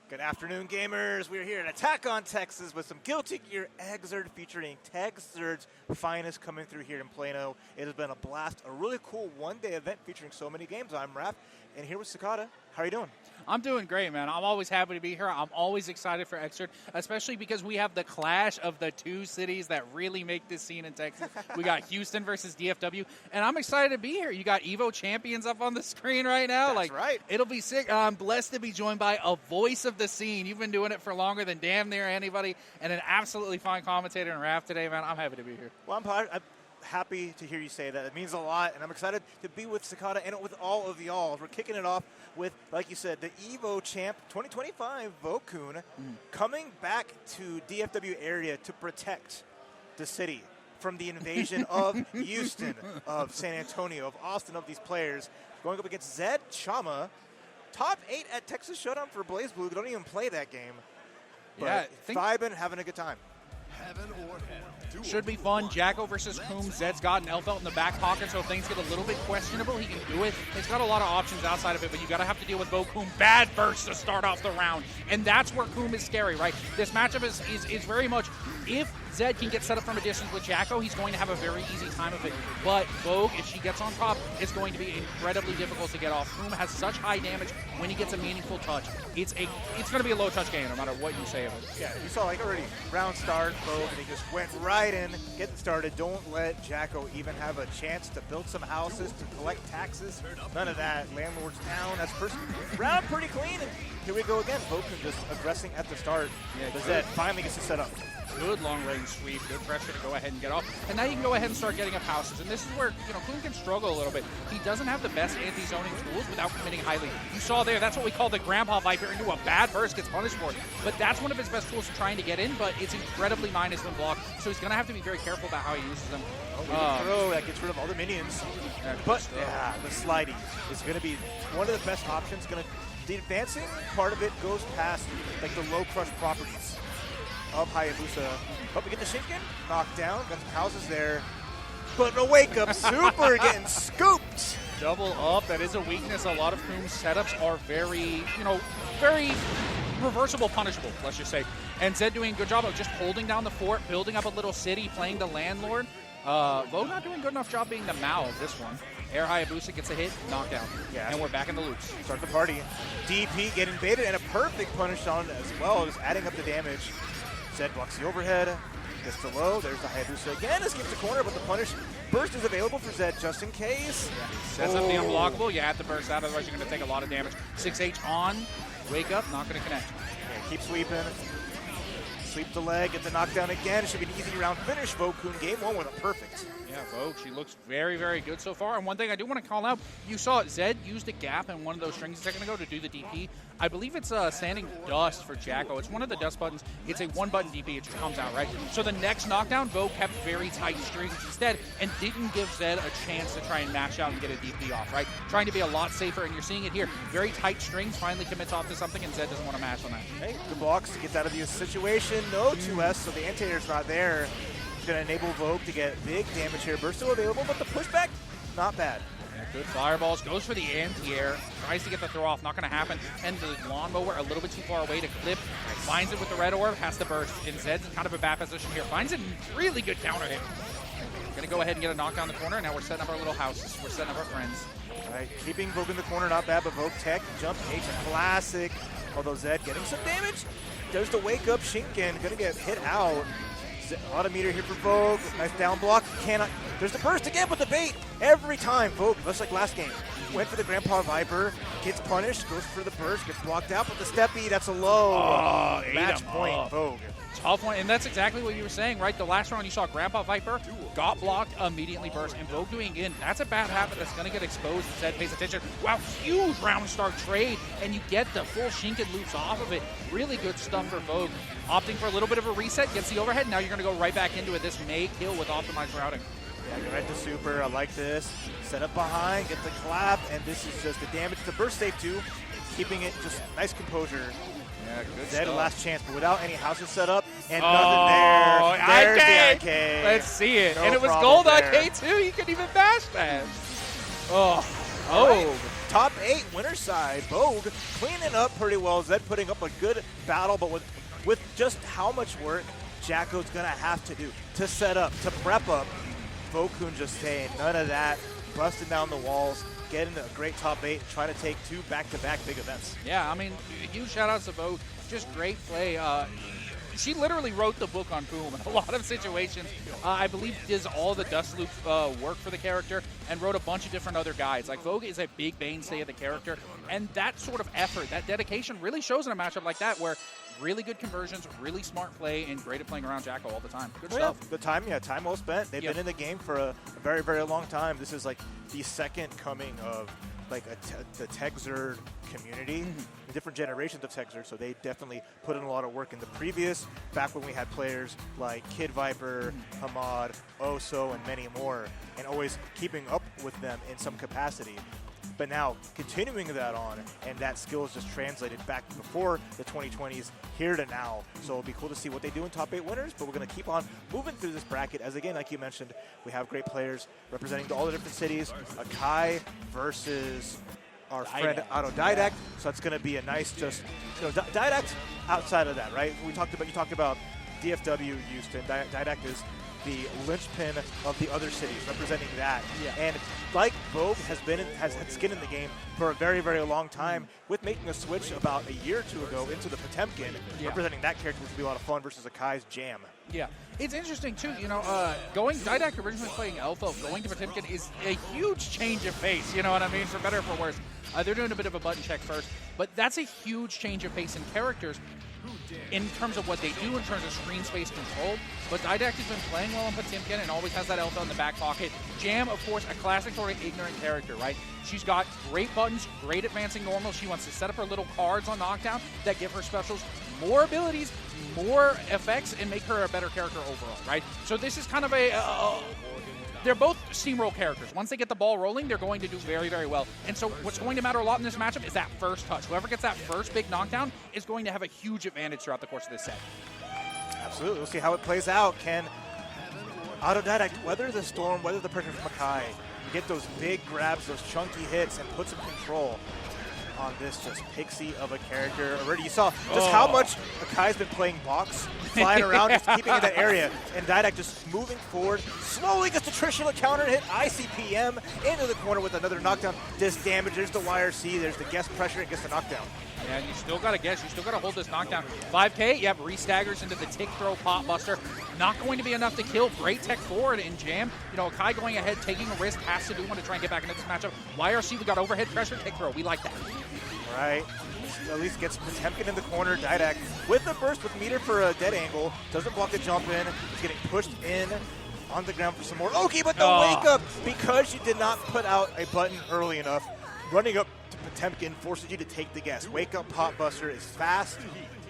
Good afternoon, gamers. We're here at Attack on Texas with some Guilty Gear Exerd featuring Texerd's finest coming through here in Plano. It has been a blast, a really cool one-day event featuring so many games. I'm Raph, and here with Sakata. How are you doing? I'm doing great, man. I'm always happy to be here. I'm always excited for Exerd, especially because we have the clash of the two cities that really make this scene in Texas. We got Houston versus DFW, and I'm excited to be here. You got EVO champions up on the screen right now. That's right. It'll be sick. I'm blessed to be joined by a voice of the scene. You've been doing it for longer than damn near anybody, and an absolutely fine commentator in Raph today, man. I'm happy to be here. Well, I'm happy to hear you say that. It means a lot, and I'm excited to be with Sakata and with all of y'all. We're kicking it off with, like you said, the EVO champ 2025 Vokun coming back to DFW area to protect the city from the invasion of Houston, of San Antonio, of Austin, of these players. Going up against Zed Chama, top 8 at Texas Showdown for Blaze Blue. They don't even play that game. But vibing, having a good time. Heaven or hell. Should be fun. Jacko versus Coombs. Zed's got an L-Belt in the back pocket, so if things get a little bit questionable, he can do it. He's got a lot of options outside of it, but you got to have to deal with Bo Coombe. Bad burst to start off the round, and that's where Coombe is scary, right? This matchup is very much, if Zed can get set up from a distance with Jacko, he's going to have a very easy time of it. But Vogue, if she gets on top, it's going to be incredibly difficult to get off. Coombe has such high damage when he gets a meaningful touch. It's going to be a low-touch game no matter what you say of it. Yeah, you saw like already round start, Vogue, and he just went right in, getting started. Don't let Jacko even have a chance to build some houses, to collect taxes. None of that. Landlord's down. That's first round pretty clean. And here we go again. Vogue just aggressing at the start. Yeah, the Zed finally gets it set up. Good long-range sweep, good pressure to go ahead and get off. And now you can go ahead and start getting up houses. And this is where, Coombe can struggle a little bit. He doesn't have the best anti-zoning tools without committing highly. You saw there, that's what we call the Grandpa Viper into a bad burst, gets punished for it. But that's one of his best tools for trying to get in, but it's incredibly minus when blocked. So he's going to have to be very careful about how he uses them. Throw that gets rid of all the minions. But, the slidey is going to be one of the best options. The advancing part of it goes past, like, the low crush properties of Hayabusa. But we get the Shinken knocked down, got some houses there. But a wake-up super getting scooped. Double up, that is a weakness. A lot of Coombe's setups are very, very reversible, punishable, let's just say. And Zed doing a good job of just holding down the fort, building up a little city, playing the landlord. Vo not doing a good enough job being the Mao of this one. Air Hayabusa gets a hit, knockdown. Yeah. And we're back in the loops. Start the party. DP getting baited and a perfect punish on as well, just adding up the damage. Zed blocks the overhead, gets the low. There's the Hayabusa again. Escapes the corner, but the punish burst is available for Zed just in case. Yeah. Sets up the unblockable. You have to burst out, otherwise you're going to take a lot of damage. 6H on, wake up, not going to connect. Yeah, keep sweeping. Sweep the leg, get the knockdown again. It should be an easy round finish. Vokun game one with a perfect. Yeah, Vogue, she looks very, very good so far. And one thing I do want to call out, you saw Zed used a gap in one of those strings a second ago to do the DP. I believe it's standing dust for Jacko. It's one of the dust buttons. It's a one-button DP. It just comes out, right? So the next knockdown, Vogue kept very tight strings instead and didn't give Zed a chance to try and mash out and get a DP off, right? Trying to be a lot safer, and you're seeing it here. Very tight strings, finally commits off to something, and Zed doesn't want to mash on that. Hey, good blocks, gets out of the situation. No 2S, so the anti-air's not there. It's going to enable Vogue to get big damage here. Burst still available, but the pushback, not bad. Yeah, good fireballs, goes for the anti-air, tries to get the throw off, not going to happen. And the lawnmower a little bit too far away to clip, finds it with the red orb, has to burst. And Zed's in kind of a bad position here, finds a really good counter hit. Going to go ahead and get a knock down the corner, and now we're setting up our little houses. We're setting up our friends. All right, keeping Vogue in the corner, not bad, but Vogue tech, jump H, a classic. Although Zed getting some damage. There's the wake up, Shinken, going to get hit out. Autometer here for Vogue. Nice down block. There's the burst again with the bait. Every time Vogue, just like last game, went for the Grandpa Viper, gets punished, goes for the burst, gets blocked out, but the steppy, that's a low. Match point, Vogue. Tough one, and that's exactly what you were saying, right? The last round you saw Grandpa Viper got blocked, immediately burst, and Vogue doing again. That's a bad habit that's going to get exposed. Zed pays attention. Wow, huge round start trade, and you get the full Shinken loops off of it. Really good stuff for Vogue. Opting for a little bit of a reset, gets the overhead. Now you're going to go right back into it. This may kill with optimized routing. Yeah, go right to super. I like this. Set up behind, get the clap, and this is just the damage. The burst save too, keeping it just nice composure. Yeah, good Zed stuff. Last chance, but without any houses set up and nothing there. There's the IK. Let's see it. No and it was problem gold there. IK too. You couldn't even bash that. top 8 winner side. Vogue cleaning up pretty well. Zed putting up a good battle, but with just how much work Jacko's going to have to do to set up, to prep up. Vokun just saying none of that, busting down the walls, getting a great top 8, trying to take 2 back-to-back big events. Yeah, I mean, huge shout-outs to Vogue. Just great play. She literally wrote the book on Boom in a lot of situations. I believe does all the dust loop work for the character and wrote a bunch of different other guides. Like, Vogue is a big mainstay of the character, and that sort of effort, that dedication really shows in a matchup like that where really good conversions, really smart play, and great at playing around Jacko all the time. Good stuff. Yeah. The time well spent. They've been in the game for a very, very long time. This is like the second coming of like the Custer Rd community, the different generations of Custer Rd, so they definitely put in a lot of work in the previous, back when we had players like Kid Viper, Hamad, Oso, and many more, and always keeping up with them in some capacity. But now, continuing that on, and that skill is just translated back before the 2020s, here to now. So it'll be cool to see what they do in top 8 winners, but we're going to keep on moving through this bracket. As again, like you mentioned, we have great players representing all the different cities. Akai versus our friend Autodidact. So it's going to be a nice just, Didact outside of that, right? You talked about DFW Houston. Didact is the linchpin of the other cities, representing that. Yeah. And like Vogue has had skin in the game for a very, very long time, with making a switch about a year or two ago into the Potemkin, representing that character, which would be a lot of fun versus Akai's Jam. Yeah, it's interesting too. Didact originally playing Elfo, going to Potemkin is a huge change of pace. You know what I mean? For better or for worse. They're doing a bit of a button check first, but that's a huge change of pace in characters in terms of what they do in terms of screen space control. But Didact has been playing well in Potemkin and always has that Elfo in the back pocket. Jam, of course, a classic sort of ignorant character, right? She's got great buttons, great advancing normal. She wants to set up her little cards on knockdown that give her specials more abilities, more effects, and make her a better character overall, right? So this is kind of they're both steamroll characters. Once they get the ball rolling, they're going to do very, very well. And so what's going to matter a lot in this matchup is that first touch. Whoever gets that first big knockdown is going to have a huge advantage throughout the course of this set. Absolutely. We'll see how it plays out. Can Autodidact weather the storm, weather the pressure from Akai, get those big grabs, those chunky hits, and put some control on this just pixie of a character. Already you saw just how much Akai's been playing box, flying around, just keeping in that area, and Didact just moving forward, slowly gets the traditional counter hit, ICPM into the corner with another knockdown. This damage, there's the YRC, there's the guest pressure, and gets the knockdown. Yeah, and you still got to guess. You still got to hold this knockdown. 5K, yep, re-staggers into the tick throw pop buster. Not going to be enough to kill. Great tech forward in Jam. Akai going ahead, taking a risk, has to do one to try and get back into this matchup. YRC, we got overhead pressure, tick throw. We like that. All right. At least gets Potemkin in the corner. Didact with the burst with meter for a dead angle. Doesn't block the jump in. He's getting pushed in on the ground for some more. Okay, but the wake up, because you did not put out a button early enough. Running up to Potemkin forces you to take the guess. Wake up pop buster is fast,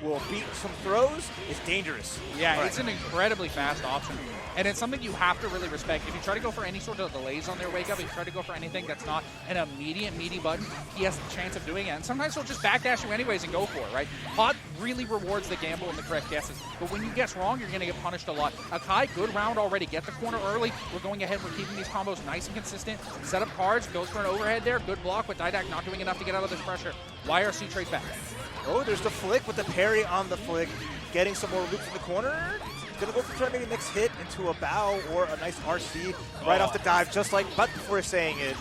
will beat some throws, is dangerous. Yeah, it's an incredibly fast option. And it's something you have to really respect. If you try to go for any sort of delays on their wake up, if you try to go for anything that's not an immediate meaty button, he has the chance of doing it. And sometimes he'll just backdash you anyways and go for it, right? Hot really rewards the gamble and the correct guesses. But when you guess wrong, you're going to get punished a lot. Akai, good round already. Get the corner early. We're going ahead. We're keeping these combos nice and consistent. Set up cards. Goes for an overhead there. Good block, but Didact not doing enough to get out of this pressure. YRC trades back. Oh, there's the flick with the parry on the flick. Getting some more loops in the corner. Gonna go for trying maybe next hit into a bow or a nice RC right off the dive, just like but before saying it.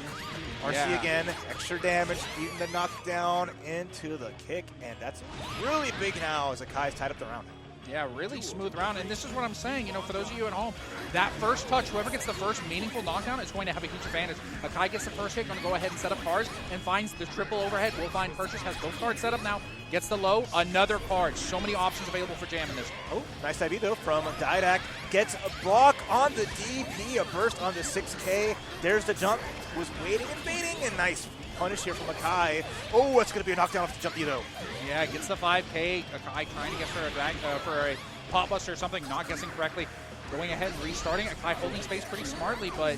RC again, extra damage, beating the knockdown into the kick, and that's really big now as Akai's tied up the round. Yeah, really smooth round, and this is what I'm saying, for those of you at home, that first touch, whoever gets the first meaningful knockdown is going to have a huge advantage. Akai gets the first hit, going to go ahead and set up cards, and finds the triple overhead. Will find purchase, has both cards set up now, gets the low, another card. So many options available for Jam in this. Oh, nice IV though from Didact. Gets a block on the DP, a burst on the 6K. There's the jump, was waiting and baiting, and nice punish here from Akai. Oh, it's going to be a knockdown off the jump though. Yeah, gets the 5K. Akai trying to get for a pop buster or something, not guessing correctly. Going ahead, restarting. Akai holding space pretty smartly, but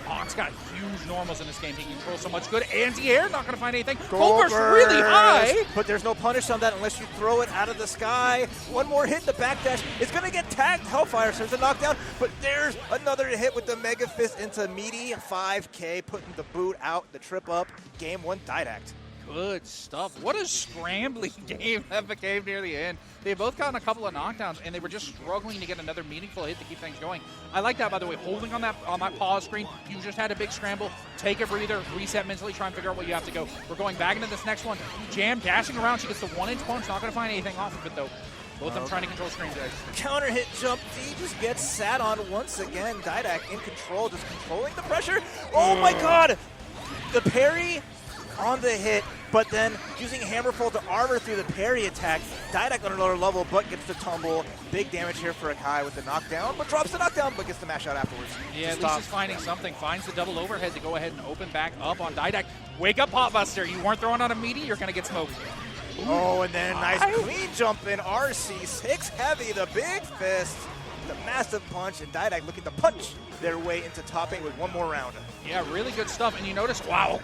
Hawk's got huge normals in this game. He can control so much good. Anti-air, not going to find anything. Goldberg's really high. But there's no punish on that unless you throw it out of the sky. One more hit, the backdash is going to get tagged. Hellfire serves a knockdown, but there's another hit with the Mega Fist into meaty 5K, putting the boot out, the trip up. Game 1 Didact. Good stuff. What a scrambling game that became near the end. They both gotten a couple of knockdowns, and they were just struggling to get another meaningful hit to keep things going. I like that, by the way, holding on that pause screen. You just had a big scramble. Take a breather, reset mentally, try and figure out what you have to go. We're going back into this next one. Jam dashing around. She gets the 1-inch punch. Not going to find anything off of it, though. Both of them trying to control screen days. Counter hit jump D just gets sat on once again. Didact in control, just controlling the pressure. Oh my god! The parry on the hit, but then using Hammerfall to armor through the parry attack. Didact on another level, but gets the tumble. Big damage here for Akai with the knockdown, but drops the knockdown, but gets the mash out afterwards. Yeah, at least he's finding something. Finds the double overhead to go ahead and open back up on Didact. Wake up, Potbuster. You weren't throwing on a meaty, you're going to get smoked. Oh, and then nice clean jump in RC6 heavy, the big fist, the massive punch, and Didact looking to punch their way into top 8 with one more round. Yeah, really good stuff. And you notice, wow,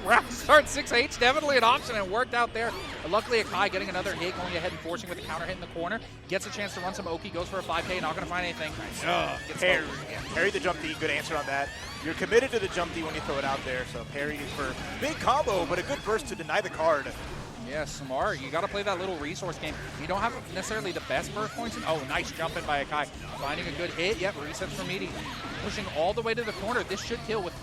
round start 6H, definitely an option, and worked out there. But luckily, Akai getting another hit, going ahead and forcing with the counter hit in the corner. Gets a chance to run some Oki, goes for a 5K, not going to find anything. Parry the jump D, good answer on that. You're committed to the jump D when you throw it out there, so parry for big combo, but a good burst to deny the card. Yeah, smart. You got to play that little resource game. You don't have necessarily the best burst points. Oh, nice jump in by Akai. Finding a good hit. Yep, resets for Meaty. Pushing all the way to the corner. This should kill with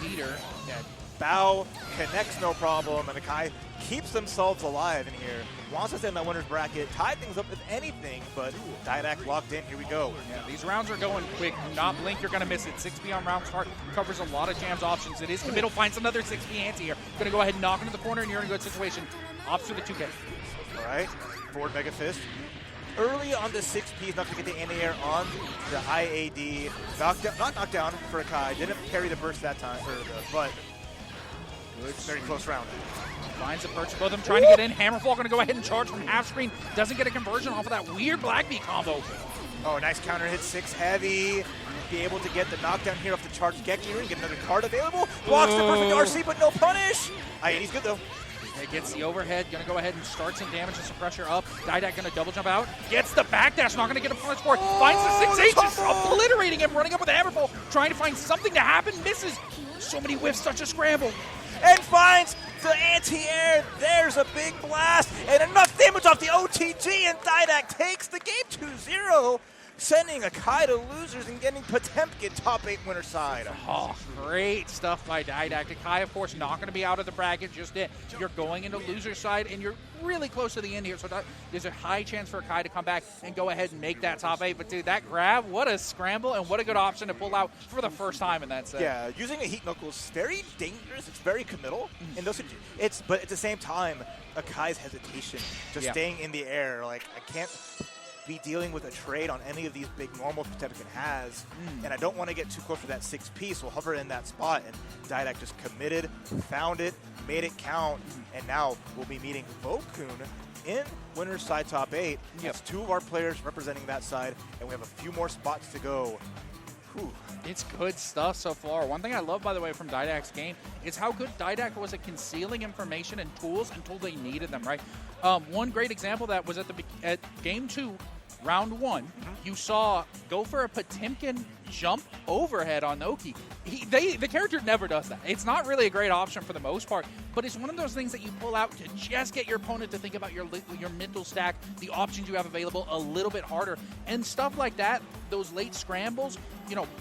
meter. Yeah, Bow connects no problem, and Akai keeps themselves alive in here. Wants to stay in that winner's bracket, tie things up if anything, but Didact locked in. Here we go. Yeah, these rounds are going quick. Do not blink, you're going to miss it. 6B on round start covers a lot of Jam's options. It is committal, finds another 6B anti here. Going to go ahead and knock into the corner, and you're in a good situation. Opts for the 2K. All right, forward Mega Fist. Early on the 6P, not to get the anti-air on the IAD. Not knockdown for Akai. Didn't carry the burst that time, but good, very close round. Finds a perch, both of them trying to get in. Hammerfall going to go ahead and charge from half screen. Doesn't get a conversion off of that weird Black Beat combo. Oh, nice counter hit, 6 heavy. Be able to get the knockdown here off the charged Gekir and get another card available. Blocks the perfect RC, but no punish. IAD's good though. It gets the overhead, going to go ahead and start some damage to some pressure up. Didact going to double jump out. Gets the backdash, not going to get a punish for it. Finds the 6H, just obliterating him, running up with a Hammerfall, trying to find something to happen, misses. So many whiffs, such a scramble. And finds the anti-air. There's a big blast and enough damage off the OTG, and Didact takes the game 2-0. Sending Akai to losers and getting Potemkin top 8 winner side. Oh, great stuff by Didact. Akai, of course, not going to be out of the bracket just yet. You're going into loser side, and you're really close to the end here, so there's a high chance for Akai to come back and go ahead and make that top 8. But, dude, that grab, what a scramble, and what a good option to pull out for the first time in that set. Yeah, using a Heat Knuckle is very dangerous. It's very committal. And but at the same time, Akai's hesitation, just staying in the air. Like, I can't be dealing with a trade on any of these big normals Potemkin has, and I don't want to get too close to that 6P, so hover in that spot, and Didact just committed, found it, made it count, and now we'll be meeting Vokun in winner's side top 8. That's 2 of our players representing that side, and we have a few more spots to go. Whew. It's good stuff so far. One thing I love, by the way, from Didact's game is how good Didact was at concealing information and tools until they needed them, right? One great example of that was at game 2, round 1, you saw go for a Potemkin jump overhead on Oki. The character never does that. It's not really a great option for the most part, but it's one of those things that you pull out to just get your opponent to think about your mental stack, the options you have available a little bit harder, and stuff like that. Those late scrambles,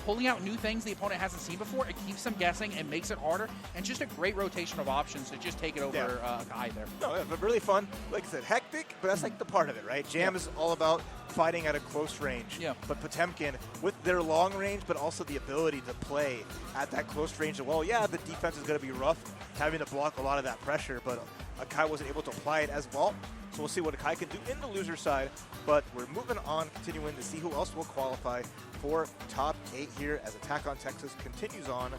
pulling out new things the opponent hasn't seen before, it keeps them guessing and makes it harder, and just a great rotation of options to just take it over Akai there. No, yeah, but really fun. Like I said, hectic, but that's like the part of it, right? Jam is all about fighting at a close range. Yeah. But Potemkin, with their long range, but also the ability to play at that close range as well. Yeah, the defense is going to be rough, having to block a lot of that pressure, but Akai wasn't able to apply it as well. So we'll see what Akai can do in the loser side. But we're moving on, continuing to see who else will qualify for top 8 here as Attack on Texas continues on.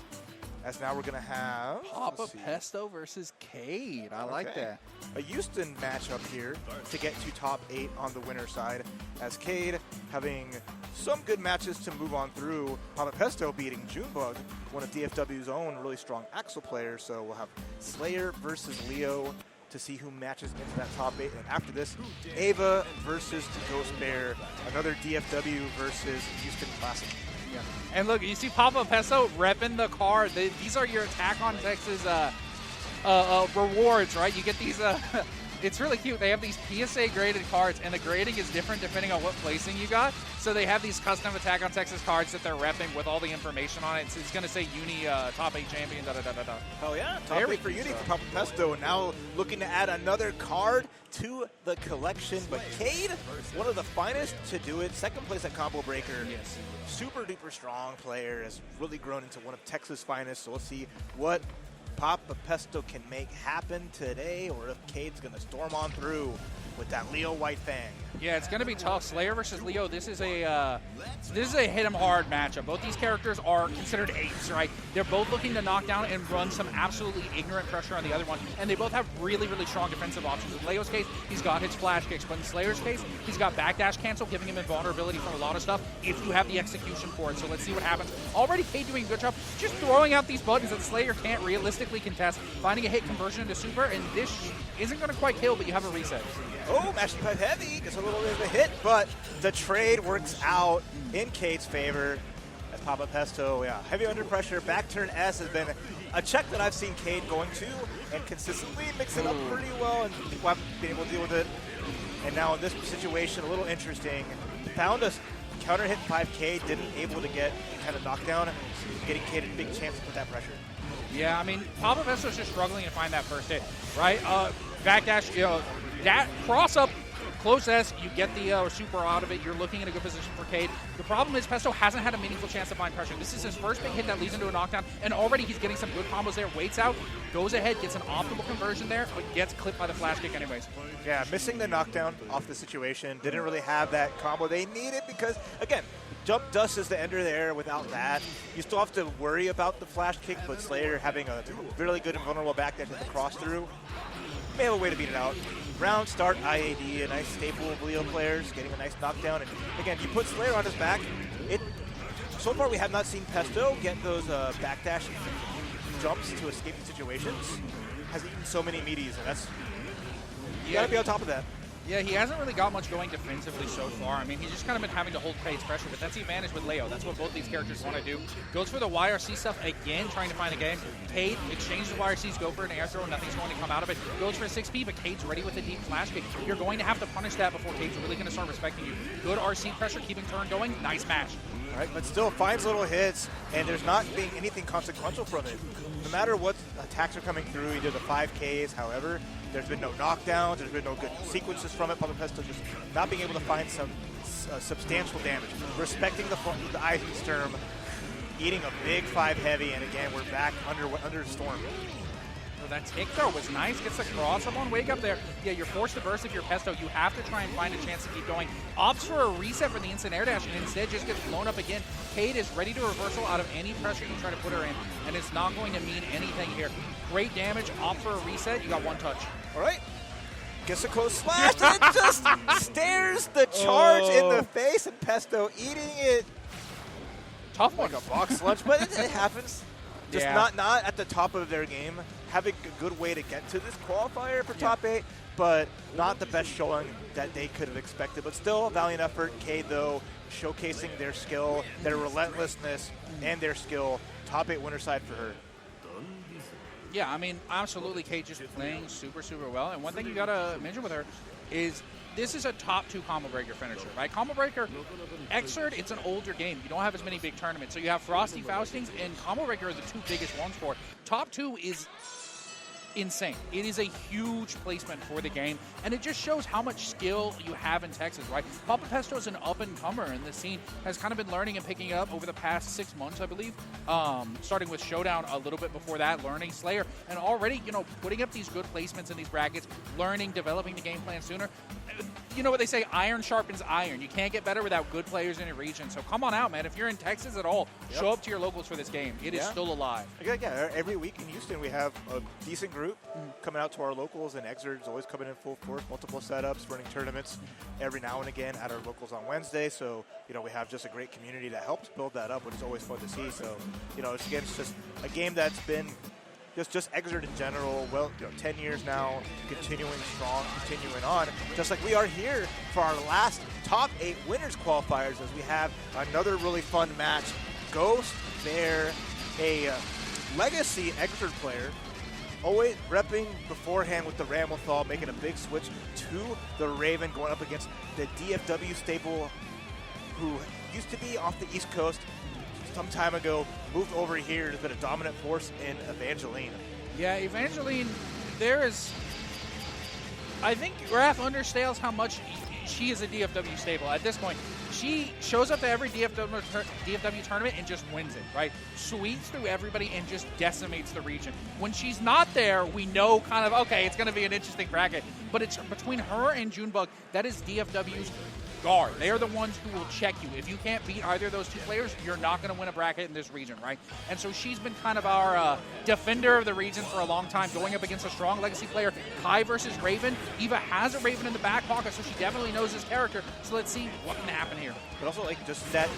As now we're going to have Papa Pesto versus Cade. I like that. A Houston matchup here to get to top 8 on the winner side. As Cade having some good matches to move on through. Papa Pesto beating Junebug, one of DFW's own really strong Axel players. So we'll have Slayer versus Leo to see who matches into that top 8. And after this, Ava versus Ghost Bear, another DFW versus Houston Classic. Yeah. And look, you see Papa Pesto repping the card. These are your Attack on Texas rewards, right? You get these. It's really cute. They have these PSA graded cards, and the grading is different depending on what placing you got. So they have these custom Attack on Texas cards that they're repping with all the information on it. It's going to say Uni top 8 champion, da-da-da-da-da. Oh yeah, top 8 for Uni for Papa Pesto. And now looking to add another card to the collection. But Cade, one of the finest to do it. Second place at Combo Breaker. Yes. Super duper strong player. Has really grown into one of Texas' finest. So let's see what Papa Pesto can make happen today, or if Cade's going to storm on through with that Leo White Fang. Yeah, it's going to be tough. Slayer versus Leo. This is a hit 'em hard matchup. Both these characters are considered apes, right? They're both looking to knock down and run some absolutely ignorant pressure on the other one, and they both have really, really strong defensive options. In Leo's case, he's got his flash kicks, but in Slayer's case, he's got backdash cancel, giving him invulnerability from a lot of stuff if you have the execution for it. So let's see what happens. Already Cade doing a good job just throwing out these buttons that Slayer can't realistically contest, finding a hit conversion into super, and this isn't going to quite kill, but you have a reset. Oh, mashing pipe heavy gets a little bit of a hit, but the trade works out in Cade's favor as Papa Pesto, heavy under pressure. Back turn S has been a check that I've seen Cade going to and consistently mix it up pretty well, and people haven't been able to deal with it. And now in this situation, a little interesting. Found a counter hit 5K, didn't able to get any kind of knockdown, getting Cade a big chance to put that pressure. Yeah, I mean, Papa Pesto's just struggling to find that first hit, right? Backdash, that cross up, close S, you get the super out of it. You're looking in a good position for Cade. The problem is Pesto hasn't had a meaningful chance to find pressure. This is his first big hit that leads into a knockdown, and already he's getting some good combos there. Waits out, goes ahead, gets an optimal conversion there, but gets clipped by the flash kick anyways. Yeah, missing the knockdown off the situation. Didn't really have that combo they needed because, again, jump dust is the ender there. Without that, you still have to worry about the flash kick, but Slayer having a really good and vulnerable backdash with the cross through may have a way to beat it out. Round start IAD, a nice staple of Leo players, getting a nice knockdown. And again, you put Slayer on his back. So far we have not seen Pesto get those backdash jumps to escape the situations. Has eaten so many meaties, and that's, you gotta be on top of that. Yeah, he hasn't really got much going defensively so far. I mean, he's just kind of been having to hold Cade's pressure, but that's the advantage with Leo. That's what both these characters want to do. Goes for the YRC stuff again, trying to find a game. Cade exchanges the YRCs, go for an air throw, nothing's going to come out of it. Goes for a 6P, but Cade's ready with a deep flash kick. You're going to have to punish that before Cade's really going to start respecting you. Good RC pressure, keeping turn going. Nice match. All right, but still finds little hits, and there's not being anything consequential from it. No matter what attacks are coming through, either the 5Ks, however, there's been no knockdowns, there's been no good sequences from it. Papa Pesto just not being able to find some substantial damage. Respecting the Eisensturm, eating a big 5 heavy, and again, we're back under storm. Well, that tick throw was nice. Gets the cross up on wake up there. Yeah, you're forced to burst if you're Pesto. You have to try and find a chance to keep going. Opts for a reset for the instant air dash, and instead just gets blown up again. Cade is ready to reversal out of any pressure you try to put her in, and it's not going to mean anything here. Great damage. Opt for a reset. You got one touch. All right. Gets a close slash, and it just stares the charge in the face, and Pesto eating it. Tough one. Like a box lunch, but it happens. Just not at the top of their game. Having a good way to get to this qualifier for top 8, but not the best showing that they could have expected. But still a valiant effort. Cade, though, showcasing their skill, their relentlessness, and their skill. Top 8 winner side for her. Yeah, I mean, absolutely, Cade just playing super, super well. And one thing you got to mention with her is this is a top 2 combo breaker finisher, right? Combo breaker, Xrd, it's an older game. You don't have as many big tournaments. So you have Frosty Faustings and combo breaker are the 2 biggest ones for it. Top 2 is insane. It is a huge placement for the game, and it just shows how much skill you have in Texas, right? Papa Pesto is an up-and-comer in the scene, has kind of been learning and picking up over the past 6 months, I believe, starting with Showdown a little bit before that, learning Slayer, and already, putting up these good placements in these brackets, learning, developing the game plan sooner. You know what they say, iron sharpens iron. You can't get better without good players in your region. So come on out, man. If you're in Texas at all, show up to your locals for this game. It is still alive. Yeah, every week in Houston we have a decent group recruit coming out to our locals, and Exer's always coming in full force, multiple setups, running tournaments every now and again at our locals on Wednesday. So, we have just a great community that helps build that up, which is always fun to see. So, it's just a game that's been just Exert in general, 10 years now, continuing strong, continuing on, just like we are here for our last top 8 winners qualifiers as we have another really fun match. Ghost Bear, a legacy Exert player, always repping beforehand with the Ramlethal, making a big switch to the Raven, going up against the DFW staple, who used to be off the East Coast some time ago, moved over here, has been a dominant force in Evangeline. Yeah, Evangeline, I think Raph understands how much she is a DFW staple. At this point, she shows up to every DFW tournament and just wins it, right? Sweeps through everybody and just decimates the region. When she's not there, we know kind of, okay, it's going to be an interesting bracket. But it's between her and Junebug, that is DFW's guard. They are the ones who will check you. If you can't beat either of those two players, you're not going to win a bracket in this region, right? And so she's been kind of our defender of the region for a long time, going up against a strong legacy player. Kai versus Raven. Eva has a Raven in the back pocket, so she definitely knows his character. So let's see what can happen here. But also, just that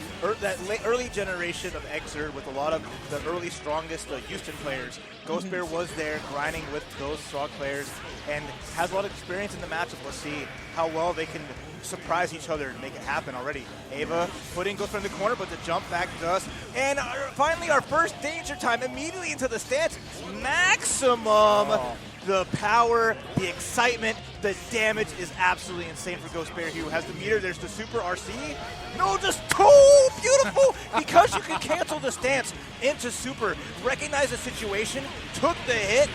early generation of Exer with a lot of the early strongest Houston players. Ghost Bear was there grinding with those strong players and has a lot of experience in the matchup. Let's see how well they can surprise each other and make it happen already. Ava putting Ghost Bear in the corner, but the jump back does. And finally, our first danger time immediately into the stance. Maximum. Oh. The power, the excitement, the damage is absolutely insane for Ghost Bear, who has the meter. There's the super RC. No, just too beautiful because you can cancel the stance into super. Recognize the situation, took the hit,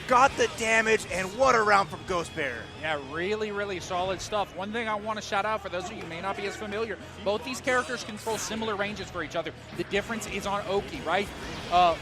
got the damage, and what a round from Ghost Bear. Yeah, really, really solid stuff. One thing I want to shout out for those of you who may not be as familiar, both these characters control similar ranges for each other. The difference is on Oki, right?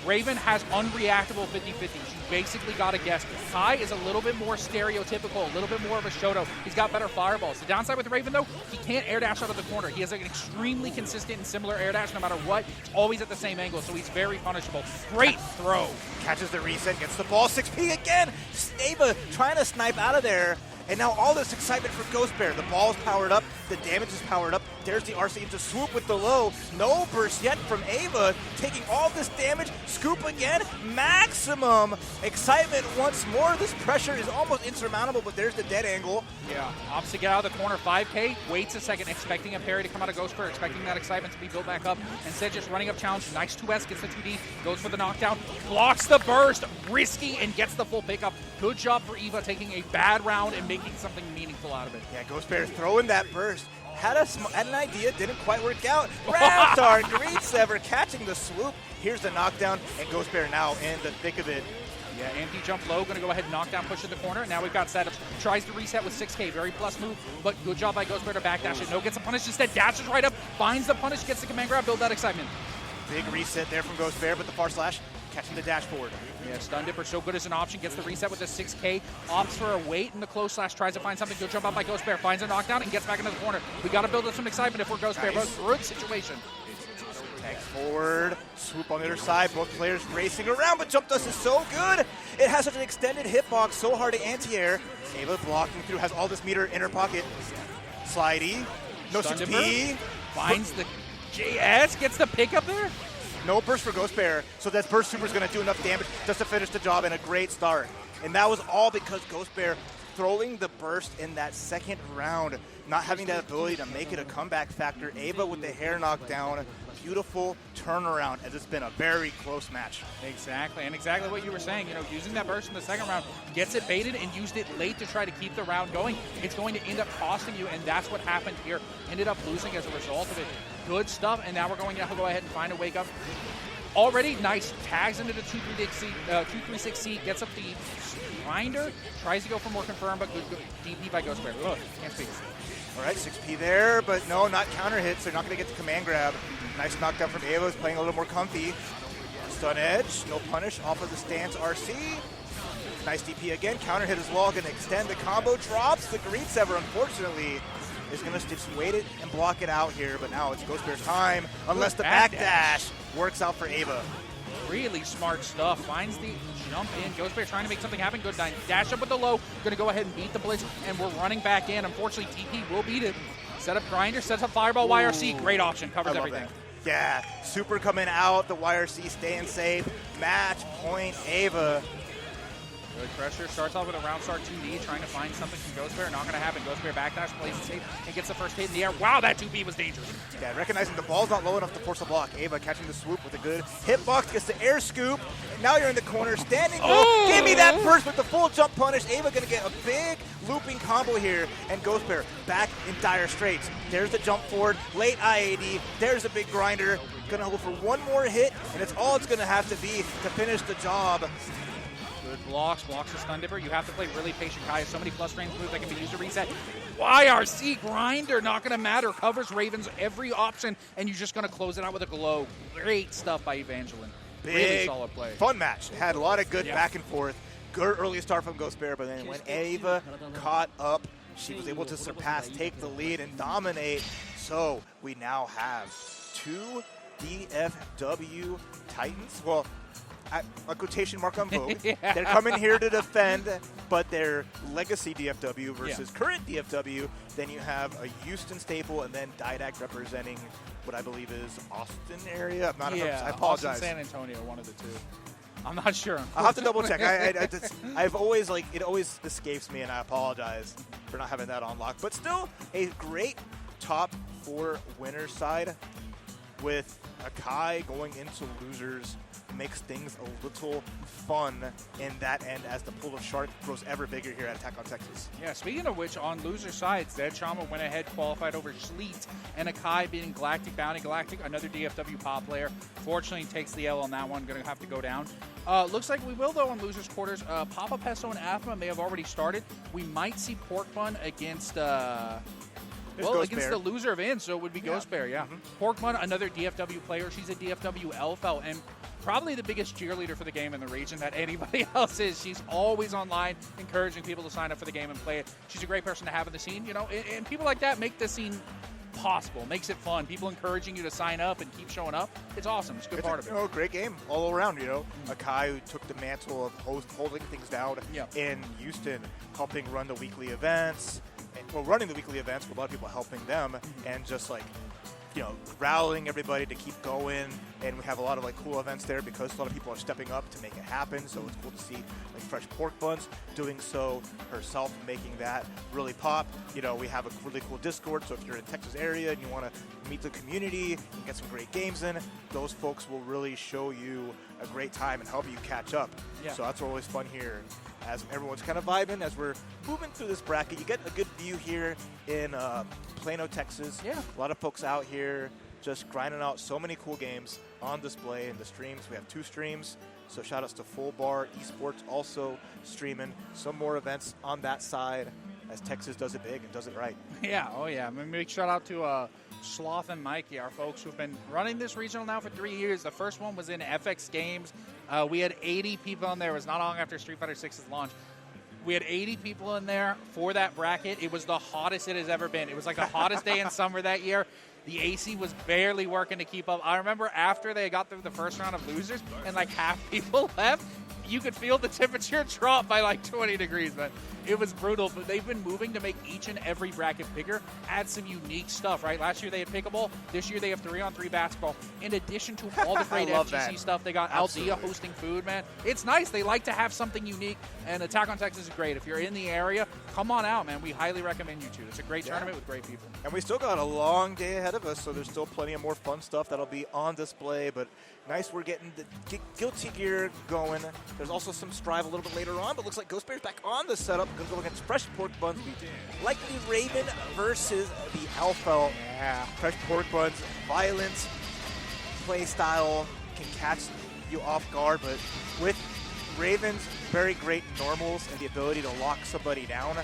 Raven has unreactable 50-50s. You basically got to guess. Kai is a little bit more stereotypical, a little bit more of a Shoto. He's got better fireballs. The downside with Raven, though, he can't air dash out of the corner. He has an extremely consistent and similar air dash no matter what. It's always at the same angle, so he's very punishable. Great throw. Catches the reset, gets the ball, 6P again. Snava trying to snipe out of there. And now all this excitement for Ghost Bear. The ball is powered up. The damage is powered up. There's the RC into swoop with the low. No burst yet from Ava. Taking all this damage. Scoop again. Maximum excitement once more. This pressure is almost insurmountable, but there's the dead angle. Yeah. Opts to get out of the corner. 5K. Waits a second, expecting a parry to come out of Ghost Bear, expecting that excitement to be built back up. Instead, just running up challenge. Nice 2S. Gets the 2D. Goes for the knockdown. Blocks the burst. Risky and gets the full pickup. Good job for Eva taking a bad round and making something meaningful out of it. Yeah, Ghost Bear throwing that burst. Had an idea, didn't quite work out. Raptor, great sever, catching the swoop. Here's the knockdown, and Ghost Bear now in the thick of it. Yeah, anti jump low, going to go ahead and knock down, push in the corner. Now we've got setups. Tries to reset with 6K, very plus move, but good job by Ghost Bear to backdash it. No, gets a punish instead, dashes right up, finds the punish, gets the command grab, build that excitement. Big reset there from Ghost Bear, but the far slash catching the dash forward. Yeah, Stun Dipper so good as an option. Gets the reset with the 6K. Opts for a wait in the close slash. Tries to find something. Good jump out by Ghost Bear. Finds a knockdown and gets back into the corner. We got to build up some excitement if we're Ghost Bear. But good situation. Tag forward. Swoop on the other side. Both players racing around, but jump dust is so good. It has such an extended hitbox. So hard to anti-air. Ava blocking through. Has all this meter in her pocket. Slidey. No Stun 6P. Dipper. Finds the JS. Gets the pickup there. No burst for Ghost Bear, so that burst super is going to do enough damage just to finish the job, and a great start. And that was all because Ghost Bear throwing the burst in that second round, not having that ability to make it a comeback factor. Ava with the hair knockdown, beautiful turnaround, as it's been a very close match. Exactly, and exactly what you were saying, using that burst in the second round, gets it baited and used it late to try to keep the round going. It's going to end up costing you, and that's what happened here. Ended up losing as a result of it. Good stuff, and now we're going to go ahead and find a wake up. Already nice, tags into the 236C, gets up the grinder, tries to go for more confirm, but good DP by Ghost Bear. Ugh, can't speak. All right, 6P there, but no, not counter hits. They're not going to get the command grab. Nice knockdown from Ava, playing a little more comfy. Stun edge, no punish off of the stance RC. Nice DP again, counter hit as well, going to extend the combo, drops the greed sever, unfortunately. Is going to just wait it and block it out here, but now it's Ghost Bear's time, unless the backdash works out for Ava. Really smart stuff. Finds the jump in. Ghostbear trying to make something happen. Good dash up with the low. Going to go ahead and beat the blitz, and we're running back in. Unfortunately, TP will beat it. Set up Grinder, sets up Fireball. YRC, great option. Covers everything. That. Yeah, Super coming out. The YRC staying safe. Match point Ava. Good pressure. Starts off with a round start 2D, trying to find something from Ghostbear. Not going to happen. Ghostbear backdash, plays it safe, and gets the first hit in the air. Wow, that 2B was dangerous. Yeah, recognizing the ball's not low enough to force a block. Ava catching the swoop with a good hitbox, gets the air scoop. And now you're in the corner, standing low. Give me that burst with the full jump punish. Ava going to get a big looping combo here. And Ghostbear back in dire straits. There's the jump forward, late IAD. There's a big grinder. Going to go for one more hit, and it's all it's going to have to be to finish the job. Good blocks the stun dipper. You have to play really patient. Kai has so many plus range moves that can be used to reset. YRC Grinder, not going to matter. Covers Ravens every option, and you're just going to close it out with a glow. Great stuff by Evangeline. Big, really solid play. Fun match. Had a lot of good back and forth. Good early start from Ghostbear, but then when Ava caught up, she was able to surpass, take the lead, and dominate. So we now have 2 DFW Titans. Well, a quotation mark on Vogue. They're coming here to defend, but they're legacy DFW versus current DFW. Then you have a Houston staple, and then Didac representing what I believe is Austin area. I'm not. I apologize. Austin, San Antonio, one of the two. I'm not sure. I'll have to double check. I've always it always escapes me, and I apologize for not having that on lock. But still, a great top 4 winner side with Akai going into losers. Makes things a little fun in that end as the pool of shark grows ever bigger here at Attack on Texas. Yeah, speaking of which, on loser side, Zed Chama went ahead, qualified over Sleet, and Akai beating Galactic Bounty. Galactic, another DFW pop player, fortunately takes the L on that one, going to have to go down. Looks like we will, though, on losers quarters. Papa Pesto and Athma may have already started. We might see Pork Bun against... against the loser of In, so it would be Ghostbear, yeah. Pork Bun, another DFW player. She's a DFW LFL, and probably the biggest cheerleader for the game in the region that anybody else is. She's always online, encouraging people to sign up for the game and play it. She's a great person to have in the scene, you know, and people like that make the scene possible, makes it fun. People encouraging you to sign up and keep showing up. It's awesome. It's a good part of it. Great game all around, you know. Akai, who took the mantle of holding things down in Houston, helping run the weekly events. Running the weekly events with a lot of people helping them, and just like, you know, rallying everybody to keep going. And we have a lot of like cool events there because a lot of people are stepping up to make it happen. So it's cool to see like Fresh Pork Buns doing so herself, making that really pop. You know, we have a really cool Discord. So if you're in the Texas area and you want to meet the community and get some great games in, those folks will really show you a great time and help you catch up. Yeah. So that's always fun here. As everyone's kind of vibing as we're moving through this bracket. You get a good view here in Plano, Texas. Yeah. A lot of folks out here just grinding out so many cool games on display in the streams. We have 2 streams, so shout outs to Full Bar Esports also streaming some more events on that side as Texas does it big and does it right. Yeah, oh yeah. Big shout out to Sloth and Mikey, our folks who've been running this regional now for 3 years. The first one was in FX Games. We had 80 people in there. It was not long after Street Fighter 6's launch. We had 80 people in there for that bracket. It was the hottest it has ever been. It was like the hottest day in summer that year. The AC was barely working to keep up. I remember after they got through the first round of losers and like half people left, you could feel the temperature drop by like 20 degrees, but it was brutal. But they've been moving to make each and every bracket bigger, add some unique stuff, right? Last year they had pickleball. This year they have 3-on-3 basketball. In addition to all the great FGC stuff, they got Aldea hosting food, man. It's nice. They like to have something unique, and Attack on Texas is great. If you're in the area, come on out, man. We highly recommend you to. It's a great tournament with great people. And we still got a long day ahead of us, so there's still plenty of more fun stuff that'll be on display, but nice we're getting the Guilty Gear going. There's also some Strive a little bit later on, but looks like Ghostbear's back on the setup. Going to go against Fresh Pork Buns. Likely Raven versus the Alpha. Yeah. Fresh Pork Buns, violent play style, can catch you off guard, but with Raven's very great normals and the ability to lock somebody down,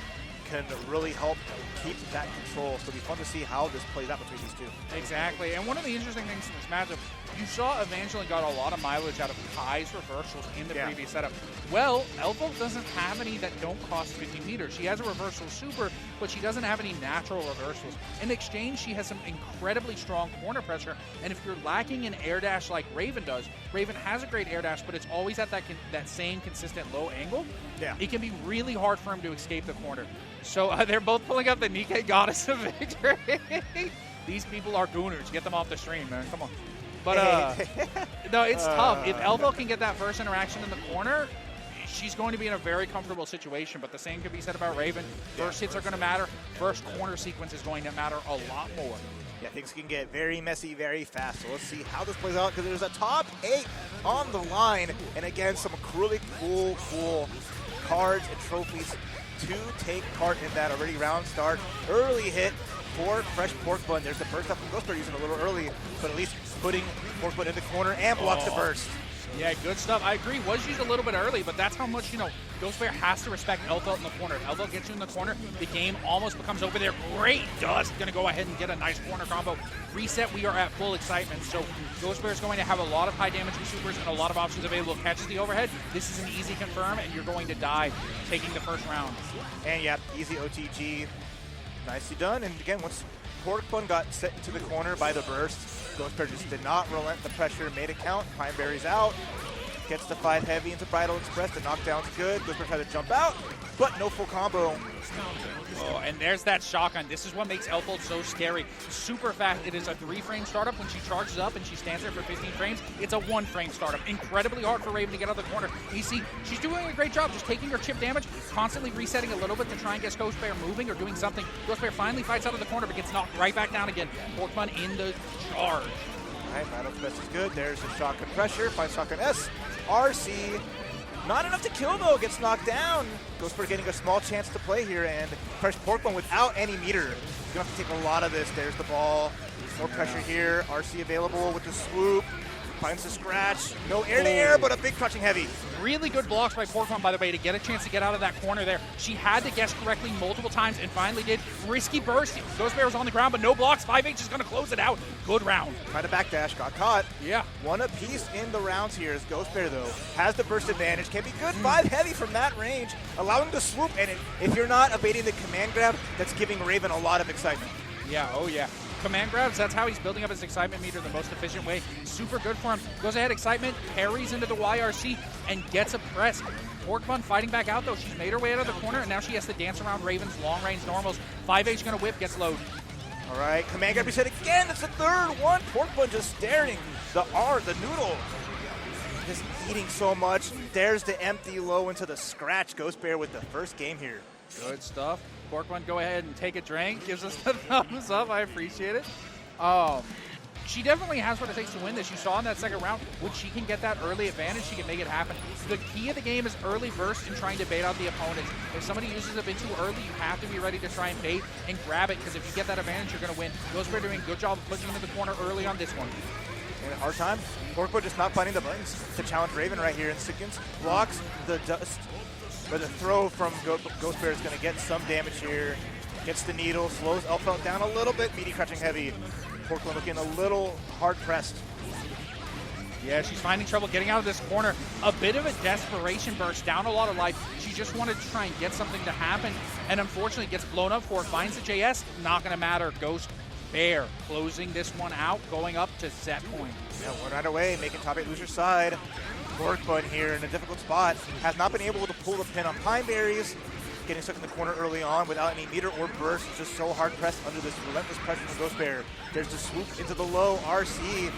can really help keep that control. So it'll be fun to see how this plays out between these two. Exactly. And one of the interesting things in this matchup, you saw Evangeline got a lot of mileage out of Kai's reversals in the previous setup. Well, Elbow doesn't have any that don't cost 50 meters. She has a reversal super, but she doesn't have any natural reversals. In exchange, she has some incredibly strong corner pressure, and if you're lacking an air dash like Raven does, Raven has a great air dash, but it's always at that same consistent low angle. Yeah. It can be really hard for him to escape the corner. So they're both pulling up the Nikkei Goddess of Victory. These people are gooners. Get them off the stream, man. Come on. But no, it's tough. If Elvo can get that first interaction in the corner, she's going to be in a very comfortable situation. But the same could be said about Raven. First hits are going to matter. First corner sequence is going to matter a lot more. Yeah, things can get very messy very fast. So let's see how this plays out, because there's a top 8 on the line. And again, some really cool cards and trophies to take part in that already round start. Early hit for Fresh Pork Bun. There's the burst up from Ghost Bear using a little early, but at least putting Pork Bun in the corner and blocks the burst. Yeah, good stuff. I agree. Was used a little bit early, but that's how much, Ghost Bear has to respect Elfelt in the corner. If Elfelt gets you in the corner, the game almost becomes over there. Great Dust. Going to go ahead and get a nice corner combo. Reset, we are at full excitement. So Ghost Bear is going to have a lot of high damage supers and a lot of options available. Catches the overhead. This is an easy confirm, and you're going to die taking the first round. And yeah, easy OTG. Nicely done. And again, once Pork Bun got set into the corner by the burst, Ghost Bear just did not relent the pressure, made it count. Pine Berry's out. Gets the 5 heavy into Bridal Express. The knockdown's good. Ghost Bear tried to jump out, but no full combo. Oh, and there's that shotgun. This is what makes Elfold so scary. Super fast. It is a 3-frame startup. When she charges up and she stands there for 15 frames, it's a 1-frame startup. Incredibly hard for Raven to get out of the corner. You see, she's doing a great job just taking her chip damage, constantly resetting a little bit to try and get Ghost Bear moving or doing something. Ghost Bear finally fights out of the corner, but gets knocked right back down again. Pork Bun in the charge. All right, Battle Express is good. There's the shotgun pressure. Finds shotgun S. RC. Not enough to kill, though. Gets knocked down. Ghost Bear getting a small chance to play here, and Fresh Pork Bun without any meter. You're going to have to take a lot of this. There's the ball. More pressure here. RC available with the swoop. Finds the scratch. No air to air, but a big crushing heavy. Really good blocks by Pork Bun, by the way, to get a chance to get out of that corner there. She had to guess correctly multiple times and finally did. Risky burst. Ghost Bear was on the ground, but no blocks. 5H is going to close it out. Good round. Tried to backdash, got caught. Yeah. One apiece in the rounds here as Ghost Bear, though, has the burst advantage. Can be good 5 heavy from that range, allowing the swoop. And if you're not evading the command grab, that's giving Raven a lot of excitement. Yeah, oh yeah. Command grabs, that's how he's building up his excitement meter the most efficient way. Super good for him. Goes ahead, excitement, parries into the YRC, and gets a press. Pork Bun fighting back out, though. She's made her way out of the corner, and now she has to dance around Raven's long-range normals. 5H going to whip, gets low. All right, command grab reset again. It's the third one. Pork Bun just staring. The noodle. Just eating so much. There's the empty low into the scratch. Ghost Bear with the first game here. Good stuff. Pork Bun, go ahead and take a drink. Gives us the thumbs up. I appreciate it. She definitely has what it takes to win this. You saw in that second round, when she can get that early advantage, she can make it happen. The key of the game is early burst and trying to bait out the opponents. If somebody uses a bit too early, you have to be ready to try and bait and grab it, because if you get that advantage, you're going to win. Ghost Bear doing a good job of pushing into the corner early on this one. In a hard time, Pork Bun just not finding the buttons to challenge Raven right here. And Sickens blocks the dust. But the throw from Ghost Bear is going to get some damage here. Gets the needle, slows Elfelt down a little bit. Meaty crouching heavy. Pork Bun looking a little hard pressed. Yeah, she's finding trouble getting out of this corner. A bit of a desperation burst, down a lot of life. She just wanted to try and get something to happen, and unfortunately gets blown up for it. Finds the JS, not going to matter. Ghost Bear closing this one out, going up to set point. Yeah, one right away, making top 8 loser side. Pork Bun here in a difficult spot. Has not been able to pull the pin on Pine Berries. Getting stuck in the corner early on without any meter or burst. Just so hard pressed under this relentless pressure from Ghost Bear. There's the swoop into the low. RC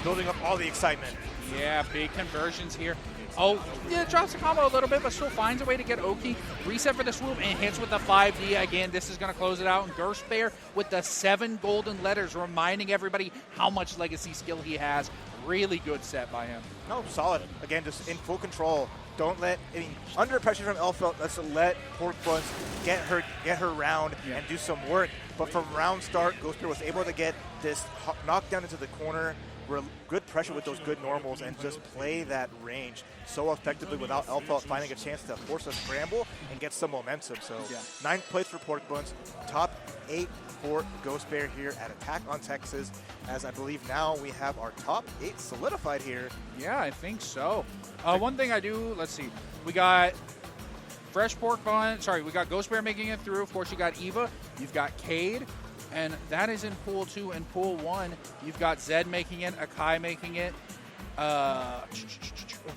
building up all the excitement. Yeah, big conversions here. Oh, yeah, drops the combo a little bit, but still finds a way to get Oki. Reset for the swoop and hits with the 5D. Again, this is going to close it out. And Ghost Bear with the 7 golden letters, reminding everybody how much legacy skill he has. Really good set by him. No, solid. Again, just in full control. Don't let, under pressure from Elfelt, let's let Pork Bun get her round and do some work. But from round start, Ghost Bear was able to get this knockdown into the corner, good pressure with those good normals, and just play that range so effectively without Elfelt finding a chance to force a scramble and get some momentum. So 9th place for Pork Buns, top 8 for Ghost Bear here at Attack on Texas, as I believe now we have our top 8 solidified here. Yeah, I think so. One thing I do, let's see, we got Fresh Pork Bun. Sorry, we got Ghost Bear making it through. Of course, you got Eva. You've got Cade. And that is in Pool 2. And Pool 1, you've got Zed making it, Akai making it,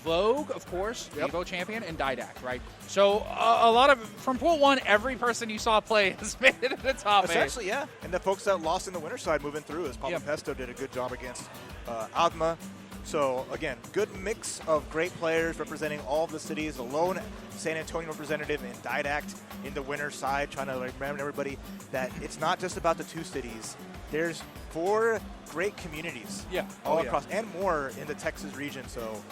Vogue, of course, Evo champion, and Didact, right? So a lot of, from Pool 1, every person you saw play has made it in the top 8. Essentially, yeah. And the folks that lost in the winter side moving through, as Papa Pesto did a good job against Adma. So, again, good mix of great players representing all of the cities. The lone San Antonio representative in Didact in the winter side, trying to remind everybody that it's not just about the 2 cities. There's 4 great communities all across, and more in the Texas region. So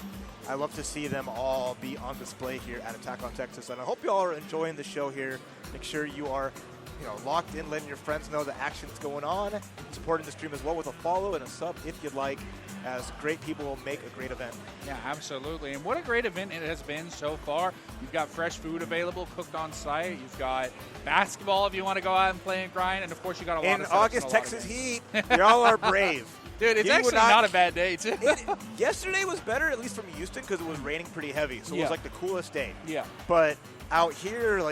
I love to see them all be on display here at Attack on Texas. And I hope you all are enjoying the show here. Make sure you are locked in, letting your friends know the action's going on, supporting the stream as well with a follow and a sub if you'd like, as great people will make a great event. Yeah, absolutely. And what a great event it has been so far. You've got fresh food available, cooked on site. You've got basketball if you want to go out and play and grind. And, of course, you got a lot of August, Texas heat. Y'all are brave. Dude, it's actually not a bad day, too. Yesterday was better, at least from Houston, because it was raining pretty heavy. So it was like the coolest day. Yeah. But out here,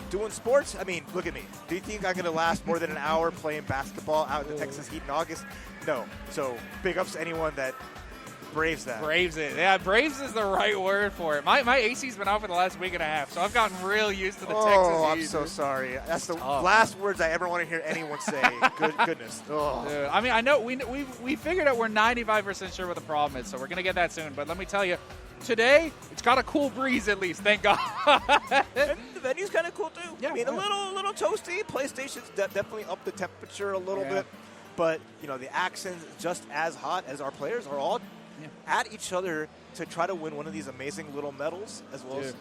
doing sports, I mean, look at me. Do you think I'm going to last more than an hour playing basketball out in the Texas heat in August? No. So big ups to anyone that braves that. Braves it. Yeah, braves is the right word for it. My AC's been out for the last week and a half, so I've gotten real used to the Texas heat. Oh, I'm so sorry. That's the last words I ever want to hear anyone say. Goodness. Oh. Dude, I mean, I know we figured out we're 95% sure what the problem is, so we're going to get that soon. But let me tell you, today, it's got a cool breeze at least, thank God. And the venue's kind of cool, too. Yeah, I mean, a little toasty. PlayStation's definitely up the temperature a little bit. But, the accent's just as hot as our players are all at each other to try to win one of these amazing little medals, as well as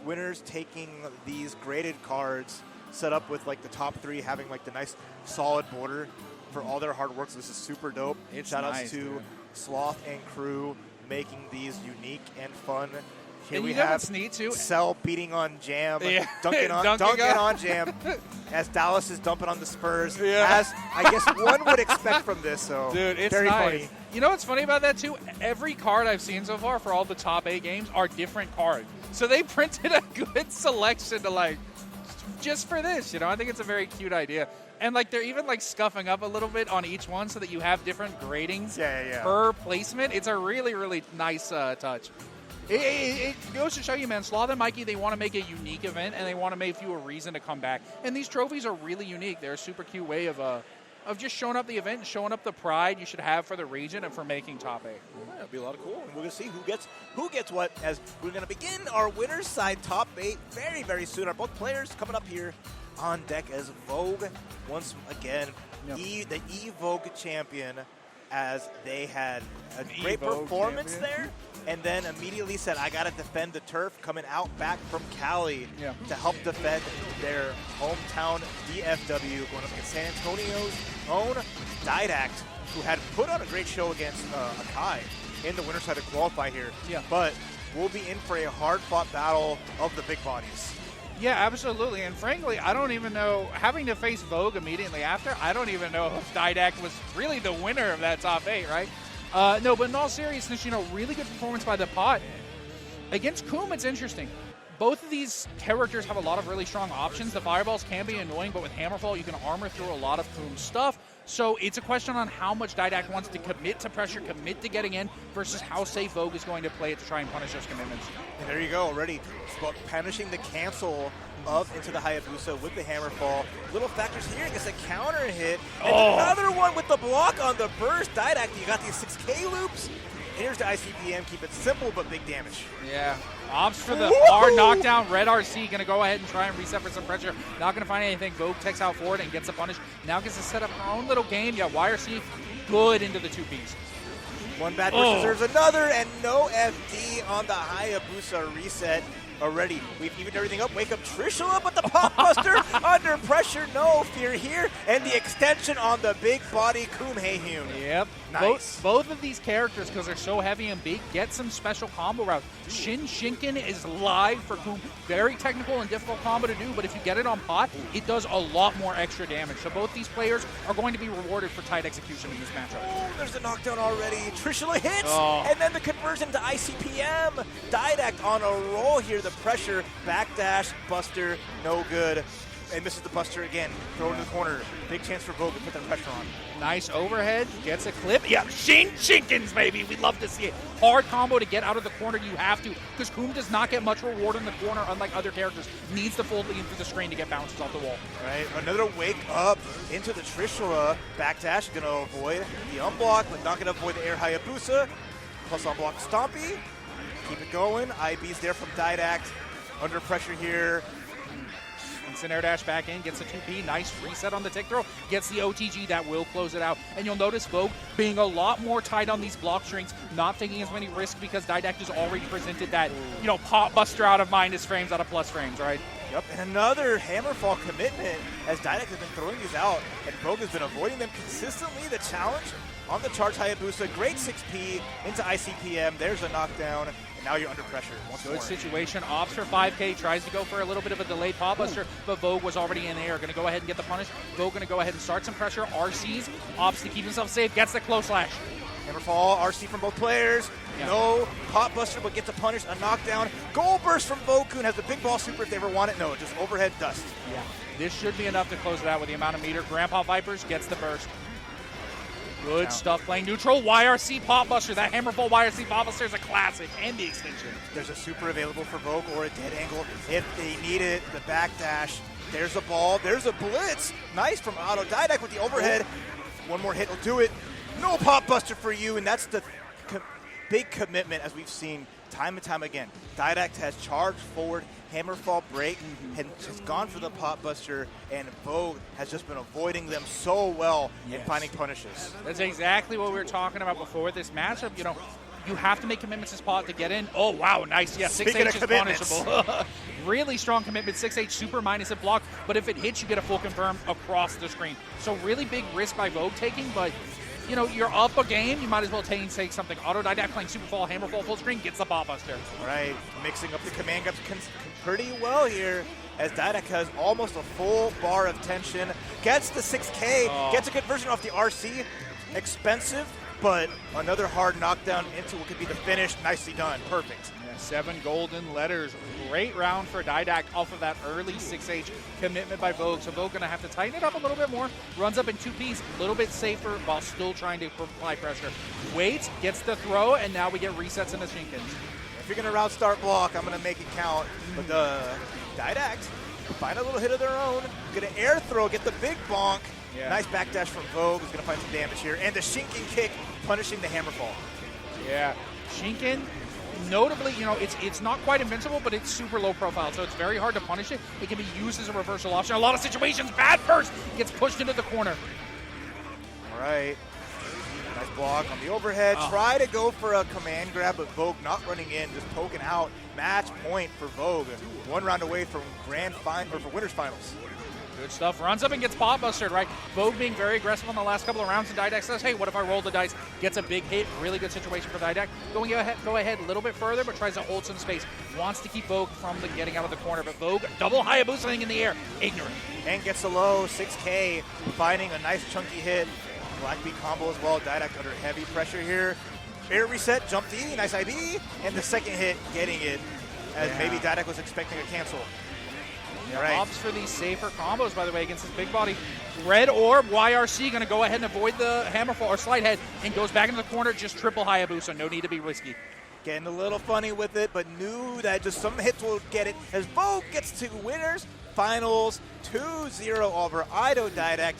winners taking these graded cards set up with, the top 3 having, the nice solid border for all their hard work. So this is super dope. Shout-outs to Sloth and crew making these unique and fun. Here we have Cell beating on Jam, dunking on Jam, as Dallas is dumping on the Spurs, as I guess one would expect from this. So, dude, it's very nice. funny. You know what's funny about that, too? Every card I've seen so far for all the top 8 games are different cards. So they printed a good selection to, just for this, I think it's a very cute idea. And, they're even, scuffing up a little bit on each one so that you have different gradings per placement. It's a really, really nice touch. It goes to show you, man, Sloth and Mikey, they want to make a unique event, and they want to make you a reason to come back. And these trophies are really unique. They're a super cute way of just showing up the event and showing up the pride you should have for the region and for making top 8. Yeah, it'll be a lot of cool. And we're going to see who gets what, as we're going to begin our winner's side top 8 very, very soon. Our both players coming up here on deck as Vogue once again, the E-Vogue champion, as they had a great performance there, and then immediately said, I got to defend the turf, coming out back from Cali to help defend their hometown DFW, going up against San Antonio's own Didact, who had put on a great show against Akai in the winter side to qualify here. But we'll be in for a hard-fought battle of the big bodies. Yeah, absolutely. And frankly, I don't even know, having to face Vogue immediately after, I don't even know if Didact was really the winner of that top 8, right? No, but in all seriousness, really good performance by the pot. Against Coom, it's interesting. Both of these characters have a lot of really strong options. The fireballs can be annoying, but with Hammerfall, you can armor through a lot of Coom's stuff. So it's a question on how much Didact wants to commit to pressure, commit to getting in, versus how safe Vogue is going to play it to try and punish those commitments. And there you go, already punishing the cancel of Into the Hayabusa with the Hammerfall. Little factors here, gets a counter hit. And another one with the block on the burst. Didact, you got these 6K loops. Here's the ICPM, keep it simple but big damage. Yeah, opts for the R knockdown. Red RC going to go ahead and try and reset for some pressure. Not going to find anything. Vogue takes out forward and gets a punish. Now gets to set up her own little game. Yeah, YRC good into the 2Ps. One bad burst deserves another, and no FD on the Hayabusa reset. Already, we've evened everything up. Wake up Trishul up with the pop buster. Under pressure, no fear here. And the extension on the big body Coom Haehyun. Yep. Nice. Both of these characters, because they're so heavy and big, get some special combo routes. Shin Shinken is live for Coom. Very technical and difficult combo to do, but if you get it on pot, it does a lot more extra damage. So both these players are going to be rewarded for tight execution in this matchup. Oh, there's a knockdown already. Trishula hits, and then the conversion to ICPM. Didact on a roll here. The pressure, backdash, buster, no good. And misses the buster again. Throw it in the corner. Big chance for Vogue to put that pressure on. Nice overhead, gets a clip. Yeah, Shinkins, baby. We love to see it. Hard combo to get out of the corner. You have to, because Coom does not get much reward in the corner, unlike other characters. Needs to fold in through the screen to get bounces off the wall. Right, another wake up into the Trishula. Backdash, going to avoid the unblock, but not going to avoid the air Hayabusa. Plus unblock Stompy. Keep it going. IB's there from Didact. Under pressure here. Instant air dash back in, gets a 2P, nice reset on the tick throw, gets the OTG that will close it out. And you'll notice Vogue being a lot more tight on these block strings, not taking as many risks because Didact has already presented that, pop buster out of minus frames, out of plus frames, right? Yep, and another Hammerfall commitment as Didact has been throwing these out, and Vogue has been avoiding them consistently. The challenge on the charge Hayabusa, great 6P into ICPM. There's a knockdown. And now you're under pressure once more. Good situation. Opts for 5K. Tries to go for a little bit of a delayed pop buster, but Vogue was already in the air. Going to go ahead and get the punish. Vogue going to go ahead and start some pressure. RC's opts to keep himself safe. Gets the close slash. Hammerfall, RC from both players. Yeah. No pop buster, but gets a punish, a knockdown. Goal burst from Vogue-kun. Has the big ball super if they ever want it. No, just overhead dust. Yeah. This should be enough to close it out with the amount of meter. Grandpa Vipers gets the burst. Good stuff playing neutral. YRC Pop Buster. That Hammerfall YRC Pop Buster is a classic. And the extension. There's a super available for Vogue or a dead angle if they need it. The backdash. There's a ball. There's a blitz. Nice from Auto. Didact with the overhead. One more hit will do it. No Pop Buster for you. And that's the big commitment as we've seen time and time again. Didact has charged forward, Hammerfall break, and has gone for the Pop Buster, and Vogue has just been avoiding them so well in finding punishes. That's exactly what we were talking about before this matchup. You have to make commitments to spot to get in. Oh, wow, nice. Yeah, 6H is punishable. Really strong commitment. 6H super minus a block, but if it hits, you get a full confirm across the screen. So really big risk by Vogue taking, but you're up a game, you might as well take something. Auto Didact playing Superfall, Hammerfall full screen, gets the Pop Buster. Right, mixing up the command grabs pretty well here as Didact has almost a full bar of tension. Gets the 6K, gets a conversion off the RC. Expensive, but another hard knockdown into what could be the finish. Nicely done, perfect. 7 golden letters. Great round for Didact off of that early 6H commitment by Vogue. So Vogue going to have to tighten it up a little bit more. Runs up in 2Ps, a little bit safer while still trying to apply pressure. Waits, gets the throw, and now we get resets into Shinkins. If you're going to route start block, I'm going to make it count. But the Didact find a little hit of their own. Going to air throw, get the big bonk. Yeah. Nice backdash from Vogue, who's going to find some damage here. And the Shinkin kick, punishing the Hammerfall. Yeah, Shinkin, notably, it's not quite invincible, but it's super low profile, so it's very hard to punish it. It can be used as a reversal option. A lot of situations, bad first, gets pushed into the corner. All right. Nice block on the overhead. Try to go for a command grab, but Vogue not running in, just poking out. Match point for Vogue. 1 round away from for winners finals. Good stuff. Runs up and gets Pop Bustered, right? Vogue being very aggressive on the last couple of rounds, and Didact says, hey, what if I roll the dice? Gets a big hit. Really good situation for Didact. Go ahead a little bit further, but tries to hold some space. Wants to keep Vogue from getting out of the corner, but Vogue double Hayabusa in the air. Ignorant. And gets a low 6K, finding a nice chunky hit. Black beat combo as well. Didact under heavy pressure here. Air reset, jump D, nice IB, and the second hit getting it as maybe Didact was expecting a cancel. Opts for these safer combos, by the way, against his big body. Red Orb, YRC going to go ahead and avoid the Hammerfall or Slide Head and goes back into the corner, just triple Hayabusa. No need to be risky. Getting a little funny with it, but knew that just some hits will get it as Vogue gets to winners finals 2-0 over Ido Didact.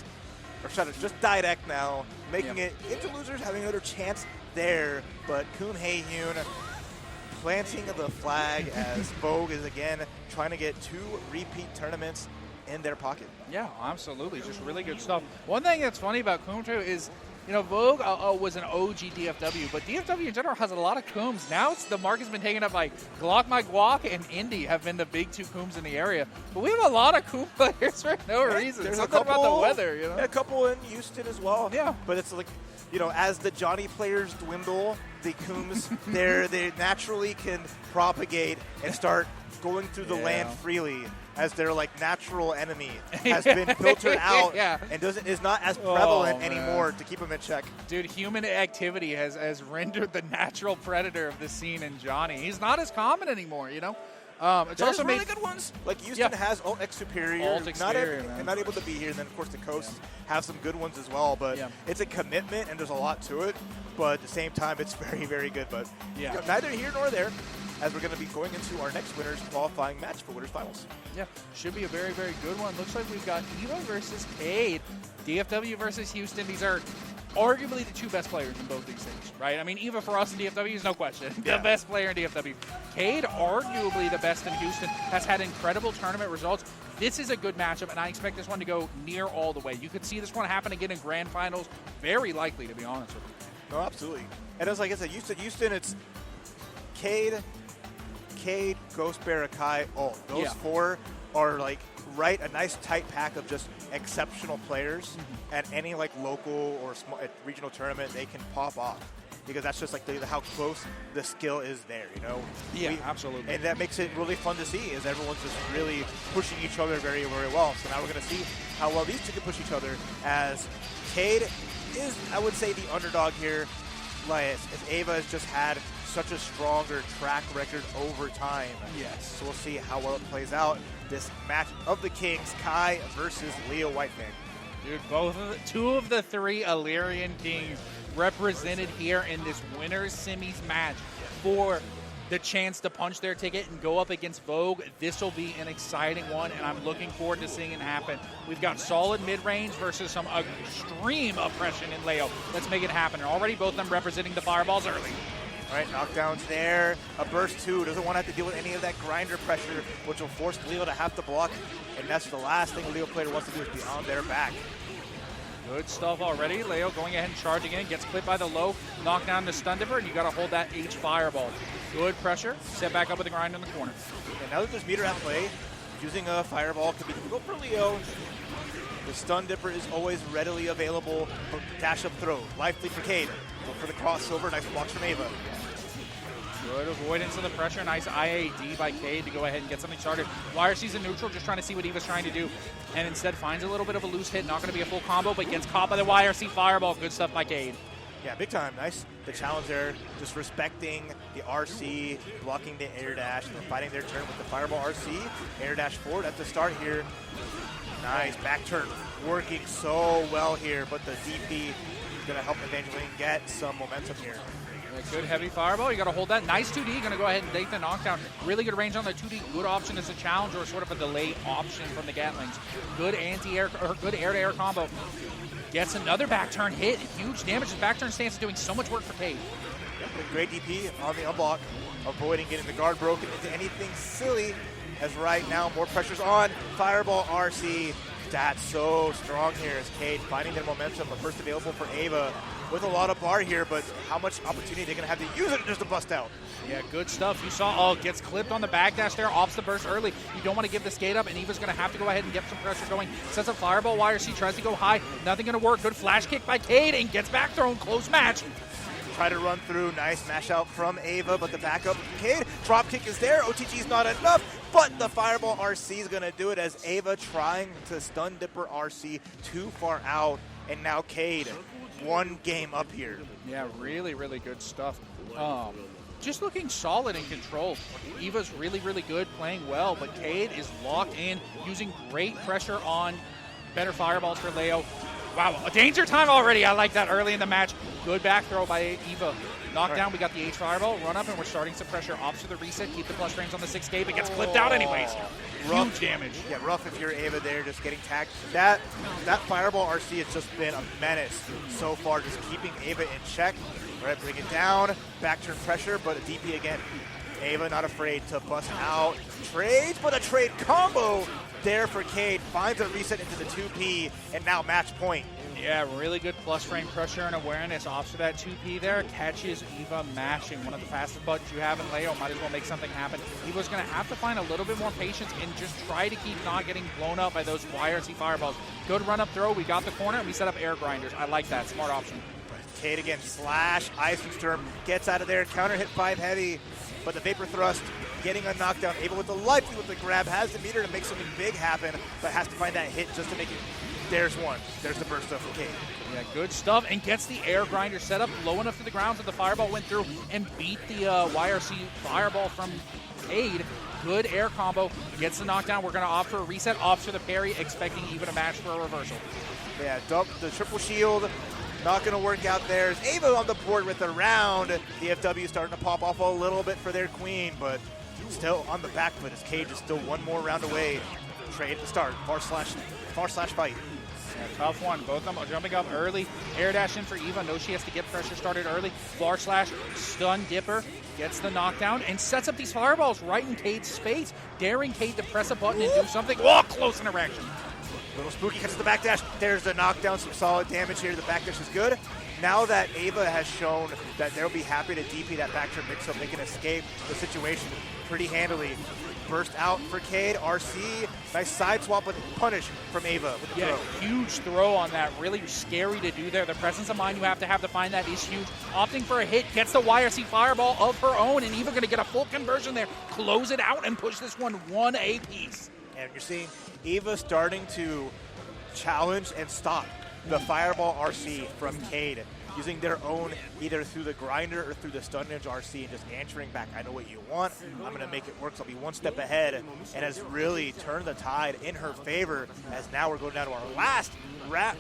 Or shut it, just Didact now, making it into losers, having another chance there. But Kun Hae-hyun planting the flag as Vogue is again trying to get 2 repeat tournaments in their pocket. Yeah, absolutely. Just really good stuff. One thing that's funny about Kun too is, Vogue was an OG DFW, but DFW in general has a lot of Kooms. Now the market's been taken up by Glock My Guac and Indy have been the big 2 Kooms in the area. But we have a lot of Koom players for no reason. There's something about the weather, Yeah, a couple in Houston as well. Yeah. But it's like, as the Johnny players dwindle, the Kooms, they naturally can propagate and start going through the land freely as their like natural enemy has been filtered out and is not as prevalent anymore to keep them in check. Dude, human activity has rendered the natural predator of the scene in Johnny. He's not as common anymore, you know? It's There's also really good ones. Like Houston has Alt X Superior. Not able to be here. And then, of course, the Coast have some good ones as well. But it's a commitment, and there's a lot to it. But at the same time, it's very, very good. But neither here nor there, as we're going to be going into our next winners qualifying match for Winners Finals. Yeah, should be a very, very good one. Looks like we've got Evo versus Cade, DFW versus Houston. These are arguably the two best players in both these things, right? I mean, Eva for us in DFW is no question. The best player in DFW. Cade, arguably the best in Houston, has had incredible tournament results. This is a good matchup, and I expect this one to go near all the way. You could see this one happen again in grand finals. Very likely, to be honest with you. No, absolutely. And as like I said, Houston, it's Cade, Ghost Bear, Akai, Alt. Those four are like a nice tight pack of just exceptional players. At any like local or regional tournament, they can pop off because that's just like how close the skill is there, you know? Yeah, absolutely. And that makes it really fun to see is everyone's just really pushing each other very, very well. So now we're going to see how well these two can push each other as Cade is, I would say, the underdog here. As Ava has just had such a stronger track record over time. Yes. So we'll see how well it plays out. This match of the Kings, Kai versus Leo Whitefang. Dude, two of the three Illyrian Kings represented here in this winners semis match for the chance to punch their ticket and go up against Vogue. This will be an exciting one, and I'm looking forward to seeing it happen. We've got solid mid-range versus some extreme oppression in Leo. Let's make it happen. And already both of them representing the fireballs early. All right, knockdowns there. A burst two. Doesn't want to have to deal with any of that grinder pressure, which will force Leo to have to block. And that's the last thing a Leo player wants to do is be on their back. Good stuff already. Leo going ahead and charging in. Gets clipped by the low. Knock down the stun dipper, and you got to hold that H fireball. Good pressure. Set back up with the grind in the corner. And now that there's meter at play, using a fireball could be difficult for Leo. The stun dipper is always readily available for dash up throw. Life lead for Cade. Look for the crossover. Nice blocks from Ava. Good avoidance of the pressure. Nice IAD by Cade to go ahead and get something started. YRC's in neutral, just trying to see what Eva's trying to do. And instead finds a little bit of a loose hit. Not going to be a full combo, but gets caught by the YRC fireball. Good stuff by Cade. Yeah, big time. Nice. The challenge there, just respecting the RC, blocking the air dash, and fighting their turn with the fireball RC. Air dash forward at the start here. Nice. Back turn working so well here, but the DP is going to help Evangeline get some momentum here. Good heavy fireball. You got to hold that. Nice 2D. Going to go ahead and take the knockdown. Really good range on the 2D. Good option as a challenge or sort of a delayed option from the Gatlings. Good anti-air or good air-to-air combo. Gets another back turn hit. Huge damage. His back turn stance is doing so much work for Cade. Great DP on the unblock, avoiding getting the guard broken into anything silly. As right now, more pressure's on. Fireball RC. That's so strong here as Cade finding their momentum. But first available for Ava with a lot of bar here, but how much opportunity they're going to have to use it just to bust out. Yeah, good stuff. You saw, gets clipped on the backdash there, opts the burst early. You don't want to give the skate up, and Eva's going to have to go ahead and get some pressure going. Sets up fireball, YRC tries to go high. Nothing going to work. Good flash kick by Cade, and gets back thrown. Close match. Try to run through. Nice smash out from Ava, but the backup Cade. Drop kick is there. OTG's not enough, but the fireball RC is going to do it as Ava trying to stun dipper RC too far out, and now Cade one game up here. Yeah, really, really good stuff. Just looking solid in control. Eva's really, really good, playing well, but Cade is locked in, using great pressure on better fireballs for Leo. Wow, a danger time already. I like that early in the match. Good back throw by Eva. Knockdown, we got the H fireball, run up, and we're starting some pressure. Opts to the reset, keep the plus frames on the 6K, but gets clipped out anyways. Huge damage. Yeah, rough if you're Ava there, just getting tagged. That fireball RC has just been a menace so far, just keeping Ava in check. Right, bring it down, back turn pressure, but a DP again. Ava not afraid to bust out. Trades, but a trade combo there for Cade. Finds a reset into the 2P, and now match point. Yeah, really good plus frame pressure and awareness. Off to that 2P there. Catches Eva mashing. One of the fastest buttons you have in Leo. Might as well make something happen. Eva's going to have to find a little bit more patience and just try to keep not getting blown up by those YRC fireballs. Good run up throw. We got the corner, and we set up air grinders. I like that. Smart option. Cade again, slash, Eisensturm gets out of there. Counter hit 5 heavy, but the Vapor Thrust getting a knockdown. Ava with the life, with the grab, has the meter to make something big happen, but has to find that hit just to make it. There's one. There's the burst of Cade. Yeah, good stuff, and gets the air grinder set up low enough to the ground so the fireball went through and beat the YRC fireball from Cade. Good air combo, gets the knockdown. We're going to opt for a reset, opts for the parry, expecting even a match for a reversal. Yeah, the triple shield, not going to work out there. Ava on the board with the round. The FW starting to pop off a little bit for their queen, but still on the back foot as Cade is still one more round away. Trade at the start, far slash fight. Yeah, tough one. Both of them are jumping up early. Air dash in for Eva. Knows she has to get pressure started early. Far slash, stun dipper. Gets the knockdown and sets up these fireballs right in Cade's face, daring Cade to press a button and do something. Oh, close interaction. Little spooky catches the backdash. There's the knockdown. Some solid damage here. The backdash is good. Now that Ava has shown that they'll be happy to DP that backtrip mix-up, they can escape the situation pretty handily. Burst out for Cade. RC, nice side swap with punish from Ava with the throw. Huge throw on that. Really scary to do there. The presence of mind you have to find that is huge. Opting for a hit, gets the YRC fireball of her own, and Eva going to get a full conversion there. Close it out and push this one apiece. And you're seeing Eva starting to challenge and stop the fireball RC from Cade, using their own either through the grinder or through the stun edge RC and just answering back, I know what you want, I'm going to make it work, so I'll be one step ahead, and has really turned the tide in her favor, as now we're going down to our last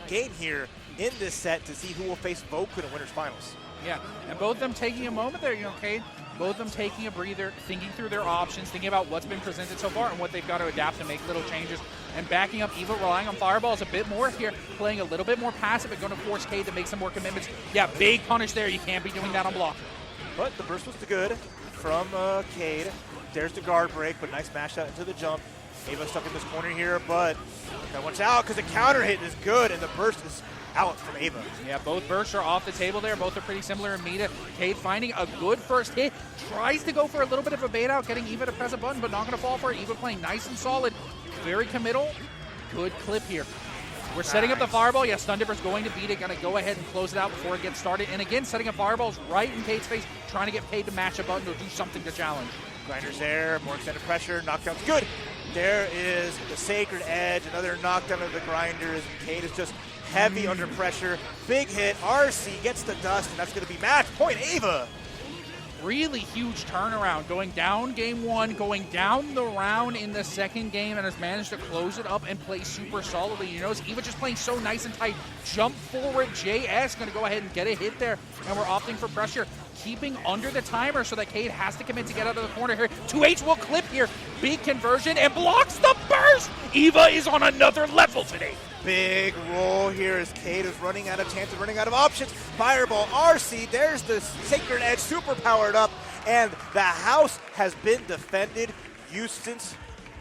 game here in this set to see who will face Voku in winners finals. Yeah, and both of them taking a moment there, Cade. Both of them taking a breather, thinking through their options, thinking about what's been presented so far and what they've got to adapt and make little changes. And backing up Eva, relying on fireballs a bit more here, playing a little bit more passive and going to force Cade to make some more commitments. Yeah, big punish there. You can't be doing that on block. But the burst was good from Cade. There's the guard break, but nice mash out into the jump. Ava stuck in this corner here, but gotta watch out because the counter hit is good and the burst is out from Ava. Yeah, both bursts are off the table there. Both are pretty similar in meta. Cade finding a good first hit. Tries to go for a little bit of a bait out, getting Eva to press a button, but not going to fall for it. Eva playing nice and solid. Very committal. Good clip here. We're setting up the fireball. Yeah, Stun Dipper's going to beat it. Going to go ahead and close it out before it gets started. And again, setting up fireballs right in Cade's face, trying to get Cade to match a button or do something to challenge. Grinders there, more extended pressure, knockdown's good. There is the Sacred Edge, another knockdown of the Grinders. Cade is just heavy under pressure. Big hit, RC gets the dust, and that's going to be match point, Ava. Really huge turnaround, going down game one, going down the round in the second game, and has managed to close it up and play super solidly. You notice Eva just playing so nice and tight. Jump forward, JS going to go ahead and get a hit there, and we're opting for pressure. Keeping under the timer so that Cade has to commit to get out of the corner here. 2H will clip here. Big conversion and blocks the burst. Eva is on another level today. Big roll here as Cade is running out of chances, running out of options. Fireball, RC, there's the Sacred Edge, super powered up, and the house has been defended.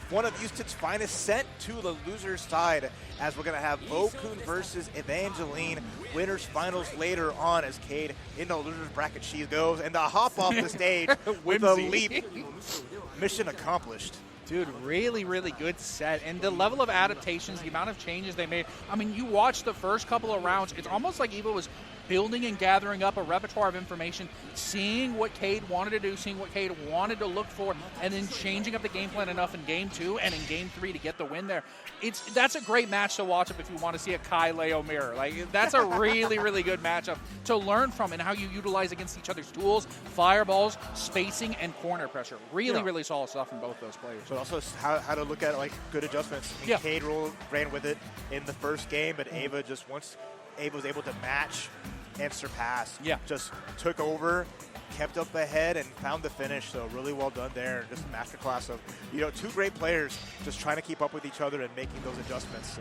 One of Houston's finest sent to the loser's side, as we're going to have Voku versus Evangeline. Winners finals later on as Cade in the loser's bracket she goes, and the hop off the stage with a leap. Mission accomplished. Dude, really, really good set. And the level of adaptations, the amount of changes they made. I mean, you watch the first couple of rounds, it's almost like Eva was building and gathering up a repertoire of information, seeing what Cade wanted to do, seeing what Cade wanted to look for, and then changing up the game plan enough in game 2 and in game 3 to get the win there. That's a great match to watch if you want to see a Kai Leo mirror. Like, that's a really, really good matchup to learn from and how you utilize against each other's tools, fireballs, spacing, and corner pressure. Really, really solid stuff from both those players. But also how to look at like good adjustments. I mean, Cade ran with it in the first game, but Ava just once Ava was able to match and surpass, just took over, kept up ahead, and found the finish. So really well done there. Just a masterclass of two great players just trying to keep up with each other and making those adjustments.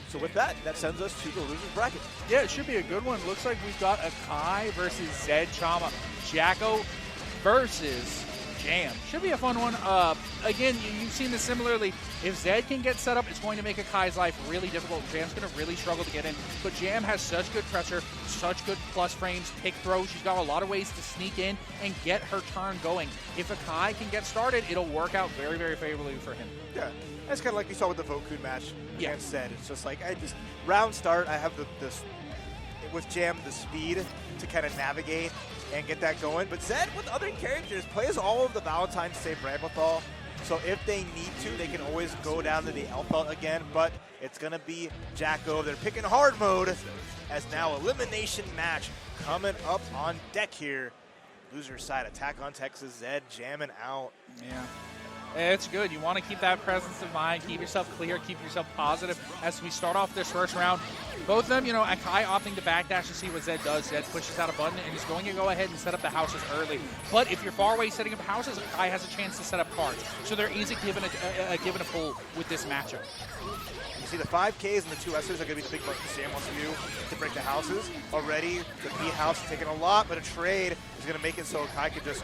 So with that sends us to the loser's bracket. Yeah, it should be a good one. Looks like we've got a Kai versus Zed Chama. Jacko versus Jam. Should be a fun one. Again, you've seen this similarly. If Zed can get set up, it's going to make a Kai's life really difficult. Jam's going to really struggle to get in. But Jam has such good pressure, such good plus frames, pick throws. She's got a lot of ways to sneak in and get her turn going. If a Kai can get started, it'll work out very, very favorably for him. Yeah, that's kind of like we saw with the Voku match against Zed. It's just like, round start, I have this with Jam the speed to kind of navigate and get that going. But Zed, with other characters, plays all of the Valentine's Day Bramblethal. So if they need to, they can always go down to the Elfelt again. But it's going to be Jacko. They're picking hard mode as now elimination match coming up on deck here. Loser side, Attack on Texas, Zed jamming out. Yeah. It's good. You want to keep that presence of mind, keep yourself clear, keep yourself positive as we start off this first round. Both of them, you know, Akai opting to backdash to see what Zed does. Zed pushes out a button and he's going to go ahead and set up the houses early. But if you're far away setting up houses, Akai has a chance to set up cards. So there is a give and a pull with this matchup. You see the 5Ks and the 2S's are going to be the big buttons Sam wants to do to break the houses. Already, the B house is taking a lot, but a trade is going to make it so Kai can just,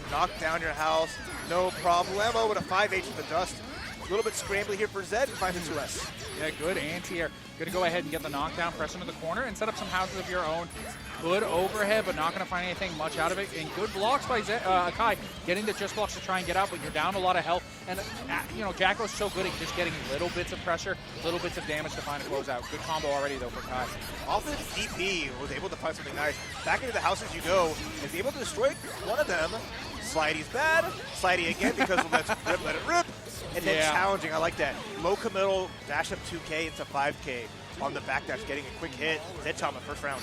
knock down your house. No problemo with a 5H in the dust. A little bit scrambly here for Zed and finds a 2S. Yeah, good anti-air. Going to go ahead and get the knockdown, press into the corner, and set up some houses of your own. Good overhead, but not going to find anything much out of it. And good blocks by Akai, getting the just blocks to try and get out, but you're down a lot of health. And, Jacko's so good at just getting little bits of pressure, little bits of damage to find a closeout. Good combo already, though, for Kai. Off of DP, was able to find something nice. Back into the houses you go, is able to destroy one of them. Slidey's bad. Slidey again because let's rip, let it rip. And then challenging, I like that. Low committal, dash up 2K into 5K on the backdash, getting a quick hit. Zed Chama, first round.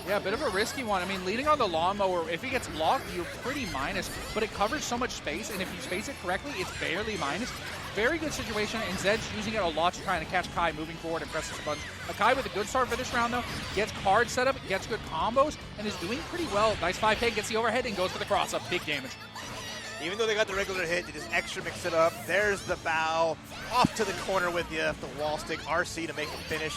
Yeah, a bit of a risky one. I mean, leading on the lawnmower, if he gets blocked, you're pretty minus, but it covers so much space, and if you space it correctly, it's barely minus. Very good situation, and Zed's using it a lot to trying to catch Kai moving forward and press his buttons. Akai with a good start for this round, though, gets cards set up, gets good combos, and is doing pretty well. Nice 5K, gets the overhead, and goes for the cross-up. Big damage. Even though they got the regular hit, they just extra mix it up. There's the bow. Off to the corner with you. The wall stick RC to make it finish.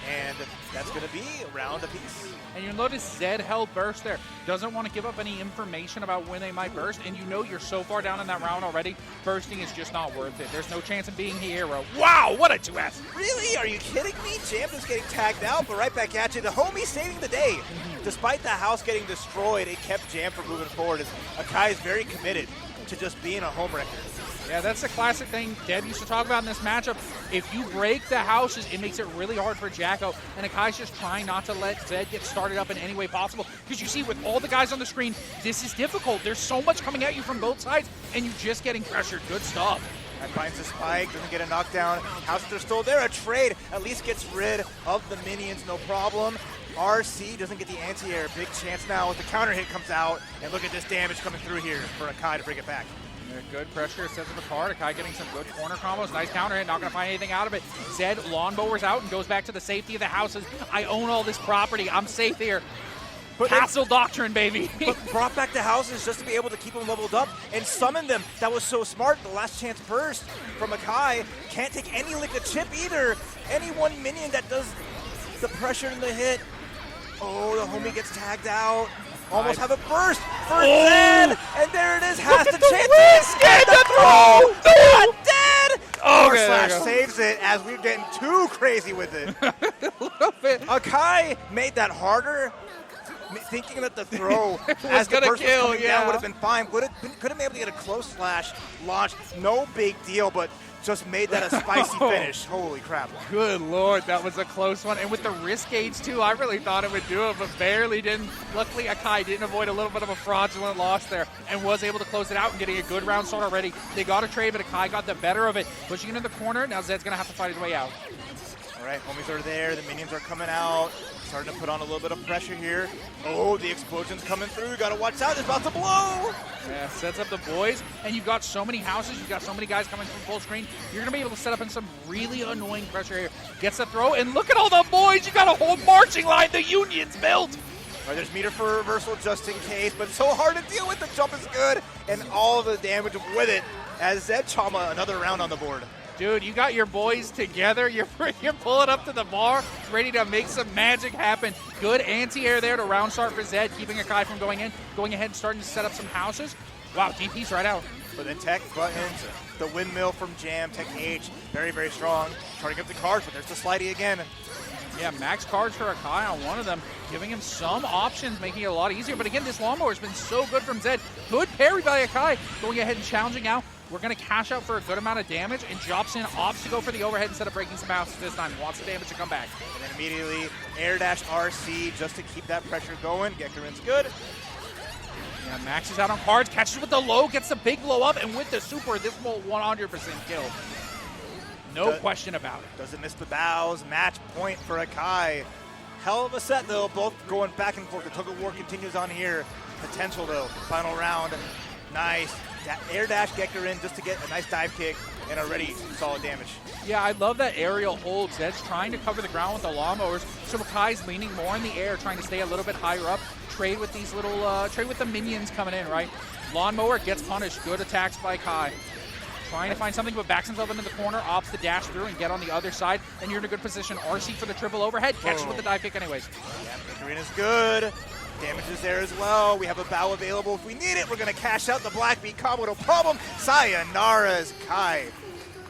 And that's going to be a round apiece. And you'll notice Zed held burst there. Doesn't want to give up any information about when they might burst. And you know you're so far down in that round already, bursting is just not worth it. There's no chance of being the hero. Wow, what a 2S. Really? Are you kidding me? Champ is getting tagged out, but right back at you. The homie saving the day. Despite the house getting destroyed, it kept Jam from moving forward. Akai is very committed to just being a home wrecker. Yeah, that's the classic thing Deb used to talk about in this matchup. If you break the houses, it makes it really hard for Jacko. And Akai's just trying not to let Zed get started up in any way possible. Because you see, with all the guys on the screen, this is difficult. There's so much coming at you from both sides, and you're just getting pressured. Good stuff. And finds the spike, doesn't get a knockdown. Houses are still there. A trade at least gets rid of the minions, no problem. RC doesn't get the anti-air. Big chance now with the counter hit comes out. And look at this damage coming through here for Akai to bring it back. Yeah, good pressure, sets up a card. Akai getting some good corner combos. Nice counter hit, not going to find anything out of it. Zed lawnmowers out and goes back to the safety of the houses. I own all this property. I'm safe here. But Castle Doctrine, baby. But brought back the houses just to be able to keep them leveled up and summon them. That was so smart. The last chance burst from Akai. Can't take any liquid chip either. Any one minion that does the pressure and the hit. Oh, the homie gets tagged out. Almost have a burst for Zed. And there it is. Has the chance. Get the throw. Not dead. Okay, Slash saves it as we're getting too crazy with it. A little bit. Akai made that harder. Thinking that the throw as the burst was coming down would have been fine. Could have been able to get a close slash launch. No big deal, but just made that a spicy finish. Holy crap. Good Lord, that was a close one. And with the risk gauge, too, I really thought it would do it, but barely didn't. Luckily, Akai didn't avoid a little bit of a fraudulent loss there and was able to close it out and getting a good round start already. They got a trade, but Akai got the better of it. Pushing into the corner. Now Zed's going to have to fight his way out. All right, homies are there. The minions are coming out. Starting to put on a little bit of pressure here. Oh, the explosion's coming through. Got to watch out. It's about to blow. Yeah, sets up the boys. And you've got so many houses. You've got so many guys coming from full screen. You're going to be able to set up in some really annoying pressure here. Gets the throw. And look at all the boys. You got a whole marching line. The Union's built. All right, there's meter for reversal just in case. But so hard to deal with. The jump is good. And all of the damage with it. As Zed Chama, another round on the board. Dude, you got your boys together. You're pulling up to the bar, ready to make some magic happen. Good anti-air there to round start for Zed, keeping Akai from going in. Going ahead and starting to set up some houses. Wow, DP's right out. But then Tech buttons, the windmill from Jam, Tech H, very, very strong. Trying to get the cards, but there's the Slidey again. Yeah, max cards for Akai on one of them, giving him some options, making it a lot easier. But again, this lawnmower has been so good from Zed. Good parry by Akai, going ahead and challenging out. We're going to cash out for a good amount of damage, and drops in, opts to go for the overhead instead of breaking some houses this time. Wants the damage to come back. And then immediately air dash RC just to keep that pressure going. Gekarin's good. Yeah, Max is out on cards, catches with the low, gets the big blow up, and with the super, this will 100% kill. No question about it. Doesn't miss the bows. Match point for Akai. Hell of a set, though. Both going back and forth. The tug of war continues on here. Potential, though. Final round. Nice. Air dash Gekarin just to get a nice dive kick and already solid damage. Yeah, I love that aerial hold. Zed's trying to cover the ground with the lawnmowers, so Akai's leaning more in the air, trying to stay a little bit higher up, trade with these little, trade with the minions coming in, right? Lawnmower gets punished. Good attacks by Kai. Trying to find something, but backs himself into the corner, opts to dash through and get on the other side, and you're in a good position. RC for the triple overhead, catches with the dive kick anyways. Yeah, Gekarin is good. Damage is there as well. We have a bow available if we need it. We're going to cash out the Black Beat combo, no problem. Sayonara's Kai.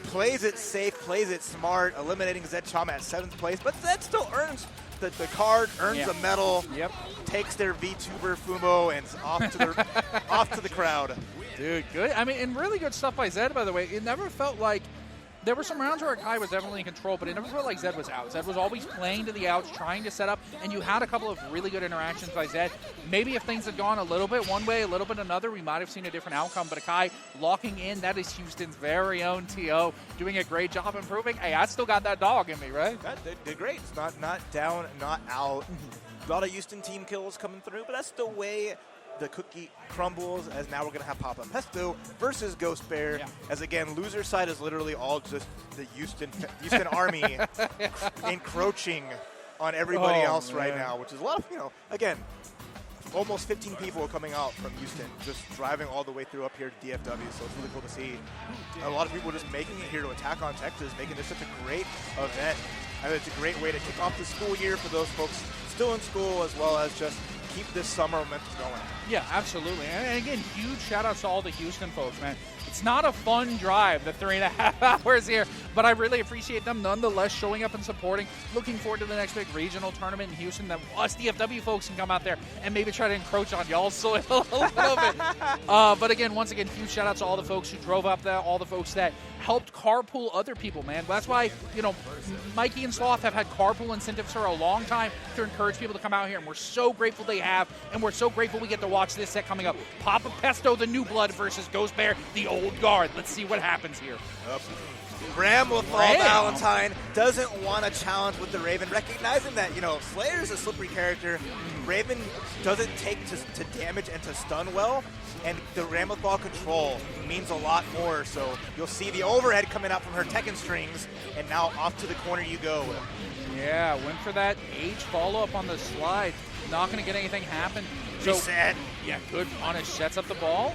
Plays it safe, plays it smart, eliminating Zed Chama at 7th place, but Zed still earns the card, earns the medal, takes their VTuber Fumo, and off to the off to the crowd. Dude, good. I mean, and really good stuff by Zed, by the way. It never felt like there were some rounds where Akai was definitely in control, but it never felt like Zed was out. Zed was always playing to the outs, trying to set up, and you had a couple of really good interactions by Zed. Maybe if things had gone a little bit one way, a little bit another, we might have seen a different outcome, but Akai locking in, that is Houston's very own TO, doing a great job improving. Hey, I still got that dog in me, right? They did great. It's not down, not out. A lot of Houston team kills coming through, but that's the way the cookie crumbles, as now we're going to have Papa Pesto versus Ghost Bear, as again, loser side is literally all just the Houston army encroaching on everybody else right now, which is a lot of, again, almost 15 people are coming out from Houston, just driving all the way through up here to DFW, so it's really cool to see. A lot of people just making it here to Attack on Texas, making this such a great event. And it's a great way to kick off the school year for those folks still in school, as well as just keep this summer momentum going. Yeah, absolutely. And again, huge shout outs to all the Houston folks, man. It's not a fun drive, the 3.5 hours here, but I really appreciate them nonetheless showing up and supporting. Looking forward to the next big regional tournament in Houston that us DFW folks can come out there and maybe try to encroach on y'all's soil a little bit. But again, once again, huge shout outs to all the folks who drove up there, all the folks that helped carpool other people, man. That's why, Mikey and Sloth have had carpool incentives for a long time to encourage people to come out here, and we're so grateful they have, and we're so grateful we get to watch this set coming up. Papa Pesto, the new blood, versus Ghost Bear, the old guard. Let's see what happens here. Bramlethal Valentine doesn't want a challenge with the Raven, recognizing that, Slayer's a slippery character. Raven doesn't take to damage and to stun well, and the Bramlethal control means a lot more, so you'll see the overhead coming out from her Tekken strings, and now off to the corner you go. Yeah, went for that H follow-up on the slide. Not going to get anything happen. Reset. Yeah, good punish. Sets up the ball.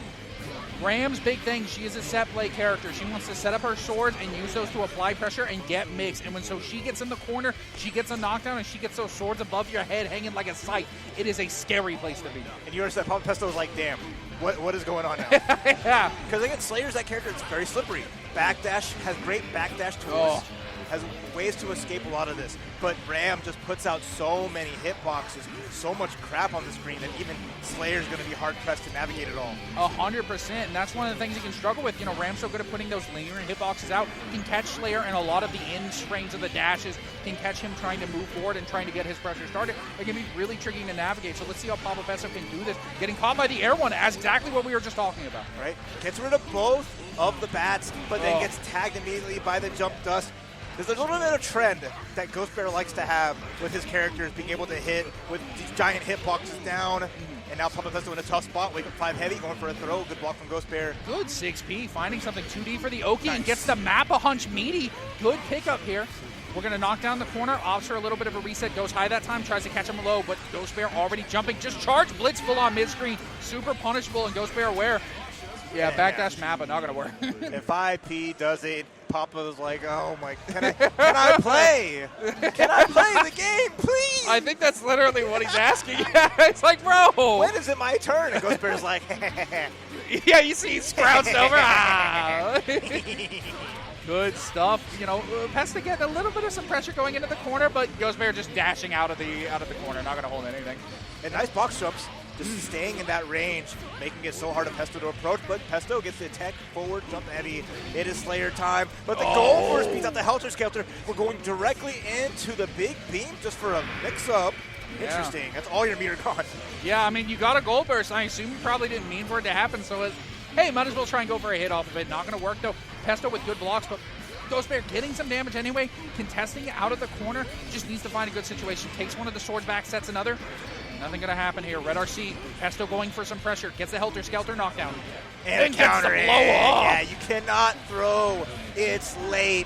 Ram's big thing, she is a set play character. She wants to set up her swords and use those to apply pressure and get mixed. And so she gets in the corner, she gets a knockdown, and she gets those swords above your head hanging like a sight. It is a scary place to be. And you understand, Papa Pesto is like, damn, what is going on now? Yeah. Because again, Slayer's that character, it's very slippery. Backdash, has great backdash tools. Has ways to escape a lot of this. But Ram just puts out so many hitboxes, so much crap on the screen that even Slayer's going to be hard-pressed to navigate it all. 100%, and that's one of the things he can struggle with. Ram's so good at putting those lingering hitboxes out. He can catch Slayer in a lot of the end strings of the dashes. Can catch him trying to move forward and trying to get his pressure started. It can be really tricky to navigate, so let's see how Papa Pesto can do this. Getting caught by the air one, as exactly what we were just talking about. Right? Gets rid of both of the bats, but then gets tagged immediately by the jump dust. There's a little bit of trend that Ghost Bear likes to have with his characters, being able to hit with these giant hitboxes down. And now Papa Pesto in a tough spot, wake up 5 heavy, going for a throw. Good block from Ghost Bear. Good 6P, finding something 2D for the Oki, and gets the Mappa Hunch meaty. Good pickup here. We're going to knock down the corner, opts for a little bit of a reset, goes high that time, tries to catch him low, but Ghost Bear already jumping. Just charge Blitz full on mid-screen. Super punishable, and Ghost Bear aware. Yeah, backdash Mappa, not going to work. If IP does it, Papa's like, oh my, can I play? Can I play the game, please? I think that's literally what he's asking. It's like, bro. When is it my turn? And Ghost Bear's like, yeah, you see, he scrouched over. Good stuff. Has to get a little bit of some pressure going into the corner, but Ghost Bear just dashing out of the corner, not going to hold anything. And nice box jumps. just staying in that range, making it so hard for Pesto to approach. But Pesto gets the attack forward, jump heavy. It is Slayer time. But the Gold Burst beats out the Helter Skelter. We're going directly into the big beam just for a mix-up. Interesting. That's all your meter gone. Yeah, I mean, you got a Gold Burst. I assume you probably didn't mean for it to happen, so hey, might as well try and go for a hit off of it. Not going to work, though. Pesto with good blocks, but Ghost Bear getting some damage anyway. Contesting out of the corner. Just needs to find a good situation. Takes one of the swords back, sets another. Nothing going to happen here. Red RC, Pesto going for some pressure. Gets the Helter Skelter knockdown. And gets the blow off. Yeah, you cannot throw. It's late.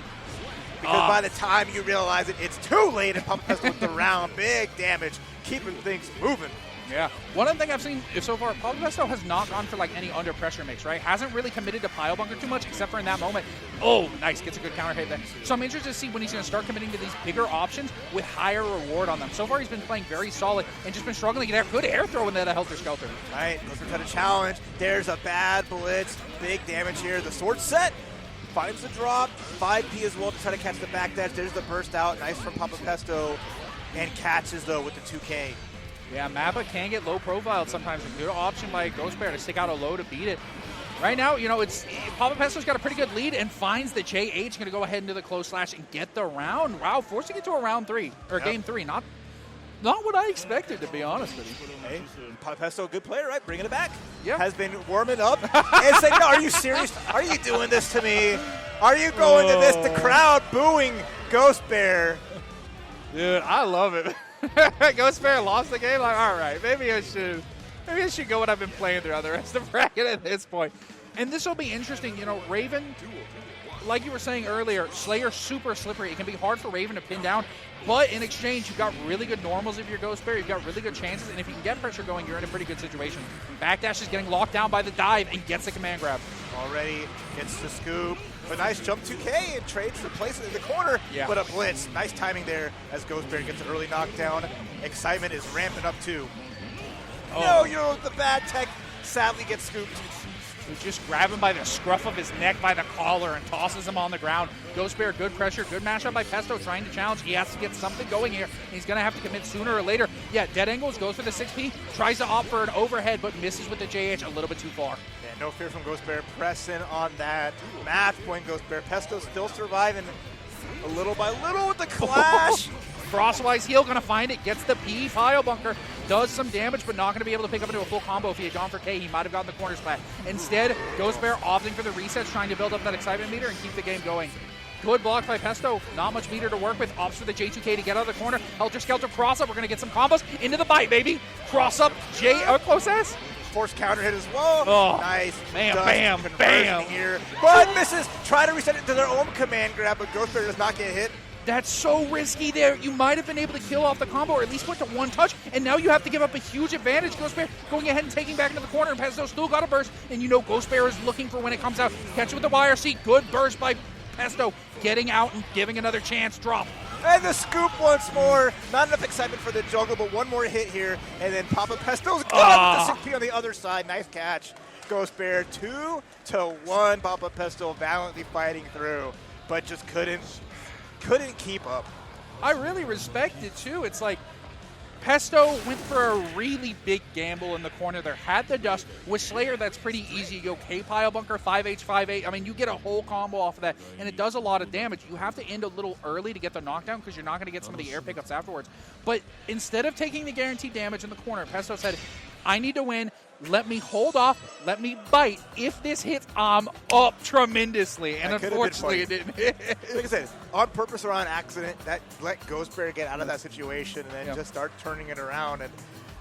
Because by the time you realize it, it's too late, and Papa Pesto with the round. Big damage, keeping things moving. Yeah. One other thing I've seen so far, Papa Pesto has not gone for like any under pressure mix, right? Hasn't really committed to pile bunker too much, except for in that moment. Oh, nice. Gets a good counter hit there. So I'm interested to see when he's going to start committing to these bigger options with higher reward on them. So far, he's been playing very solid and just been struggling to get good air throw into the Helter Skelter. All right, goes for a challenge. There's a bad blitz. Big damage here. The sword set. Finds the drop, 5P as well to try to catch the back dash. There's the burst out, nice from Papa Pesto, and catches though with the 2K. Yeah, Mappa can get low profiled sometimes. A good option by Ghost Bear to stick out a low to beat it. Right now, you know, Papa Pesto's got a pretty good lead and finds the JH. Going to go ahead into the close slash and get the round. Wow, forcing it to a round 3, or game 3. Not what I expected, to be honest with you. Hey, Papa Pesto, good player, right? Bringing it back. Yeah. Has been warming up. And saying, no, are you serious? Are you doing this to me? Are you going to this? The crowd booing Ghost Bear. Dude, I love it. Ghost Bear lost the game. Like, all right, maybe I should go what I've been playing throughout the rest of the bracket at this point. And this will be interesting. You know, Raven, like you were saying earlier, Slayer super slippery. It can be hard for Raven to pin down. But in exchange, you've got really good normals if you're Ghost Bear. You've got really good chances. And if you can get pressure going, you're in a pretty good situation. Backdash is getting locked down by the dive and gets the command grab. Already gets the scoop. A nice jump 2K and trades the place in the corner. Yeah. But a blitz. Nice timing there as Ghost Bear gets an early knockdown. Excitement is ramping up too. No, the bad tech sadly gets scooped. Who just grab him by the scruff of his neck by the collar and tosses him on the ground. Ghost Bear, good pressure, good mashup by Pesto trying to challenge. He has to get something going here. He's going to have to commit sooner or later. Yeah, dead angles, goes for the 6P, tries to opt for an overhead, but misses with the JH a little bit too far. Yeah, no fear from Ghost Bear, pressing on that match point. Ghost Bear, Pesto still surviving a little by little with the clash. Crosswise heel, going to find it, gets the P pile bunker, does some damage, but not going to be able to pick up into a full combo. If he had gone for K, he might have gotten the corner splat. Instead, Ghost Bear opting for the resets, trying to build up that excitement meter and keep the game going. Good block by Pesto, not much meter to work with, opts for the J2K to get out of the corner. Helter Skelter cross up, we're going to get some combos into the bite, baby. Cross up, close S. Force counter hit as well. Oh, nice. Bam, bam. Here. But misses. Try to reset it to their own command grab, but Ghost Bear does not get hit. That's so risky there. You might have been able to kill off the combo or at least put to one touch, and now you have to give up a huge advantage. Ghost Bear going ahead and taking back into the corner, and Pesto still got a burst, and you know Ghost Bear is looking for when it comes out. Catch it with the YRC. Good burst by Pesto. Getting out and giving another chance. Drop. And the scoop once more. Not enough excitement for the juggle, but one more hit here, and then Papa Pesto's got the 6P on the other side. Nice catch. Ghost Bear 2-1. Papa Pesto valiantly fighting through, but just couldn't keep up. I really respect it too. It's like Pesto went for a really big gamble in the corner there. Had the dust. With Slayer, that's pretty easy. You go K-pile bunker, 5H, 5-8. I mean, you get a whole combo off of that, and it does a lot of damage. You have to end a little early to get the knockdown because you're not going to get some of the air pickups afterwards. But instead of taking the guaranteed damage in the corner, Pesto said, I need to win. Let me hold off. Let me bite. If this hits, I'm up tremendously. And unfortunately, it didn't hit. Like I said, on purpose or on accident, that let Ghost Bear get out of that situation and then just start turning it around. And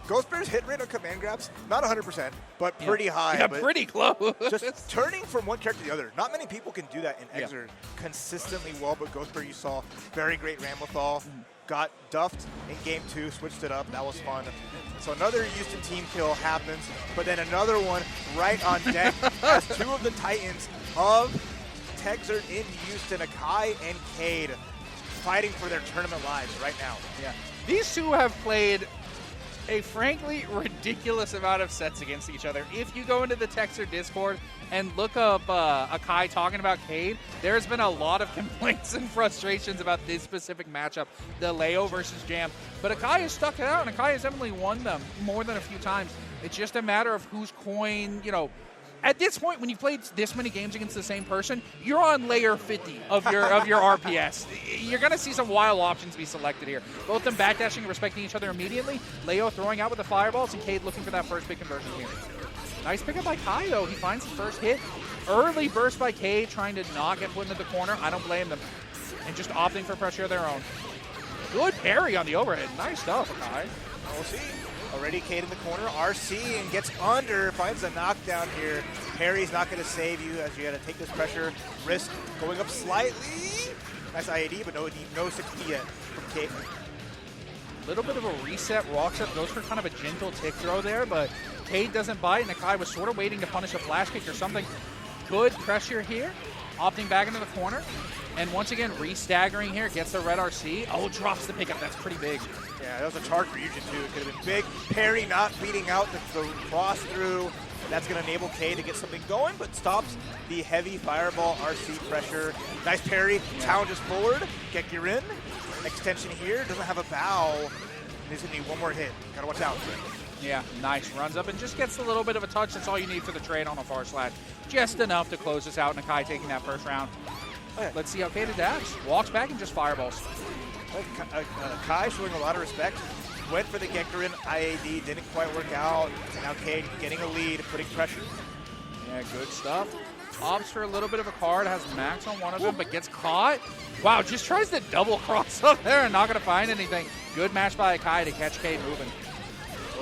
Ghost Bear's hit rate on command grabs, not 100%, but pretty high. Yeah, but pretty close. Just turning from one character to the other. Not many people can do that in Exer consistently well, but Ghost Bear, you saw, very great Ramlethal. Got duffed in game 2, switched it up. That was fun. So another Houston team kill happens, but then another one right on deck as two of the Titans of Texer in Houston, Akai and Cade, fighting for their tournament lives right now. Yeah. These two have played a frankly ridiculous amount of sets against each other. If you go into the text or Discord and look up Akai talking about Cade, there's been a lot of complaints and frustrations about this specific matchup, the Leo versus Jam. But Akai has stuck it out, and Akai has definitely won them more than a few times. It's just a matter of whose coin, you know. At this point, when you played this many games against the same person, you're on layer 50 of your RPS. You're going to see some wild options be selected here. Both them backdashing and respecting each other immediately. Leo throwing out with the fireballs, and Cade looking for that first big conversion here. Nice pickup by Kai, though. He finds his first hit. Early burst by Cade, trying to not get put into the corner. I don't blame them. And just opting for pressure of their own. Good parry on the overhead. Nice stuff, Kai. We'll see. Already Cade in the corner, RC, and gets under, finds a knockdown here. Parry's not going to save you as you got to take this pressure. Risk going up slightly. Nice IAD, but no 6P yet from Cade. Little bit of a reset. Walks up, goes for kind of a gentle tick throw there, but Cade doesn't bite, and Akai was sort of waiting to punish a flash kick or something. Good pressure here, opting back into the corner. And once again, re-staggering here, gets the red RC. Oh, drops the pickup. That's pretty big. Yeah, that was a charge for Eugen, too. It could have been big. Parry not beating out the cross through. And that's going to enable Cade to get something going, but stops the heavy fireball RC pressure. Nice parry. Yeah. Challenges forward. Gekirin. Extension here. Doesn't have a bow. He's going to need one more hit. Got to watch out. Yeah, nice. Runs up and just gets a little bit of a touch. That's all you need for the trade on a far slash. Just enough to close this out. Nakai taking that first round. Okay. Let's see how Cade adapts. Walks back and just fireballs. Kai showing a lot of respect. Went for the Gekirin IAD, didn't quite work out. Now Cade getting a lead, putting pressure. Yeah, good stuff. Opts for a little bit of a card, has max on one of them, but gets caught. Wow, just tries to double cross up there and not going to find anything. Good match by Akai to catch Cade moving.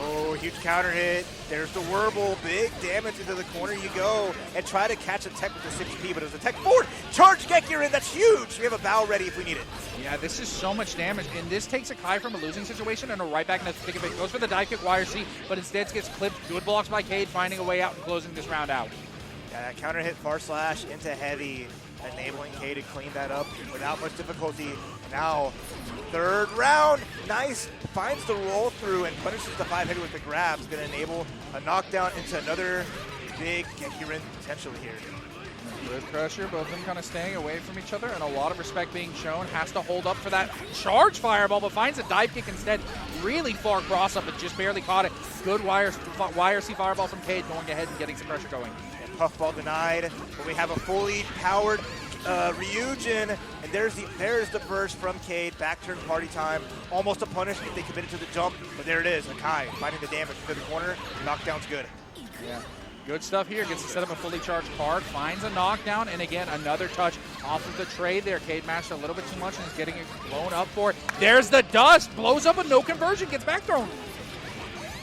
Oh, huge counter hit. There's the Wurble. Big damage into the corner you go. And try to catch a tech with the 6P, but it was a tech forward. Charge Gekirin, that's huge. We have a bow ready if we need it. Yeah, this is so much damage. And this takes Akai from a losing situation and right back in the thick of it. Goes for the dive kick YRC, but instead gets clipped. Good blocks by Cade, finding a way out and closing this round out. Yeah, that counter hit far slash into heavy, enabling Cade to clean that up without much difficulty. Now, third round, nice, finds the roll through and punishes the 5-hitter with the grabs. Going to enable a knockdown into another big Gekirin potential here. Good pressure, both of them kind of staying away from each other, and a lot of respect being shown. Has to hold up for that charge fireball, but finds a dive kick instead. Really far cross up, but just barely caught it. Good YRC fireball from Cade, going ahead and getting some pressure going. And puffball denied, but we have a fully powered Ryujin, and there's the burst from Cade. Back turn party time. Almost a punish if they committed to the jump, but there it is. Akai finding the damage to the corner. Knockdown's good. Yeah. Good stuff here. Gets to set up a fully charged card. Finds a knockdown, and again, another touch off of the trade there. Cade matched a little bit too much and is getting it blown up for it. There's the dust. Blows up a no conversion. Gets back thrown.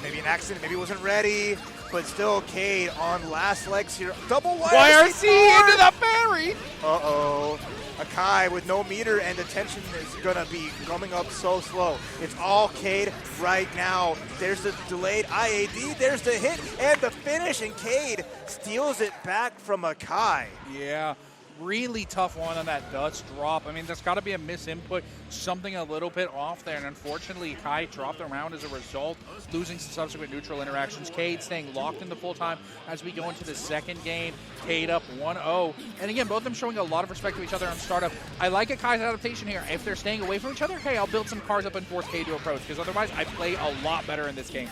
Maybe an accident. Maybe wasn't ready. But still, Cade on last legs here. Double YRC into the parry. Uh-oh. Akai with no meter, and the tension is going to be coming up so slow. It's all Cade right now. There's the delayed IAD. There's the hit and the finish, and Cade steals it back from Akai. Yeah. Really tough one on that dust drop. I mean, there's got to be a misinput, something a little bit off there. And unfortunately, Kai dropped the round as a result, losing some subsequent neutral interactions. Cade staying locked in the full time as we go into the second game. Cade up 1-0. And again, both of them showing a lot of respect to each other on startup. I like Akai's adaptation here. If they're staying away from each other, hey, I'll build some cars up and force Cade to approach, because otherwise I play a lot better in this game.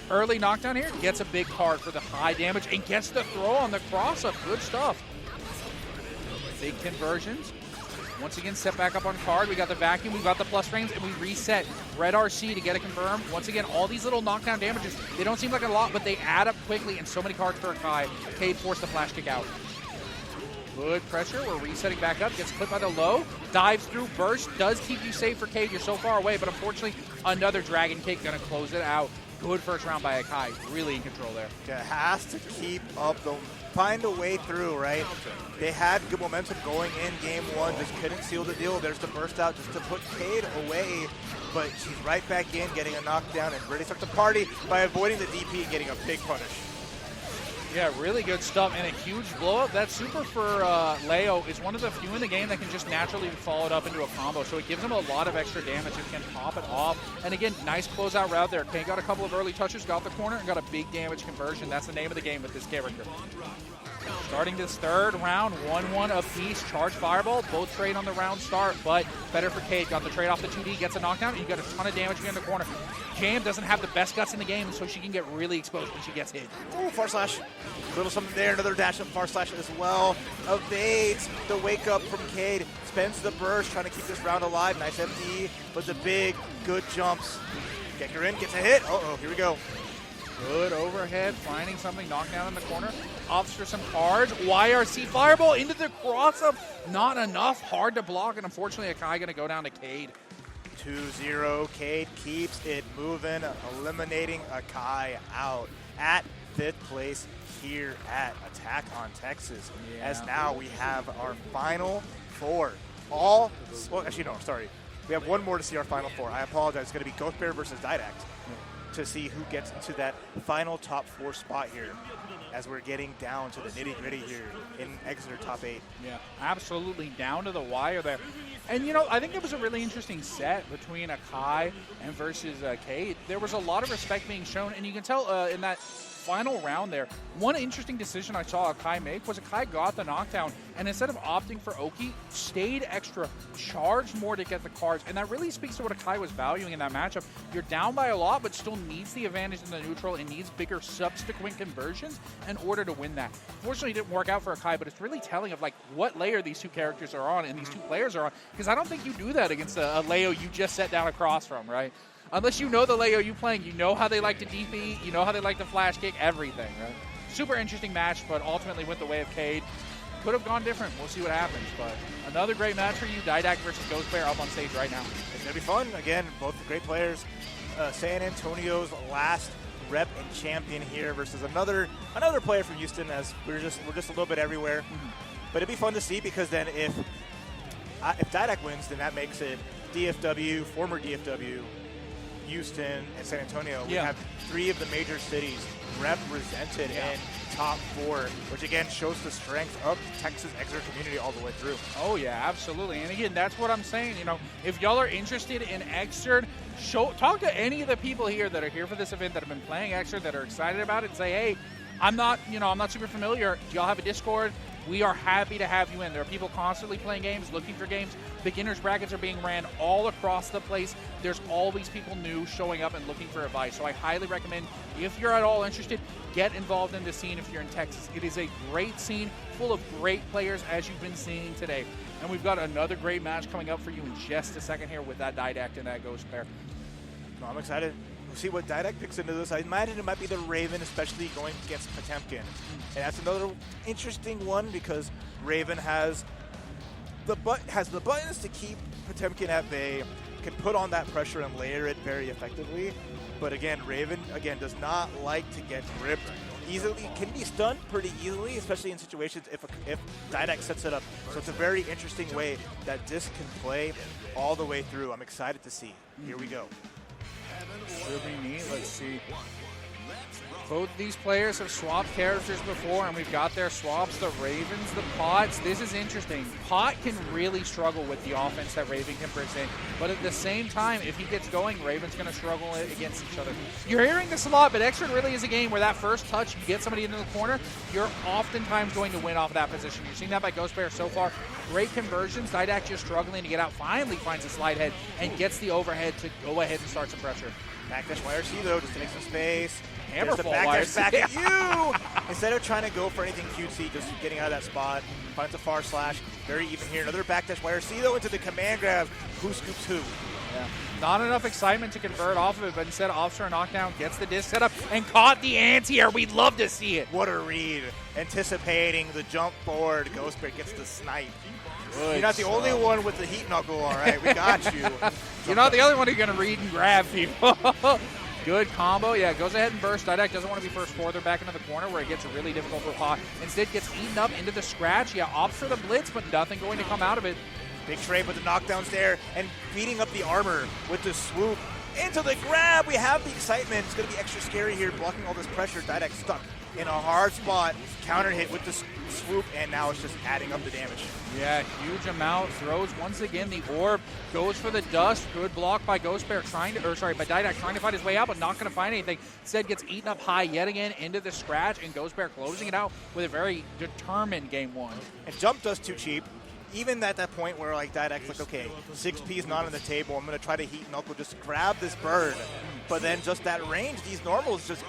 Early knockdown here, gets a big card for the high damage and gets the throw on the cross-up. Good stuff. Big conversions. Once again, set back up on card. We got the vacuum, we got the plus frames, and we reset red RC to get it confirmed. Once again, all these little knockdown damages, they don't seem like a lot, but they add up quickly, and so many cards for Akai. Cade forced the flash kick out. Good pressure. We're resetting back up. Gets clipped by the low. Dives through burst. Does keep you safe for Cade. You're so far away, but unfortunately, another dragon kick going to close it out. Good first round by Akai. Really in control there. Yeah, has to keep up find a way through, right? They had good momentum going in game one, just couldn't seal the deal. There's the burst out just to put Cade away, but she's right back in, getting a knockdown, and really starts the party by avoiding the DP and getting a big punish. Yeah, really good stuff, and a huge blow-up. That super for Leo is one of the few in the game that can just naturally follow it up into a combo, so it gives him a lot of extra damage if he can pop it off. And again, nice closeout route there. Kane got a couple of early touches, got the corner, and got a big damage conversion. That's the name of the game with this character. Starting this third round, 1-1 apiece. Charge Fireball, both trade on the round start, but better for Cade. Got the trade off the 2D, gets a knockdown, and you got a ton of damage in the corner. Jam doesn't have the best guts in the game, so she can get really exposed when she gets hit. Ooh, far slash. Little something there. Another dash up far slash as well. Evades the wake up from Cade. Spends the burst, trying to keep this round alive. Nice FD, but the big, good jumps. Gekker in, gets a hit. Uh-oh, here we go. Good overhead, finding something, knockdown in the corner. Opts for some cards. YRC Fireball into the cross-up. Not enough. Hard to block, and unfortunately, Akai going to go down to Cade. 2-0. Cade keeps it moving, eliminating Akai out at 5th place here at Attack on Texas. Yeah. As now we have our final 4. Well, actually, no, sorry. We have one more to see our final 4. I apologize. It's going to be Ghost Bear versus Didact to see who gets into that final top 4 spot here as we're getting down to the nitty-gritty here in Exeter top 8. Yeah, absolutely down to the wire there. And, you know, I think it was a really interesting set between Akai and versus Cade. There was a lot of respect being shown, and you can tell in that final round there, one interesting decision I saw Akai make was Akai got the knockdown, and instead of opting for Oki, stayed extra, charged more to get the cards, and that really speaks to what Akai was valuing in that matchup. You're down by a lot, but still needs the advantage in the neutral and needs bigger subsequent conversions in order to win that. Fortunately, it didn't work out for Akai, but it's really telling of like what layer these two characters are on and these two players are on, because I don't think you do that against a Leo you just set down across from, right? Unless you know the Leo you playing, you know how they like to DP, you know how they like to flash kick, everything, right? Super interesting match, but ultimately went the way of Cade. Could have gone different. We'll see what happens, but another great match for you. Didact versus Ghost Bear up on stage right now. It's going to be fun. Again, both great players. San Antonio's last rep and champion here versus another player from Houston, as we're just a little bit everywhere. Mm-hmm. But it'd be fun to see, because then if Didact wins, then that makes it DFW, former DFW, Houston, and San Antonio. We have 3 of the major cities represented in top 4, which again shows the strength of Texas Exeter community all the way through. Oh yeah, absolutely. And again, that's what I'm saying. You know, if y'all are interested in Exeter, talk to any of the people here that are here for this event that have been playing Exeter, that are excited about it. Say, hey, I'm not super familiar. Do y'all have a Discord? We are happy to have you in. There are people constantly playing games, looking for games. Beginners brackets are being ran all across the place. There's always people new showing up and looking for advice. So I highly recommend, if you're at all interested, get involved in the scene if you're in Texas. It is a great scene full of great players, as you've been seeing today. And we've got another great match coming up for you in just a second here with that Didact and that Ghost Bear. No, I'm excited. We'll see what Didact picks into this. I imagine it might be the Raven, especially going against Potemkin. And that's another interesting one, because Raven has the buttons to keep Potemkin at bay, can put on that pressure and layer it very effectively. But again, Raven does not like to get gripped easily. Can be stunned pretty easily, especially in situations if Didact sets it up. So it's a very interesting way that Disc can play all the way through. I'm excited to see. Here we go. Should be neat. Let's see. Both these players have swapped characters before, and we've got their swaps, the Ravens, the Pots. This is interesting. Pot can really struggle with the offense that Raven can present, but at the same time, if he gets going, Raven's going to struggle against each other. You're hearing this a lot, but Extra really is a game where that first touch, you get somebody into the corner, you're oftentimes going to win off of that position. You're seeing that by Ghost Bear so far. Great conversions. Didact just struggling to get out, finally finds a slide head and gets the overhead to go ahead and start some pressure. Backdash YRC though, just to make some space. Hammerfall the backdash back at YRC. you! Instead of trying to go for anything cutesy, just getting out of that spot. Finds a far slash. Very even here. Another backdash YRC though into the command grab. Who scoops who? Yeah. Not enough excitement to convert off of it, but instead Officer a knockdown, gets the disc set up, and caught the anti-air. We'd love to see it. What a read. Anticipating the jump forward. Ghost Bear gets the snipe. Good. You're not the only one with the heat knuckle, all right? We got you. You're not the only one who's going to read and grab people. Good combo. Yeah, goes ahead and bursts. Didact doesn't want to be first forward back into the corner where it gets really difficult for Pot. Instead gets eaten up into the scratch. Yeah, opts for the blitz, but nothing going to come out of it. Big trade with the knockdowns there and beating up the armor with the swoop. Into the grab. We have the excitement. It's going to be extra scary here, blocking all this pressure. Didact stuck in a hard spot, counter hit with the swoop, and now it's just adding up the damage. Yeah, huge amount. Throws once again the orb, goes for the dust. Good block by Ghost Bear by Didac trying to find his way out, but not going to find anything. Instead gets eaten up high yet again into the scratch, and Ghost Bear closing it out with a very determined game one. And jump dust too cheap. Even at that point where like Didac's like, okay, 6P is not on the table. I'm going to try to heat Knuckle, just grab this bird. But then just that range, these normals just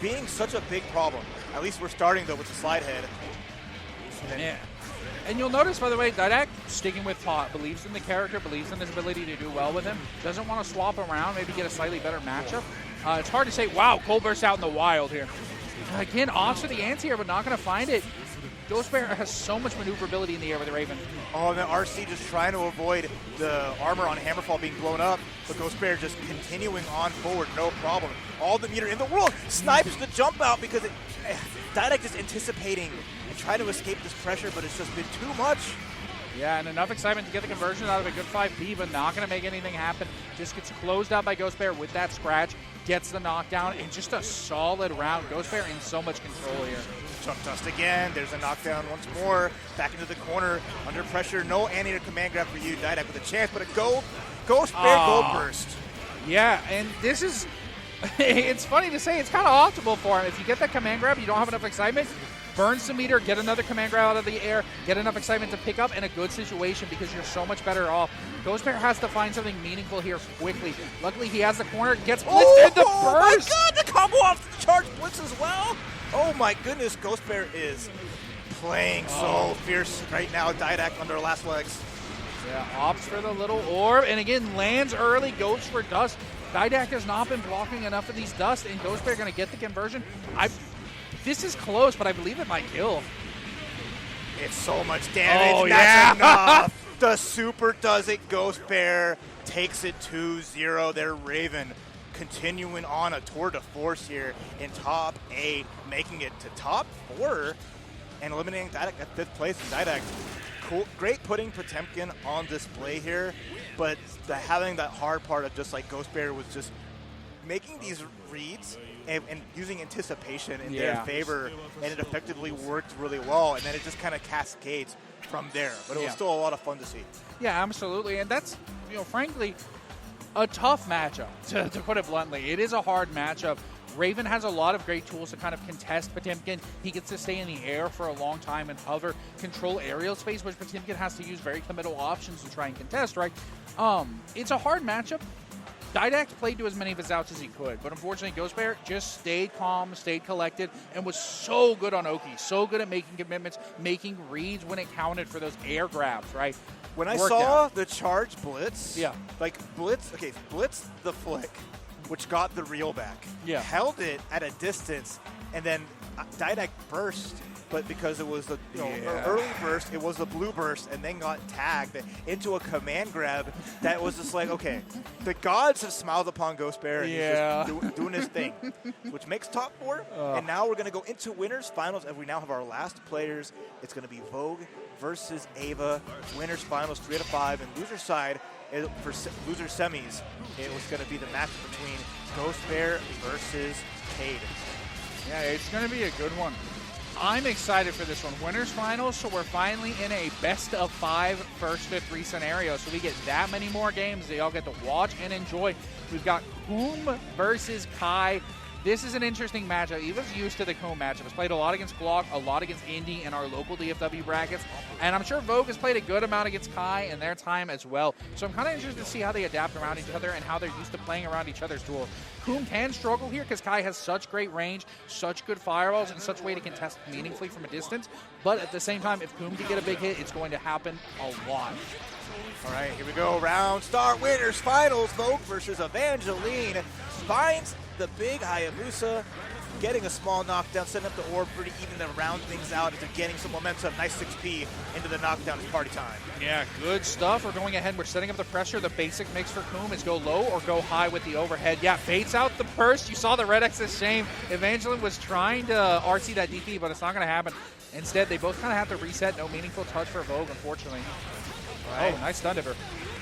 being such a big problem. At least we're starting though with the slide head. Yeah. And you'll notice, by the way, Didac sticking with Pot, believes in the character, believes in his ability to do well with him, doesn't want to swap around, maybe get a slightly better matchup. It's hard to say, wow, Cold Burst out in the wild here. Again, opts for the ante here, but not going to find it. Ghost Bear has so much maneuverability in the air with the Raven. Oh, and then RC just trying to avoid the armor on Hammerfall being blown up, but Ghost Bear just continuing on forward, no problem. All the meter in the world snipes the jump out because Didac is anticipating and trying to escape this pressure, but it's just been too much. Yeah, and enough excitement to get the conversion out of a good 5P, but not going to make anything happen. Just gets closed out by Ghost Bear with that scratch, gets the knockdown, and just a solid round. Ghost Bear in so much control here. Jump dust again. There's a knockdown once more. Back into the corner. Under pressure. No anti command grab for you. Didac with a chance, but a Ghost Bear gold burst. Yeah, and this is... it's funny to say, it's kind of optimal for him. If you get that command grab, you don't have enough excitement, burn some meter, get another command grab out of the air, get enough excitement to pick up in a good situation because you're so much better off. Ghost Bear has to find something meaningful here quickly. Luckily, he has the corner, gets blitzed into burst. Oh my god, the combo off the charge blitz as well. Oh my goodness, Ghost Bear is playing so fierce right now. Didac under last legs. Yeah, opts for the little orb, and again, lands early, goes for dust. Didac has not been blocking enough of these dust, and Ghost Bear going to get the conversion. This is close, but I believe it might kill. It's so much damage. Oh, That's enough. The super does it. Ghost Bear takes it 2-0. They're Raven continuing on a tour de force here in top 8, making it to top 4 and eliminating Didac at 5th place. And Didac, cool, great putting Potemkin on display here, but having that hard part of just like Ghost Bear was just making these reads and using anticipation in their favor, and it effectively worked really well, and then it just kind of cascades from there. But it was still a lot of fun to see. Yeah, absolutely, and that's, frankly, a tough matchup, to put it bluntly. It is a hard matchup. Raven has a lot of great tools to kind of contest Potemkin. He gets to stay in the air for a long time and hover, control aerial space, which Potemkin has to use very committal options to try and contest, right? It's a hard matchup. Didac played to as many of his outs as he could, but unfortunately Ghost Bear just stayed calm, stayed collected, and was so good on Oki, so good at making commitments, making reads when it counted for those air grabs, right? When I saw the charge blitz, blitz the flick, which got the reel back, held it at a distance, and then Didac burst, but because it was the early burst, it was the blue burst, and then got tagged into a command grab that was just like, okay, the gods have smiled upon Ghost Bear, and he's just doing his thing, which makes top 4, and now we're going to go into winners finals, and we now have our last players. It's going to be Vogue versus Ava, winners finals 3 out of 5, and loser side, for loser semis, it was going to be the match between Ghost Bear versus Cade. Yeah, it's going to be a good one. I'm excited for this one. Winners finals, so we're finally in a best of 5 first to 3 scenario. So we get that many more games that y'all get to watch and enjoy. We've got Koom versus Kai. This is an interesting matchup. Eva's used to the Koom matchup. Has played a lot against Glock, a lot against Indy in our local DFW brackets. And I'm sure Vogue has played a good amount against Kai in their time as well. So I'm kind of interested to see how they adapt around each other and how they're used to playing around each other's duels. Koom can struggle here because Kai has such great range, such good fireballs, and such way to contest meaningfully from a distance. But at the same time, if Koom can get a big hit, it's going to happen a lot. All right, here we go. Round start, winners finals. Vogue versus Evangeline. Finds the big Hayabusa, getting a small knockdown, setting up the orb pretty even to round things out into getting some momentum. Nice 6P into the knockdown. It's party time. Yeah, good stuff. We're going ahead. We're setting up the pressure. The basic mix for Koom is go low or go high with the overhead. Yeah, baits out the burst. You saw the Red X's shame. Evangeline was trying to RC that DP, but it's not going to happen. Instead, they both kind of have to reset. No meaningful touch for Vogue, unfortunately. Right. Oh, nice stun dipper.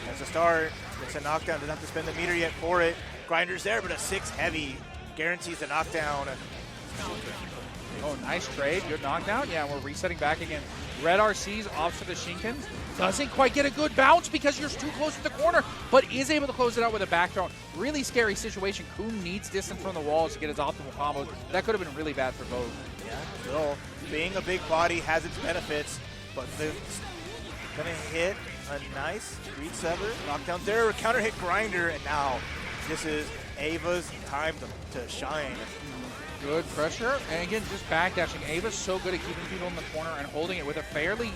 That's a start. It's a knockdown. Doesn't have to spend the meter yet for it. Grinder's there, but a 6 heavy guarantees the knockdown. Oh, nice trade. Good knockdown. Yeah, we're resetting back again. Red RC's off to the Shinkins. Doesn't quite get a good bounce because you're too close to the corner, but is able to close it out with a back throw. Really scary situation. Coom needs distance from the walls to get his optimal combos. That could have been really bad for Vogue. Yeah, still, being a big body has its benefits, but the gonna hit a nice read sever, knockdown there, counter hit grinder, and now this is Ava's time to shine. Good pressure, and again, just backdashing. Ava's so good at keeping people in the corner and holding it with a fairly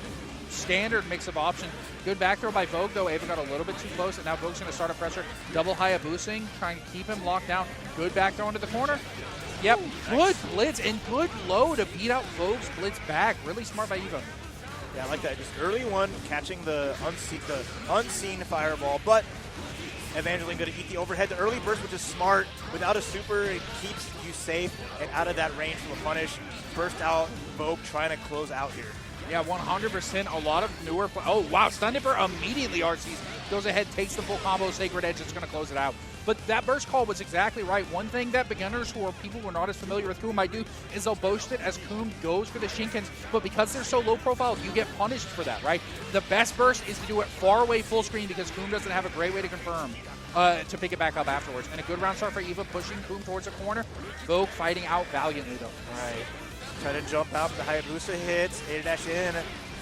standard mix of options. Good back throw by Vogue, though. Ava got a little bit too close, and now Vogue's going to start a pressure. Double Hayabusing, trying to keep him locked down. Good back throw into the corner. Yep, good blitz and good low to beat out Vogue's blitz back. Really smart by Eva. Yeah, I like that. Just early one, catching the unseen fireball, but Evangeline going to eat the overhead. The early burst, which is smart. Without a super, it keeps you safe and out of that range from a punish. Burst out, Vogue trying to close out here. Yeah, 100%. A lot of newer. Oh, wow. Stun Dipper immediately RCs. Goes ahead, takes the full combo. Sacred Edge is going to close it out. But that burst call was exactly right. One thing that beginners or people who are not as familiar with Coom might do is they'll boast it as Coom goes for the Shinkins. But because they're so low profile, you get punished for that, right? The best burst is to do it far away full screen because Coom doesn't have a great way to confirm. To pick it back up afterwards. And a good round start for Eva, pushing Coom towards a corner. Vogue fighting out valiantly, though. Right. Try to jump out. The Hayabusa hits. A-dash in.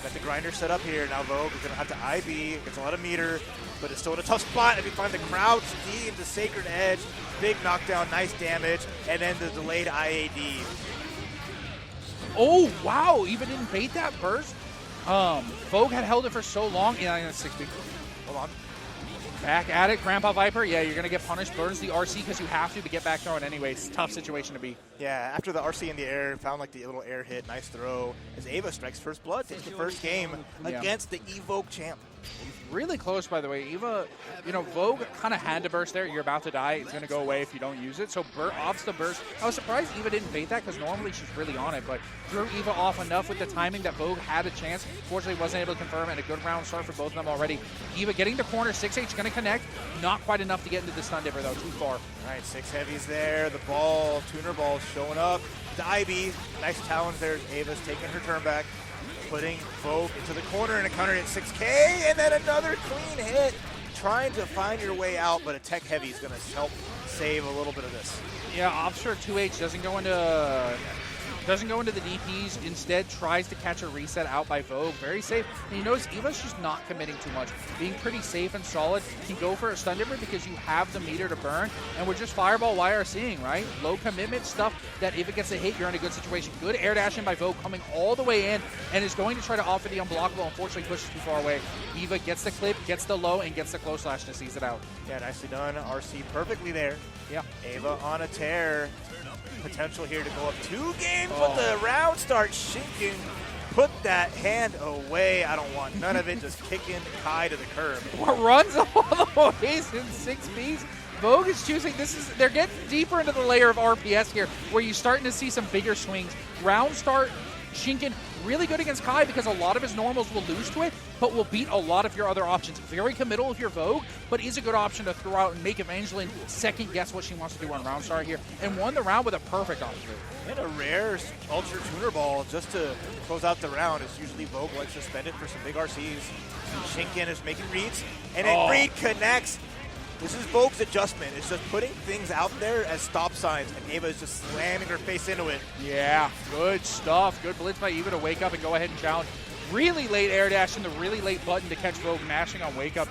Got the grinder set up here. Now Vogue is going to have to IV. Gets a lot of meter, but it's still in a tough spot. If you find the crouch, D into Sacred Edge. Big knockdown, nice damage. And then the delayed IAD. Oh, wow. Eva didn't bait that burst. Vogue had held it for so long. Yeah, 60. Hold on. Back at it, Grandpa Viper. Yeah, you're going to get punished. Burns the RC because you have to get back thrown anyways. Tough situation to be. Yeah, after the RC in the air, found like the little air hit. Nice throw. As Ava strikes first blood, takes the first game against the Evoke champ. Really close, by the way. Eva, Vogue kind of had to burst there. You're about to die. It's going to go away if you don't use it. So offs the burst. I was surprised Eva didn't bait that because normally she's really on it, but threw Eva off enough with the timing that Vogue had a chance. Fortunately, wasn't able to confirm, and a good round start for both of them already. Eva getting the corner. 6H going to connect. Not quite enough to get into the stun dipper, though. Too far. All right, 6 heavies there. The ball, tuner ball showing up. The IB, nice challenge there. Ava's taking her turn back. Putting Vogue into the corner and a counter hit 6K, and then another clean hit. Trying to find your way out, but a tech heavy is going to help save a little bit of this. Yeah, Officer 2H doesn't go into the DPs. Instead, tries to catch a reset out by Vogue. Very safe. And you notice Eva's just not committing too much. Being pretty safe and solid. Can go for a stun dipper because you have the meter to burn. And we're just fireball YRCing, right? Low commitment stuff that if it gets a hit, you're in a good situation. Good air dash in by Vogue coming all the way in and is going to try to offer the unblockable. Unfortunately, pushes too far away. Eva gets the clip, gets the low, and gets the close slash to seize it out. Yeah, nicely done. RC perfectly there. Yeah. Ava on a tear. Potential here to go up 2 games, but the round starts Shinkin. Put that hand away. I don't want none of it. Just kicking Kai to the curb. Runs all the ways in 6Bs. Vogue is choosing. They're getting deeper into the layer of RPS here, where you're starting to see some bigger swings. Round start, Shinkin really good against Kai because a lot of his normals will lose to it, but will beat a lot of your other options. Very committal if you're Vogue, but is a good option to throw out and make Evangeline second guess what she wants to do on round start here, and won the round with a perfect option. And a rare ultra tuner ball just to close out the round. Is usually Vogue likes to spend it for some big RCs. Shinkin is making reads, and then read connects. This is Vogue's adjustment. It's just putting things out there as stop signs, and Ava is just slamming her face into it. Yeah, good stuff. Good blitz by Eva to wake up and go ahead and challenge. Really late air dash and the really late button to catch Vogue mashing on wake up.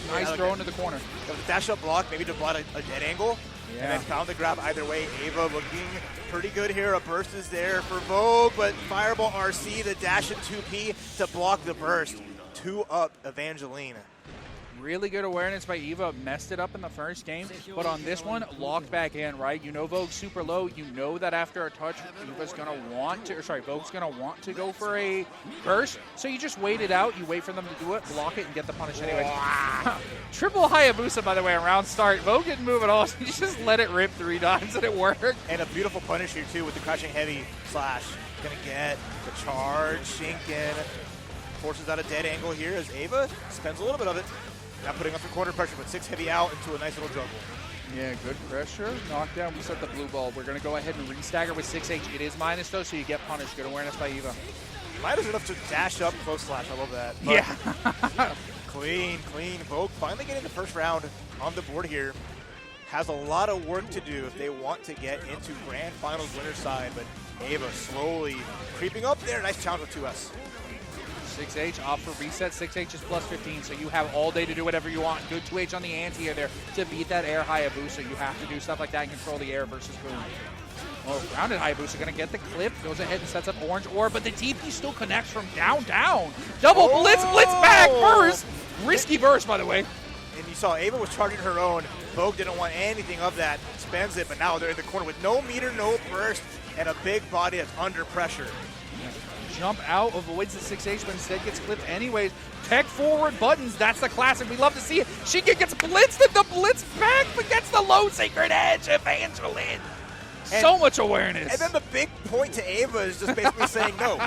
Nice throw into the corner. The dash up block, maybe to block a dead angle. Yeah. And then found the grab either way. Ava looking pretty good here. A burst is there for Vogue, but Fireball RC, the dash in 2P to block the burst. 2 up Evangeline. Really good awareness by Eva. Messed it up in the first game, but on this one, locked back in, right? You know Vogue's super low. You know that after a touch, Vogue's going to want to go for a burst. So you just wait it out. You wait for them to do it, block it, and get the punish anyway. Triple Hayabusa, by the way, around start. Vogue didn't move at all. So you just let it rip 3 times, and it worked. And a beautiful punish here, too, with the crashing heavy slash. Going to get the charge. Shinkin forces out a dead angle here as Ava spends a little bit of it. Not putting up the corner pressure, but 6 heavy out into a nice little juggle. Yeah, good pressure. Knockdown. We set the blue ball. We're going to go ahead and re-stagger with 6H. It is minus, though, so you get punished. Good awareness by Eva. Minus enough to dash up close slash. I love that. But Yeah. clean. Vogue finally getting the first round on the board here. Has a lot of work to do if they want to get into Grand Finals winner side, but Ava slowly creeping up there. Nice challenge with 2S. 6H off for reset. 6H is plus 15, so you have all day to do whatever you want. Good 2H on the anti-air there to beat that air Hayabusa. You have to do stuff like that and control the air versus boom. Well, grounded Hayabusa going to get the clip, goes ahead and sets up orange orb, but the TP still connects from down. Double blitz back burst. Risky burst, by the way. And you saw Ava was charging her own. Vogue didn't want anything of that. Spends it, but now they're in the corner with no meter, no burst, and a big body that's under pressure. Jump out, avoids the 6H, but instead gets clipped anyways. Tech forward buttons, that's the classic. We love to see it. She gets blitzed at the blitz back, but gets the low sacred edge. Evangeline. So much awareness. And then the big point to Ava is just basically saying, no,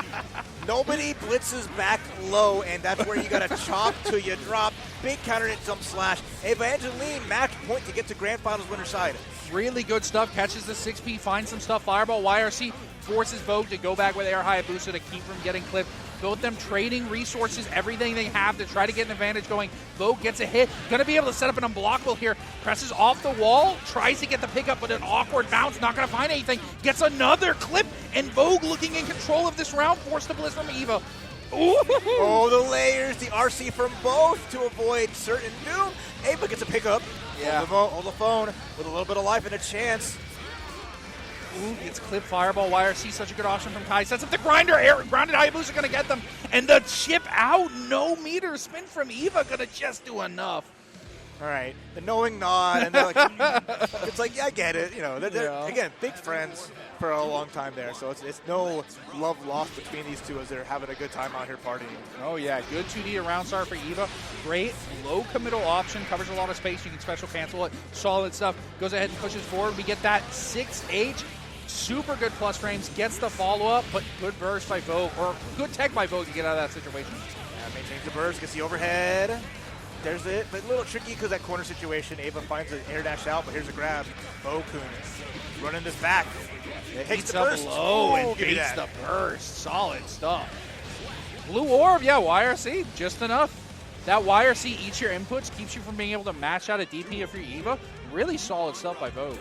nobody blitzes back low, and that's where you got to chop till you drop. Big counter hit jump slash. Evangeline match point to get to Grand Finals winner side. Really good stuff. Catches the 6P, finds some stuff. Fireball, YRC forces Vogue to go back with Air Hayabusa to keep from getting clipped. Both them trading resources, everything they have to try to get an advantage going. Vogue gets a hit. Going to be able to set up an unblockable here. Presses off the wall. Tries to get the pickup, but an awkward bounce. Not going to find anything. Gets another clip. And Vogue looking in control of this round. Forced to bliss from Eva. Ooh. Oh, the layers. The RC from both to avoid certain doom. Ava gets a pickup. Yeah. Hold the phone with a little bit of life and a chance. Ooh, gets clip fireball. YRC, such a good option from Kai. Sets up the grinder. Air grounded Hayabusa going to get them. And the chip out. No meter spin from Eva. Going to just do enough. All right. The knowing nod. And they're like, it's like, yeah, I get it. You know, they're again, big friends for a long time there. So it's no love lost between these two as they're having a good time out here partying. Oh, yeah. Good 2D around start for Eva. Great low committal option. Covers a lot of space. You can special cancel it. Solid stuff. Goes ahead and pushes forward. We get that 6H. Super good plus frames, gets the follow-up, but good burst by Vogue, or good tech by Vogue to get out of that situation. Yeah, maintains the burst, gets the overhead. There's it, but a little tricky because that corner situation. Ava finds an air dash out, but here's a grab. Vogue running this back. It hits the burst. Low and baits the burst. Solid stuff. Blue orb, yeah, YRC, just enough. That YRC eats your inputs, keeps you from being able to match out a DP of your Eva. Really solid stuff by Vogue.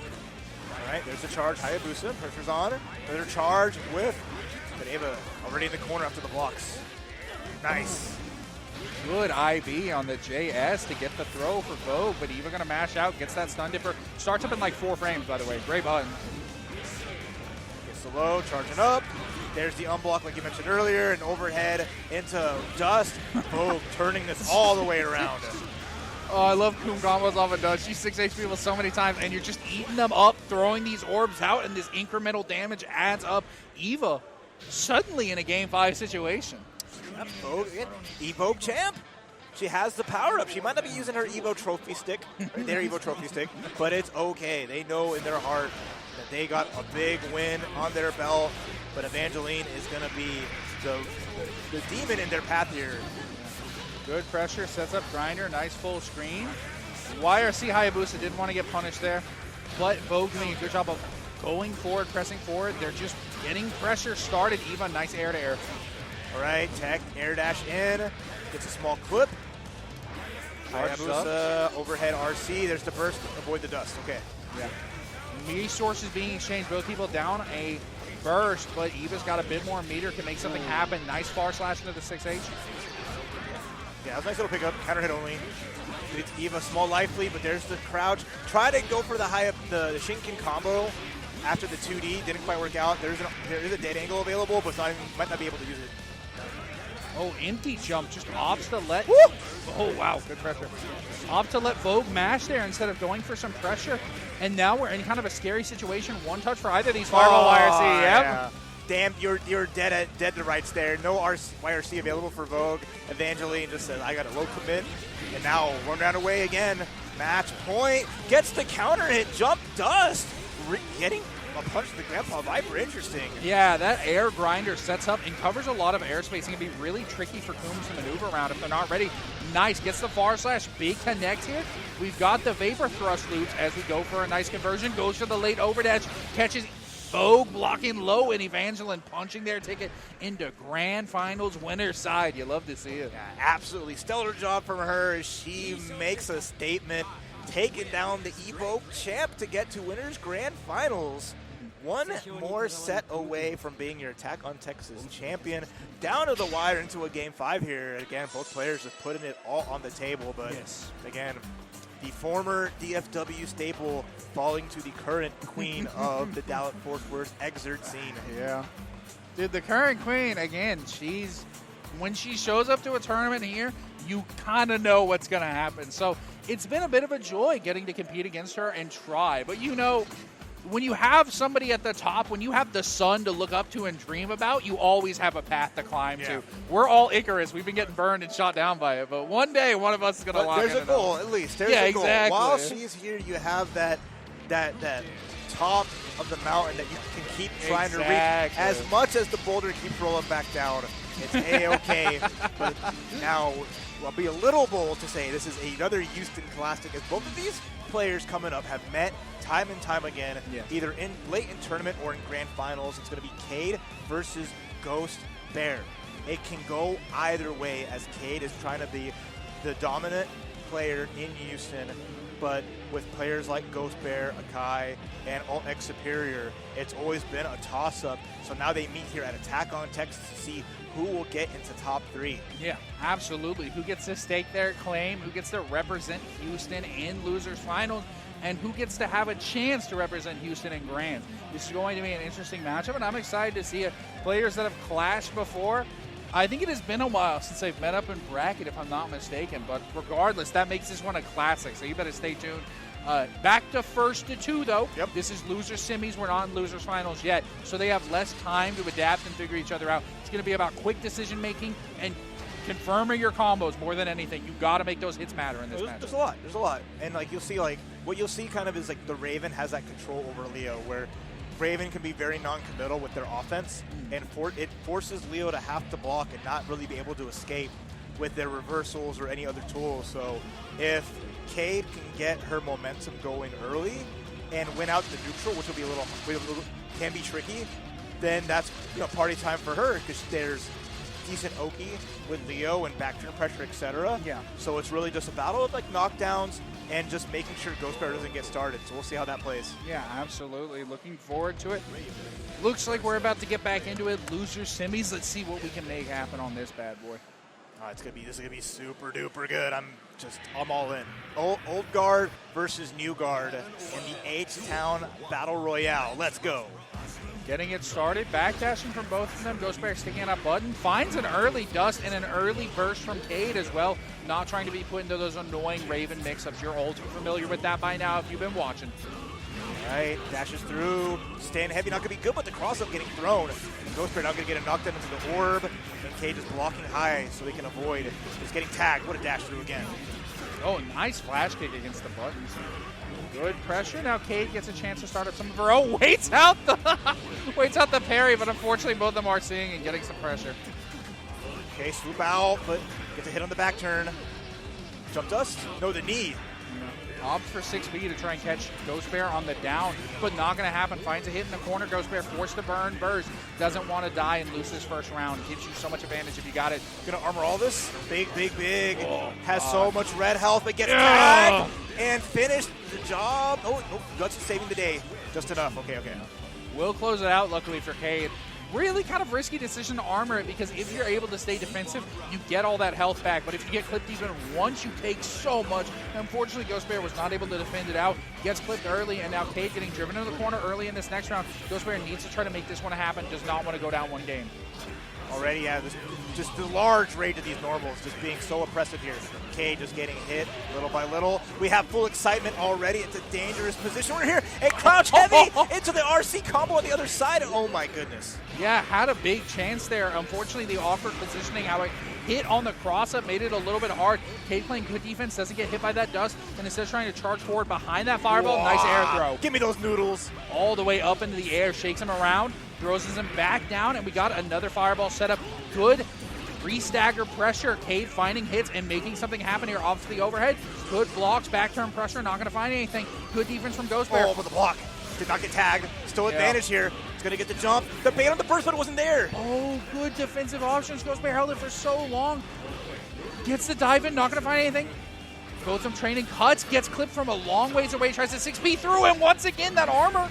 All right, there's the charge. Hayabusa, pressure's on. Another charge with, but Ava already in the corner after the blocks. Nice. Good IB on the JS to get the throw for Vogue, but Eva going to mash out, gets that stun dipper. Starts up in like 4 frames, by the way. Great button. Gets the low, charging up. There's the unblock like you mentioned earlier, and overhead into dust. Vogue turning this all the way around. Oh, I love Coom combos off of Dust. She's 6 HP with so many times, and you're just eating them up, throwing these orbs out, and this incremental damage adds up. Eva suddenly in a Game 5 situation. Evo champ. She has the power up. She might not be using her Evo trophy stick, their Evo trophy stick, but it's okay. They know in their heart that they got a big win on their belt, but Evangeline is going to be the demon in their path here. Good pressure, sets up grinder, nice full screen. YRC Hayabusa didn't want to get punished there, but Vogue doing a good job of going forward, pressing forward. They're just getting pressure started. Eva, nice air to air. All right, tech, air dash in, gets a small clip. Hayabusa, overhead RC, there's the burst, avoid the dust, okay. Yeah. Resources being exchanged, both people down a burst, but Eva's got a bit more meter, can make something happen. Nice far slash into the 6H. Yeah, that was a nice little pickup, counter hit only. It's Eva, small life lead, but there's the crouch. Try to go for the Shinken combo after the 2D, didn't quite work out. There is a dead angle available, but might not be able to use it. Oh, empty jump, just opts to let... Woo! Oh, wow, good pressure. Opt to let Vogue mash there instead of going for some pressure. And now we're in kind of a scary situation. One touch for either of these Fireball YRC. Yep. Yeah. Damn, you're dead to rights there. No YRC available for Vogue. Evangeline just says, I got a low commit. And now run round away again. Match point. Gets the counter hit. Jump dust. Getting a punch to the Grandpa Viper. Interesting. Yeah, that air grinder sets up and covers a lot of airspace. It can be really tricky for Coombs to maneuver around if they're not ready. Nice. Gets the far slash. Big connect here. We've got the Vapor Thrust loops as we go for a nice conversion. Goes for the late overdash. Catches Vogue blocking low, and Evangeline punching their ticket into Grand Finals winner's side. You love to see it. Yeah, absolutely. Stellar job from her as she makes a statement, taking down the Evo champ to get to winner's Grand Finals. One more set away from being your Attack on Texas champion. Down to the wire into a Game 5 here. Again, both players are putting it all on the table, but again, the former DFW staple falling to the current queen of the Dallas-Fort Worth exert scene. Yeah. Dude, the current queen, again, when she shows up to a tournament here, you kind of know what's going to happen. So it's been a bit of a joy getting to compete against her and try. But you know, when you have somebody at the top, when you have the sun to look up to and dream about, you always have a path to climb to. We're all Icarus. We've been getting burned and shot down by it. But one day, one of us is going to lock in. There's a goal, at least. There's a goal. Exactly. While she's here, you have that top of the mountain that you can keep trying to reach. As much as the boulder keeps rolling back down, it's A-okay. But now, I'll be a little bold to say this is another Houston Classic, as both of these players coming up have met time and time again, either in late in tournament or in grand finals. It's going to be Cade versus Ghost Bear. It can go either way, as Cade is trying to be the dominant player in Houston, but with players like Ghost Bear, Akai, and Alt X Superior, it's always been a toss-up. So now they meet here at Attack on Texas to see who will get into top 3. Yeah, absolutely. Who gets to stake their claim, who gets to represent Houston in losers finals, and who gets to have a chance to represent Houston in Grand. This is going to be an interesting matchup, and I'm excited to see it. Players that have clashed before. I think it has been a while since they've met up in bracket, if I'm not mistaken. But regardless, that makes this one a classic, so you better stay tuned. Back to first to 2, though. Yep. This is losers semis. We're not in losers finals yet, so they have less time to adapt and figure each other out. It's going to be about quick decision-making and confirming your combos more than anything. You got to make those hits matter in this match. There's a lot. And like you'll see, like what you'll see kind of is like the Raven has that control over Leo, where Raven can be very non-committal with their offense, and it forces Leo to have to block and not really be able to escape with their reversals or any other tools. So if Cade can get her momentum going early and win out the neutral, which will be a little can be tricky, then that's party time for her, because there's decent Oki with Leo and back turn pressure, etc. Yeah. So it's really just a battle of like knockdowns and just making sure Ghost Bear doesn't get started. So we'll see how that plays. Yeah, absolutely. Looking forward to it. Looks like we're about to get back into it. Loser semis. Let's see what we can make happen on this bad boy. This is gonna be super duper good. I'm all in. Old guard versus new guard in the H-Town Battle Royale. Let's go. Getting it started, backdashing from both of them. Ghost Bear sticking out a button, finds an early dust and an early burst from Cade as well. Not trying to be put into those annoying Raven mix-ups. You're all too familiar with that by now if you've been watching. All right, dashes through, staying heavy, not going to be good, but the cross-up getting thrown. Ghost Bear now going to get a knockdown into the orb, and Cade is blocking high so he can avoid. He's getting tagged. What a dash through again. Oh, nice flash kick against the buttons. Good pressure. Now Cade gets a chance to start up some of her own. Waits out the parry, but unfortunately both of them are seeing and getting some pressure. Okay, swoop out, but gets a hit on the back turn. Jump dust? No, the knee. Opts for 6B to try and catch Ghost Bear on the down, but not going to happen. Finds a hit in the corner. Ghost Bear forced to burn burst. Doesn't want to die and lose this first round. Gives you so much advantage if you got it. Gonna armor all this. Big. Has so much red health, but gets tagged and finished the job. Oh, Guts is saving the day. Just enough. Okay. Will close it out, luckily for Cade. Really kind of risky decision to armor it, because if you're able to stay defensive, you get all that health back. But if you get clipped even once, you take so much. Unfortunately, Ghost Bear was not able to defend it out. Gets clipped early, and now Cade getting driven into the corner early in this next round. Ghost Bear needs to try to make this one happen. Does not want to go down one game. Already, just the large rate of these normals just being so oppressive here. Cade just getting hit little by little. We have full excitement already. It's a dangerous position. We're here, and crouch heavy into the RC combo on the other side. Oh my goodness. Yeah, had a big chance there. Unfortunately, the awkward positioning, how it hit on the cross-up, made it a little bit hard. Cade playing good defense, doesn't get hit by that dust, and instead of trying to charge forward behind that fireball, nice air throw. Give me those noodles. All the way up into the air, shakes him around, throws him back down, and we got another fireball set up. Good Re-stagger pressure. Cade finding hits and making something happen here off to the overhead. Good blocks, back turn pressure, not going to find anything. Good defense from Ghost Bear. Oh, with the block. Did not get tagged. Still advantage here. It's going to get the jump. The bait on the burst, but it wasn't there. Oh, good defensive options. Ghost Bear held it for so long. Gets the dive in, not going to find anything. Goes some training, cuts, gets clipped from a long ways away, tries to 6P through, and once again, that armor.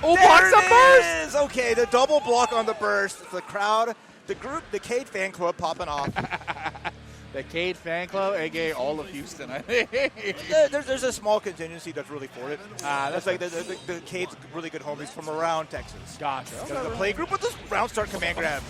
Oh, blocks the burst! Okay, the double block on the burst. The crowd, the group, the Cade fan club popping off. The Cade fan club, aka all of Houston, I think. There's a small contingency that's really for it. That's like the Cade's really good homies from around Texas. Gotcha. The play group with this round start command grab.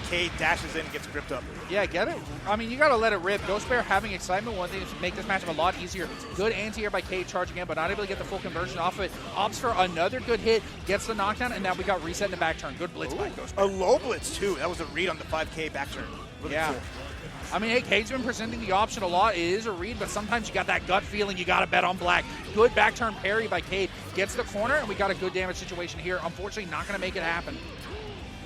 Cade dashes in and gets gripped up. Yeah, get it? I mean, you got to let it rip. Ghost Bear having excitement one thing to make this matchup a lot easier. Good anti-air by Cade charging in, but not able to get the full conversion off of it. Opts for another good hit, gets the knockdown, and now we got reset in the back turn. Good blitz by Ghost Bear. A low blitz, too. That was a read on the 5K back turn. Really cool. I mean, hey, Cade's been presenting the option a lot. It is a read, but sometimes you got that gut feeling you got to bet on black. Good back turn parry by Cade. Gets the corner, and we got a good damage situation here. Unfortunately, not going to make it happen.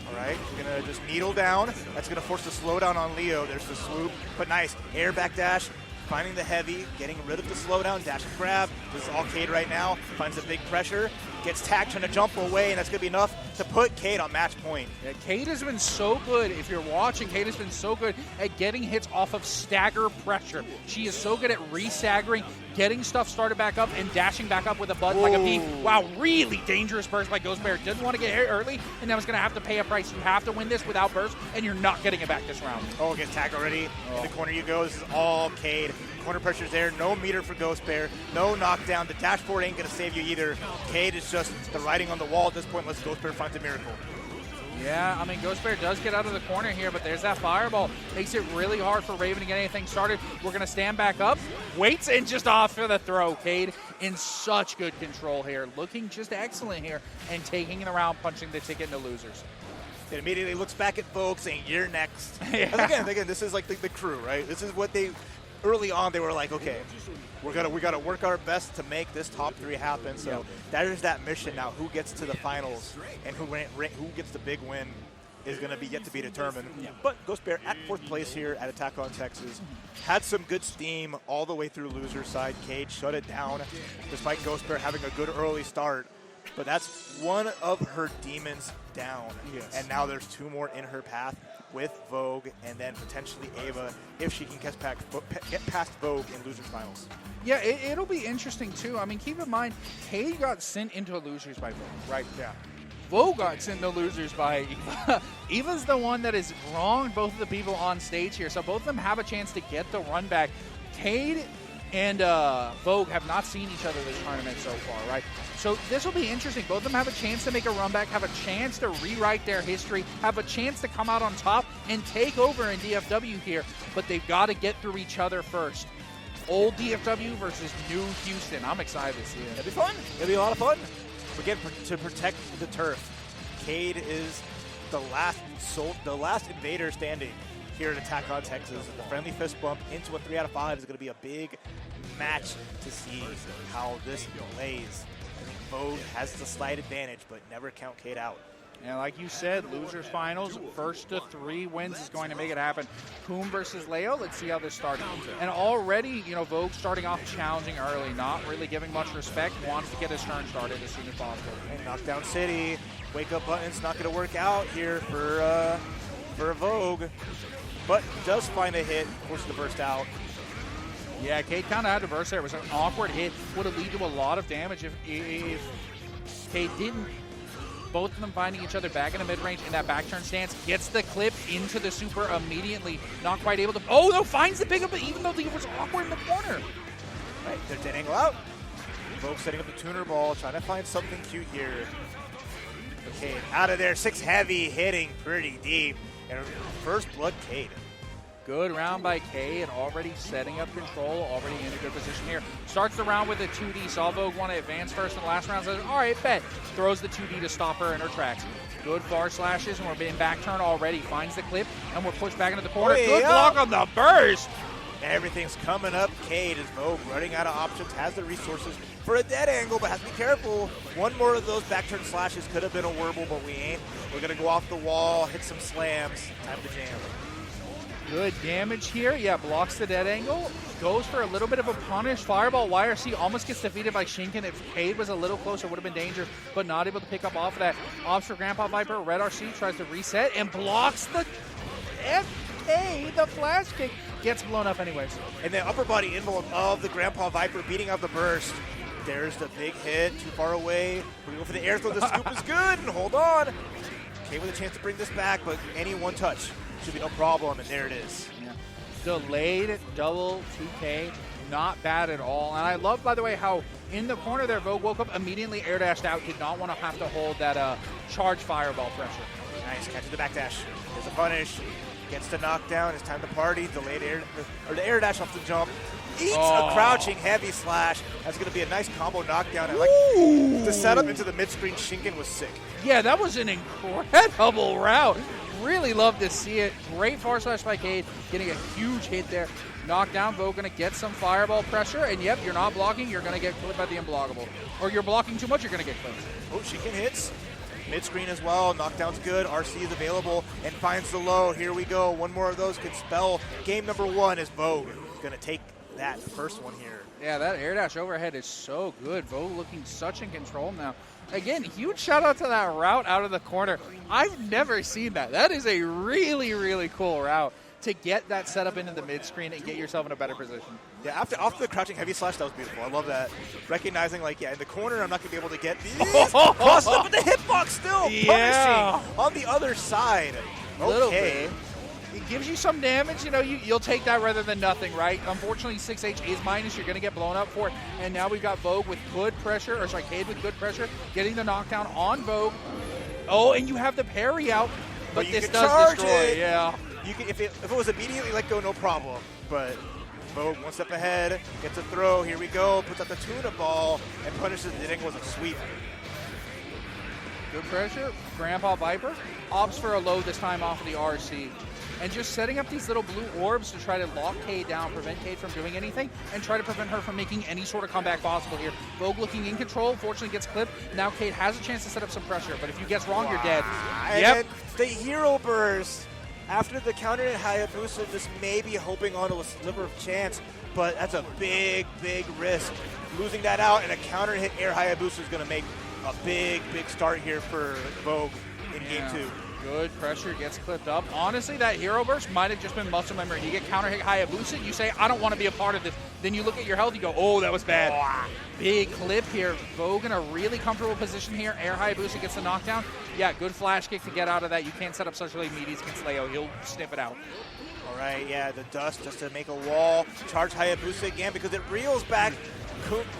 All right, we're going to just needle down. That's going to force the slowdown on Leo. There's the swoop, but nice. Air back dash, finding the heavy, getting rid of the slowdown, dash and grab. This is all Cade right now. Finds the big pressure, gets tagged trying to jump away, and that's going to be enough to put Cade on match point. Yeah, Cade has been so good. If you're watching, Cade has been so good at getting hits off of stagger pressure. She is so good at re-staggering, getting stuff started back up, and dashing back up with a bud like a bee. Wow, really dangerous burst by Ghost Bear. Didn't want to get hit early, and now he's going to have to pay a price. You have to win this without burst, and you're not getting it back this round. Oh, gets tagged already. In the corner you go. This is all Cade. Corner pressure's there. No meter for Ghost Bear. No knockdown. The dashboard ain't going to save you either. Cade is just the writing on the wall at this point unless Ghost Bear finds a miracle. Yeah, I mean, Ghost Bear does get out of the corner here, but there's that fireball. Makes it really hard for Raven to get anything started. We're going to stand back up. Waits and just off for the throw. Cade in such good control here. Looking just excellent here and taking the round, punching the ticket into losers. It immediately looks back at Vogue saying, "You're next." Yeah. And again, this is like the crew, right? This is what they, early on, they were like, okay, we gotta work our best to make this top 3 happen. So that is that mission now. Who gets to the finals and who gets the big win is going to be yet to be determined. Yeah. But Ghost Bear at 4th place here at Attack on Texas. Had some good steam all the way through loser side. Cade shut it down despite Ghost Bear having a good early start. But that's one of her demons down. Yes. And now there's 2 more in her path with Vogue and then potentially Ava if she can get past Vogue in losers finals. Yeah, it'll be interesting, too. I mean, keep in mind, Cade got sent into losers by Vogue, right? Yeah. Vogue got sent to losers by Eva. Eva's the one that has wronged both of the people on stage here, so both of them have a chance to get the run back. Cade and Vogue have not seen each other this tournament so far, right? So this will be interesting. Both of them have a chance to make a run back, have a chance to rewrite their history, have a chance to come out on top and take over in DFW here, but they've got to get through each other first. Old DFW versus new Houston. I'm excited to see it. It'll be fun. It'll be a lot of fun. Again, to protect the turf, Cade is the last invader standing here at Attack on Texas. The friendly fist bump into a 3 out of 5 is going to be a big match to see how this plays. I think Vogue has the slight advantage, but never count Cade out. And like you said, losers finals, 1st to 3 wins is going to make it happen. Coom versus Leo, let's see how this starts. And already, Vogue starting off challenging early, not really giving much respect, wants to get his turn started as soon as possible. And Knockdown City, wake up button's not going to work out here for Vogue, but does find a hit, forces the burst out. Yeah, Cade kind of had to burst there. It was an awkward hit, would have led to a lot of damage if Cade didn't. Both of them finding each other back in the mid-range in that back turn stance. Gets the clip into the super immediately. Not quite able to... Oh, no, finds the pickup, even though it was awkward in the corner. Right, they're dead angle out. Vogue setting up the tuner ball, trying to find something cute here. Okay, out of there. 6 heavy, hitting pretty deep. And first blood, Cade. Good round by Cade, already setting up control, already in a good position here. Starts the round with a 2D. Saw Vogue want to advance first in the last round. Says, all right, bet. Throws the 2D to stop her in her tracks. Good far slashes, and we're in back turn already. Finds the clip, and we're pushed back into the corner. Good block on the burst. Everything's coming up. Cade is Vogue running out of options, has the resources for a dead angle, but has to be careful. One more of those back turn slashes could have been a Wurble, but we ain't. We're going to go off the wall, hit some slams. Time to jam. Good damage here. Yeah, blocks the dead angle. Goes for a little bit of a punish. Fireball. YRC almost gets defeated by Shinken. If Cade was a little closer, would have been danger, but not able to pick up off of that. Ops for Grandpa Viper. Red RC tries to reset and blocks the FK. The flash kick gets blown up anyways. And the upper body envelope of the Grandpa Viper beating out the burst. There's the big hit, too far away. We're going to go for the air throw. The scoop is good, and hold on. Cade with a chance to bring this back, but any one touch should be no problem, and there it is. Yeah. Delayed double 2K, not bad at all. And I love, by the way, how in the corner there, Vogue woke up, immediately air dashed out, did not want to have to hold that charge fireball pressure. Nice, catches the backdash. There's a punish. Gets the knockdown. It's time to party. Delayed air, or the air dash off the jump. Eats a crouching heavy slash. That's going to be a nice combo knockdown. I like the setup into the mid-screen Shinken was sick. Yeah, that was an incredible route. Really love to see it. Great far slash by Cade, getting a huge hit there. Knockdown, Vogue going to get some fireball pressure, and yep, you're not blocking, you're going to get clipped by the unblockable. Or you're blocking too much, you're going to get clipped. Oh, Shinken hits. Mid-screen as well. Knockdown's good. RC is available and finds the low. Here we go. One more of those could spell game number one as Vogue is going to take that first one here. Yeah, that air dash overhead is so good. Vogue looking such in control now. Again, huge shout out to that route out of the corner. I've never seen that. That is a really, really cool route to get that set up into the mid-screen and get yourself in a better position. Yeah, after the crouching heavy slash, that was beautiful. I love that. Recognizing, like, yeah, in the corner, I'm not going to be able to get these. Crossed up with the hitbox still. Yeah. Punishing on the other side. Little Okay. bit. It gives you some damage. You know, you'll take that rather than nothing, right? Unfortunately, 6H is minus. You're going to get blown up for it. And now we've got Vogue with good pressure, or sorry, Cade with good pressure, getting the knockdown on Vogue. Oh, and you have the parry out, but this does destroy. It. Yeah. You can, if it was immediately let go, no problem. But Vogue one step ahead, gets a throw. Here we go. Puts out the tuna ball and punishes it. It was a sweep. Good pressure. Grandpa Viper opts for a low this time off of the RC. And just setting up these little blue orbs to try to lock Cade down, prevent Cade from doing anything, and try to prevent her from making any sort of comeback possible here. Vogue looking in control, fortunately gets clipped. Now Cade has a chance to set up some pressure, but if you guess wrong, you're dead. Yep. And the hero burst. After the counter hit Hayabusa, just maybe hoping on a sliver of chance, but that's a big, big risk. Losing that out and a counter hit air Hayabusa is going to make a big, big start here for Vogue in game two. Good pressure, gets clipped up. Honestly, that hero burst might have just been muscle memory. You get counter hit Hayabusa, you say, I don't want to be a part of this. Then you look at your health, you go, oh, that was bad. Big clip here. Vogue in a really comfortable position here. Air Hayabusa gets the knockdown. Yeah, good flash kick to get out of that. You can't set up such late meaties against Leo. He'll sniff it out. All right, yeah, the dust just to make a wall. Charge Hayabusa again because it reels back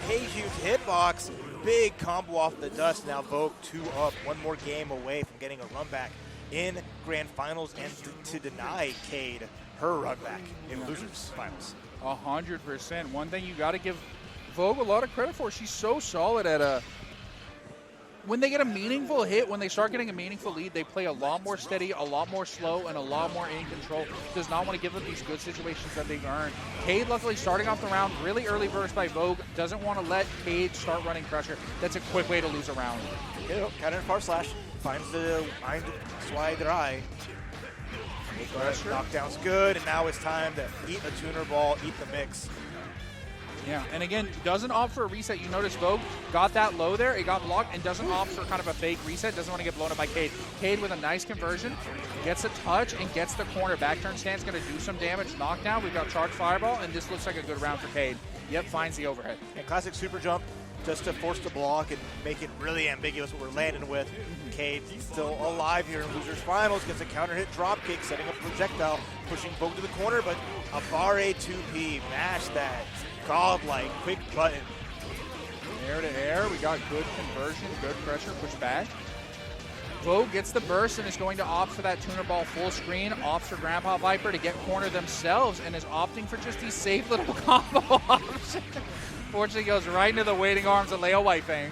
Heiju's hitbox. Big combo off the dust. Now Vogue 2 up. One more game away from getting a run back in grand finals and to deny Cade her run back in losers finals. 100%. One thing you got to give Vogue a lot of credit for. She's so solid at when they get a meaningful hit, when they start getting a meaningful lead, they play a lot more steady, a lot more slow, and a lot more in control. Does not want to give them these good situations that they've earned. Cade, luckily, starting off the round, really early burst by Vogue. Doesn't want to let Cade start running pressure. That's a quick way to lose a round. Counter far slash. Finds the mind slide dry. Knockdown's good, and now it's time to eat a tuner ball, eat the mix. Yeah, and again, doesn't opt for a reset. You notice Vogue got that low there, it got blocked, and doesn't opt for kind of a fake reset. Doesn't want to get blown up by Cade. Cade with a nice conversion, gets a touch, and gets the corner. Back turn stance going to do some damage. Knockdown, we've got charge fireball, and this looks like a good round for Cade. Yep, finds the overhead. And classic super jump, just to force the block and make it really ambiguous what we're landing with. Cade still alive here in losers finals, gets a counter hit drop kick, setting up a projectile, pushing Vogue to the corner, but a bar A2P, mash that. Godlike, quick button. Air to air, we got good conversion, good pressure, push back. Vogue gets the burst and is going to opt for that tuner ball full screen, opts for Grandpa Viper to get corner themselves, and is opting for just these safe little combo options. Fortunately, goes right into the waiting arms of Leo Whitefang.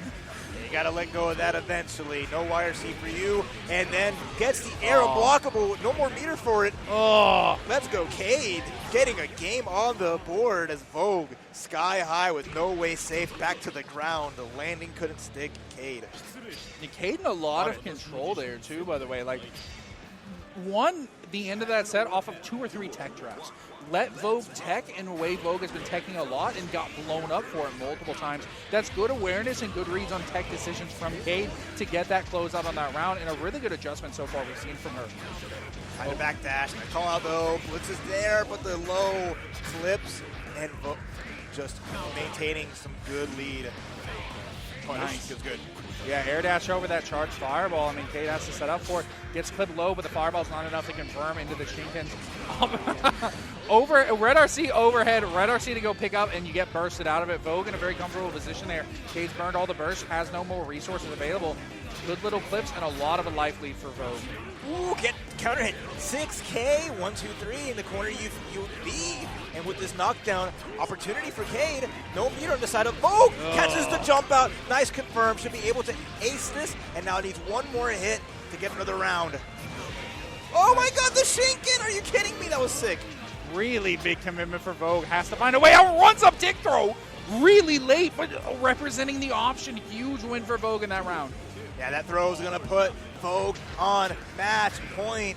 You got to let go of that eventually. No YRC for you. And then gets the air unblockable with no more meter for it. Oh, let's go, Cade. Getting a game on the board as Vogue sky high with no way safe back to the ground. The landing couldn't stick. Cade. And Cade in a lot of control there, too, by the way. Like, one, the end of that set off of 2 or 3 tech traps. Let Vogue tech in a way Vogue has been teching a lot and got blown up for it multiple times. That's good awareness and good reads on tech decisions from Cade to get that closeout on that round, and a really good adjustment so far we've seen from her. Kind of backdash. I call out though. Blitz is there, but the low clips and just maintaining some good lead. Nice. Feels good. Yeah, air dash over that charged fireball. I mean, Cade has to set up for it. Gets clipped low, but the fireball's not enough to confirm into the Shinkins. Red RC overhead, Red RC to go pick up, and you get bursted out of it. Vogue in a very comfortable position there. Cade's burned all the bursts, has no more resources available. Good little clips and a lot of a life lead for Vogue. Ooh, get counter hit. 6K, 1, 2, 3 in the corner you lead. And with this knockdown opportunity for Cade, no meter on the side of Vogue. Catches the jump out. Nice confirm. Should be able to ace this. And now needs one more hit to get another round. Oh my god, the Shinken! Are you kidding me? That was sick. Really big commitment for Vogue. Has to find a way out. Runs up tick throw. Really late, but representing the option. Huge win for Vogue in that round. Yeah, that throw is going to put Vogue on match point.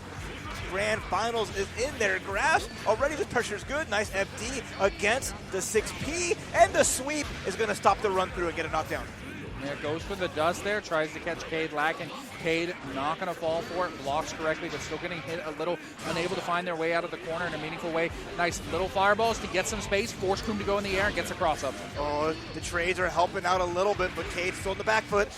Grand Finals is in their grasp. Already the pressure is good. Nice FD against the 6P. And the sweep is going to stop the run through and get a knockdown. Yeah, goes for the dust there. Tries to catch Cade lacking. Cade not going to fall for it. Blocks correctly, but still getting hit a little. Unable to find their way out of the corner in a meaningful way. Nice little fireballs to get some space. Force Coom to go in the air and gets a cross up. Oh, the trades are helping out a little bit, but Cade's still in the back foot.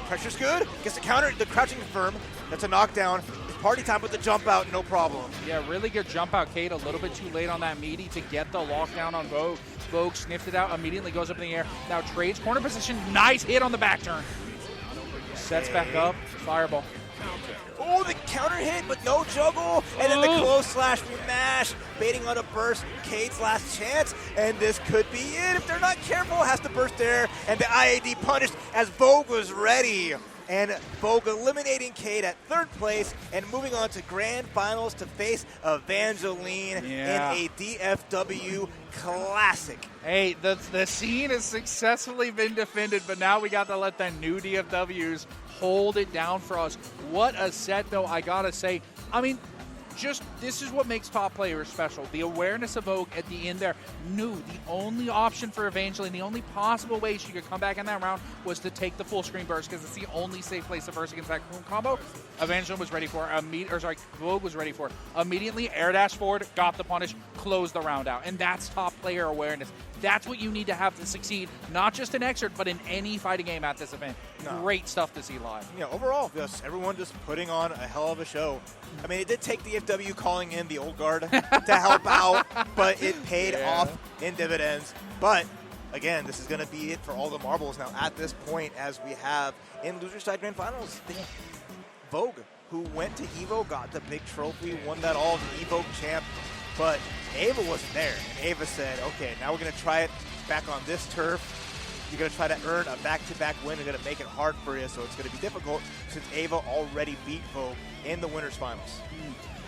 Pressure's good. Gets the counter, the crouching confirm. That's a knockdown. It's party time with the jump out, no problem. Yeah, really good jump out. Cade a little bit too late on that meaty to get the lockdown on Vogue. Vogue sniffed it out, immediately goes up in the air. Now trades corner position. Nice hit on the back turn. Sets back up. Fireball. Oh, the counter hit, but no juggle. And then the close slash mash, baiting on a burst. Cade's last chance, and this could be it. If they're not careful, has to burst there. And the IAD punished as Vogue was ready. And Vogue eliminating Cade at 3rd place and moving on to Grand Finals to face Evangeline in a DFW Classic. Hey, the scene has successfully been defended, but now we got to let the new DFWs hold it down for us. What a set, though, I gotta say. I mean, just this is what makes top players special. The awareness of Vogue at the end there knew the only option for Evangeline, the only possible way she could come back in that round was to take the full screen burst because it's the only safe place to burst against that combo. Evangeline was ready for Vogue was ready for it. Immediately air dash forward, got the punish, closed the round out. And that's top player awareness. That's what you need to have to succeed, not just in Xrd, but in any fighting game at this event. No. Great stuff to see live. Yeah, overall, just everyone just putting on a hell of a show. I mean, it did take the DFW calling in the old guard to help out, but it paid off in dividends. But again, this is going to be it for all the marbles now at this point, as we have in Loser Side Grand Finals. Vogue, who went to EVO, got the big trophy, won that all, the EVO champ. But Ava wasn't there. And Ava said, okay, now we're going to try it back on this turf. You're going to try to earn a back-to-back win. You're going to make it hard for you, so it's going to be difficult since Ava already beat Vogue in the winners finals.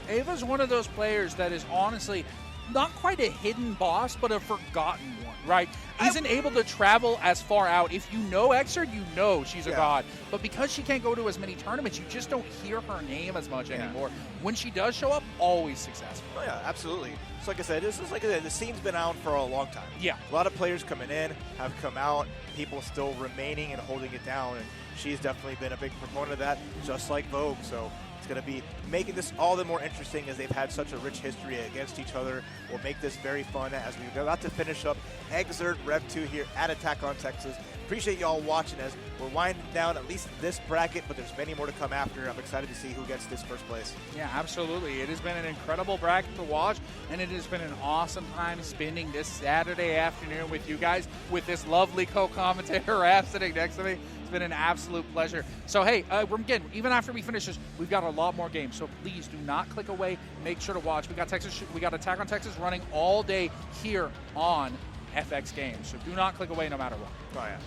Ava's one of those players that is honestly not quite a hidden boss, but a forgotten one, right? Isn't able to travel as far out. If you know Xrd, you know she's a god. But because she can't go to as many tournaments, you just don't hear her name as much anymore. When she does show up, always successful. Oh, yeah, absolutely. So like I said, this is like the scene's been out for a long time. Yeah. A lot of players coming in have come out, people still remaining and holding it down, and she's definitely been a big proponent of that, just like Vogue. So it's going to be making this all the more interesting as they've had such a rich history against each other. We'll make this very fun as we're about to finish up Xrd Rev 2 here at Attack on Texas. Appreciate y'all watching as we're winding down at least this bracket, but there's many more to come after. I'm excited to see who gets this first place. Yeah, absolutely. It has been an incredible bracket to watch, and it has been an awesome time spending this Saturday afternoon with you guys, with this lovely co-commentator, Raph, sitting next to me. It's been an absolute pleasure. So, hey, again, even after we finish this, we've got a lot more games, so please do not click away. Make sure to watch. We got Attack on Texas running all day here on FX Games, so do not click away no matter what. Oh, yeah.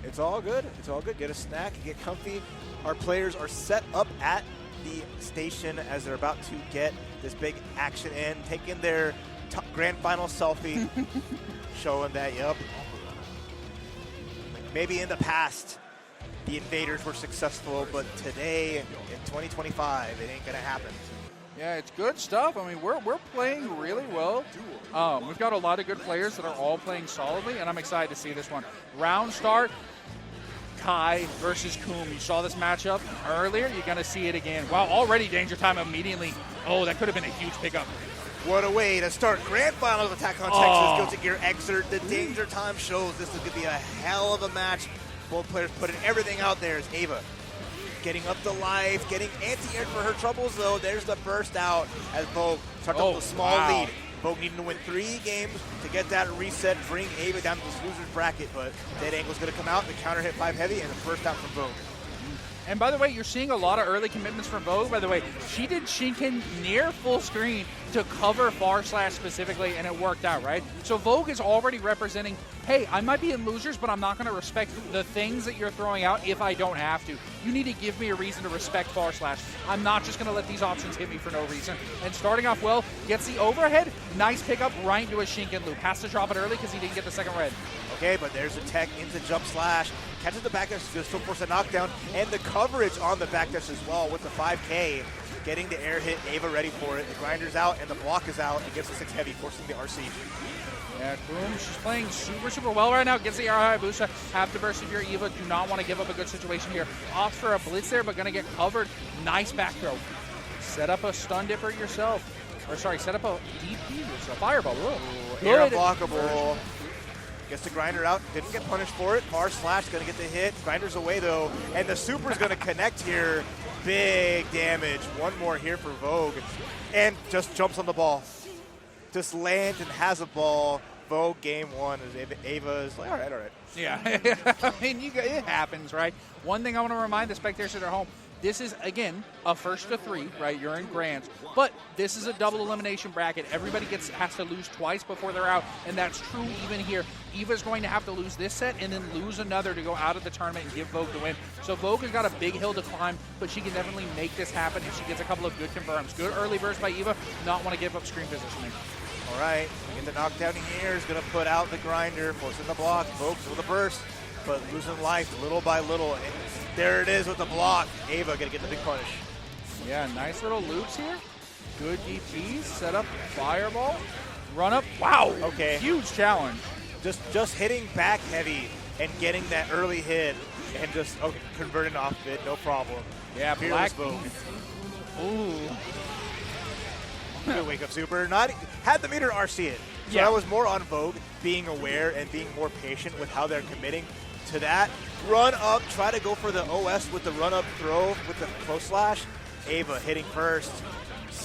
It's all good. It's all good. Get a snack, get comfy. Our players are set up at the station as they're about to get this big action in, taking their grand final selfie, showing that, maybe in the past the invaders were successful, but today in 2025 it ain't gonna happen. Yeah, it's good stuff. I mean, we're playing really well. We've got a lot of good players that are all playing solidly, and I'm excited to see this one. Round start, Kai versus Coom. You saw this matchup earlier. You're going to see it again. Wow, already danger time immediately. Oh, that could have been a huge pickup. What a way to start Grand Finals Attack on Texas. Guilty Gear Exert. The danger time shows this is going to be a hell of a match. Both players putting everything out there. As Ava getting up to life, getting anti-aired for her troubles, though. There's the burst out as Vogue starts up with a small lead. Vogue needing to win 3 games to get that reset, bring Ava down to this loser's bracket, but Dead Angle's going to come out, the counter hit 5 heavy, and the first out from Vogue. And by the way, you're seeing a lot of early commitments from Vogue. By the way, she did Shinken near full screen to cover far slash specifically, and it worked out, right? So Vogue is already representing, hey, I might be in losers, but I'm not going to respect the things that you're throwing out if I don't have to. You need to give me a reason to respect far slash. I'm not just going to let these options hit me for no reason. And starting off well, gets the overhead. Nice pickup right into a Shinken loop. Has to drop it early because he didn't get the second red. Okay, but there's a tech into jump slash. Catches the backdash, still force a knockdown, and the coverage on the backdash as well with the 5K. Getting the air hit, Ava ready for it. The grinder's out, and the block is out, and gets the 6 heavy, forcing the RC. Yeah, boom. She's playing super well right now. Gets the RI boost. Have to burst if you're Eva. Do not want to give up a good situation here. Opts for a blitz there, but going to get covered. Nice back throw. Set up a stun dipper yourself. Or sorry, set up a DP yourself. Fireball. Air unblockable. Gets the grinder out. Didn't get punished for it. Far slash going to get the hit. Grinder's away, though. And the super's going to connect here. Big damage. One more here for Vogue. And just jumps on the ball. Just lands and has a ball. Vogue game 1 as Ava's like, all right. Yeah, I mean, it happens, right? One thing I want to remind the spectators at home, this is, again, a first to 3, right? You're in grands. But this is a double elimination bracket. Everybody has to lose twice before they're out, and that's true even here. Eva's going to have to lose this set and then lose another to go out of the tournament and give Vogue the win. So Vogue has got a big hill to climb, but she can definitely make this happen if she gets a couple of good confirms. Good early burst by Eva. Not want to give up screen positioning. All right, we get the knockdown here. Is going to put out the grinder, forcing the block. Vogue with a burst, but losing life little by little. And there it is with the block. Ava going to get the big punish. Yeah, nice little loops here. Good DPs, set up fireball, run up. Wow, okay. Huge challenge. Just hitting back heavy and getting that early hit and just converting off it, no problem. Yeah, Fearless black. Vogue. Ooh. Good wake up super. Had the meter RC it. So Yeah. that was more on Vogue being aware and being more patient with how they're committing to that. Run up, try to go for the OS with the run up throw with the close slash. Ava hitting first.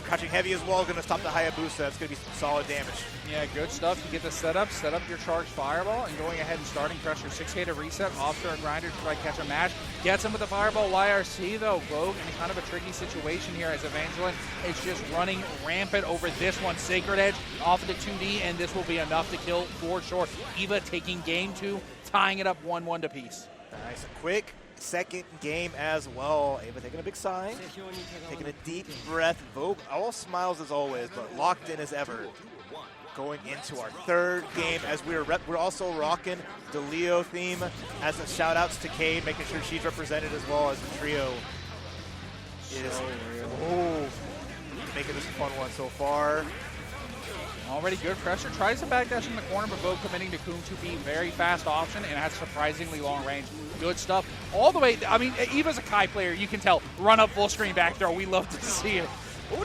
Crouching heavy as well, going to stop the Hayabusa. That's going to be some solid damage. Yeah, good stuff. You get the setup, set up your charged fireball, and going ahead and starting pressure. 6K to reset, off to a grinder to try to catch a match. Gets him with the fireball. YRC, though, Vogue in kind of a tricky situation here as Evangeline is just running rampant over this one. Sacred Edge off of the 2D, and this will be enough to kill for sure. Eva taking game 2, tying it up 1-1 to piece. Nice. A quick second game as well. Ava taking a big sigh, taking a deep breath. Vogue, all smiles as always, but locked in as ever. Going into our 3rd game as we're also rocking the Leo theme as a shout outs to Cade, making sure she's represented as well as the trio is making this a fun one so far. Already good pressure. Tries to backdash in the corner, but Vogue committing to Coom to be very fast option and has surprisingly long range. Good stuff. All the way, I mean, Eva's a Kai player. You can tell. Run up full screen back throw. We love to see it.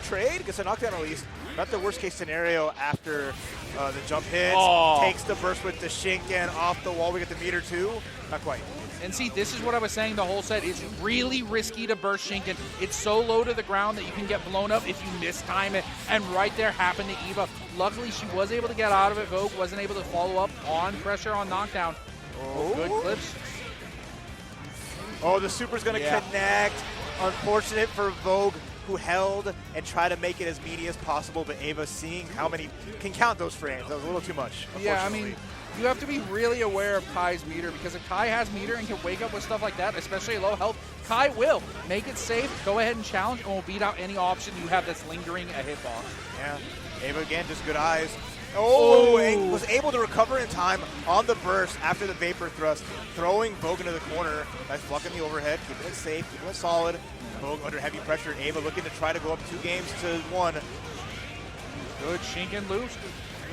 Trade gets a knockdown at least. Not the worst case scenario after the jump hits. Takes the burst with the Shinken off the wall. We get the meter too. Not quite. And see, this is what I was saying the whole set. It's really risky to burst Shinken. It's so low to the ground that you can get blown up if you mistime it. And right there happened to Eva. Luckily, she was able to get out of it. Vogue wasn't able to follow up on pressure on knockdown. Good clips. The super's going to connect. Unfortunate for Vogue, who held and tried to make it as meaty as possible, but Ava seeing how many can count those frames. That was a little too much. Yeah, I mean, you have to be really aware of Kai's meter, because if Kai has meter and can wake up with stuff like that, especially low health, Kai will make it safe, go ahead and challenge, and will beat out any option you have that's lingering a hitbox. Yeah, Ava again, just good eyes. And was able to recover in time on the burst after the Vapor Thrust, throwing Vogue into the corner. Nice block in the overhead, keeping it safe, keeping it solid. Vogue under heavy pressure. Ava looking to try to go up 2-1. Good Shinken loose.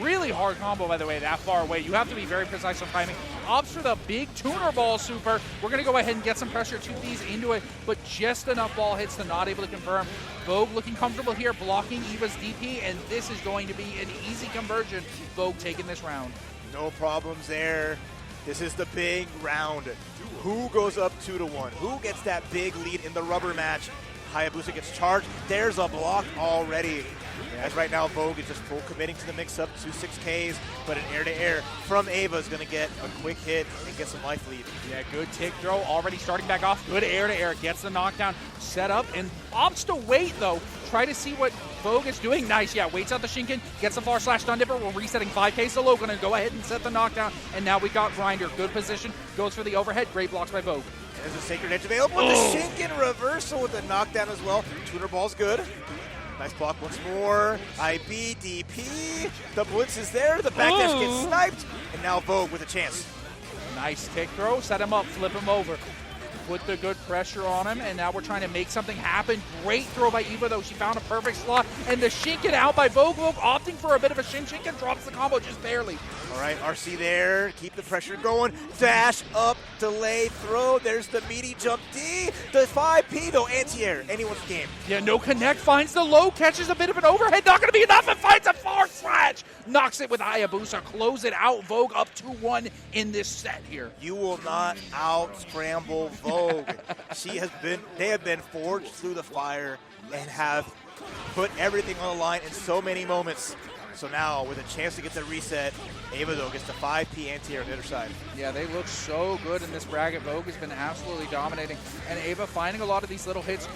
Really hard combo, by the way, that far away. You have to be very precise on timing. Opts for the big tuner ball super. We're going to go ahead and get some pressure, 2Ps into it, but just enough ball hits to not able to confirm. Vogue looking comfortable here, blocking Eva's DP, and this is going to be an easy conversion. Vogue taking this round. No problems there. This is the big round. Who goes up 2-1? Who gets that big lead in the rubber match? Hayabusa gets charged. There's a block already. As right now, Vogue is just full committing to the mix-up, 2-6Ks, but an air-to-air from Ava is going to get a quick hit and get some life lead. Yeah, good tick throw, already starting back off. Good air-to-air, gets the knockdown set up, and opts to wait, though. Try to see what Vogue is doing. Nice, yeah, waits out the Shinken, gets the far slash stun dipper. We're resetting 5K, so Logan going to go ahead and set the knockdown, and now we got Grinder. Good position, goes for the overhead. Great blocks by Vogue. There's a Sacred Edge available. The Shinken reversal with the knockdown as well. Tuner ball's good. Nice block once more. IB, DP. The blitz is there. The backdash gets sniped. And now Vogue with a chance. Nice tick throw. Set him up. Flip him over. Put the good pressure on him, and now we're trying to make something happen. Great throw by Eva, though. She found a perfect slot. And the Shinken out by Vogue. Vogue opting for a bit of a Shinken. Drops the combo just barely. All right, RC there. Keep the pressure going. Dash up, delay, throw. There's the meaty jump D. The 5P, though, anti-air. Anyone's game. Yeah, no connect. Finds the low. Catches a bit of an overhead. Not going to be enough. And finds a far slash. Knocks it with Hayabusa. Close it out. Vogue up 2-1 in this set here. You will not out-scramble Vogue. They have been forged through the fire and have put everything on the line in so many moments. So now, with a chance to get the reset, Ava, though, gets the 5P anti-air on the other side. Yeah, they look so good in this bracket. Vogue has been absolutely dominating. And Ava finding a lot of these little hits.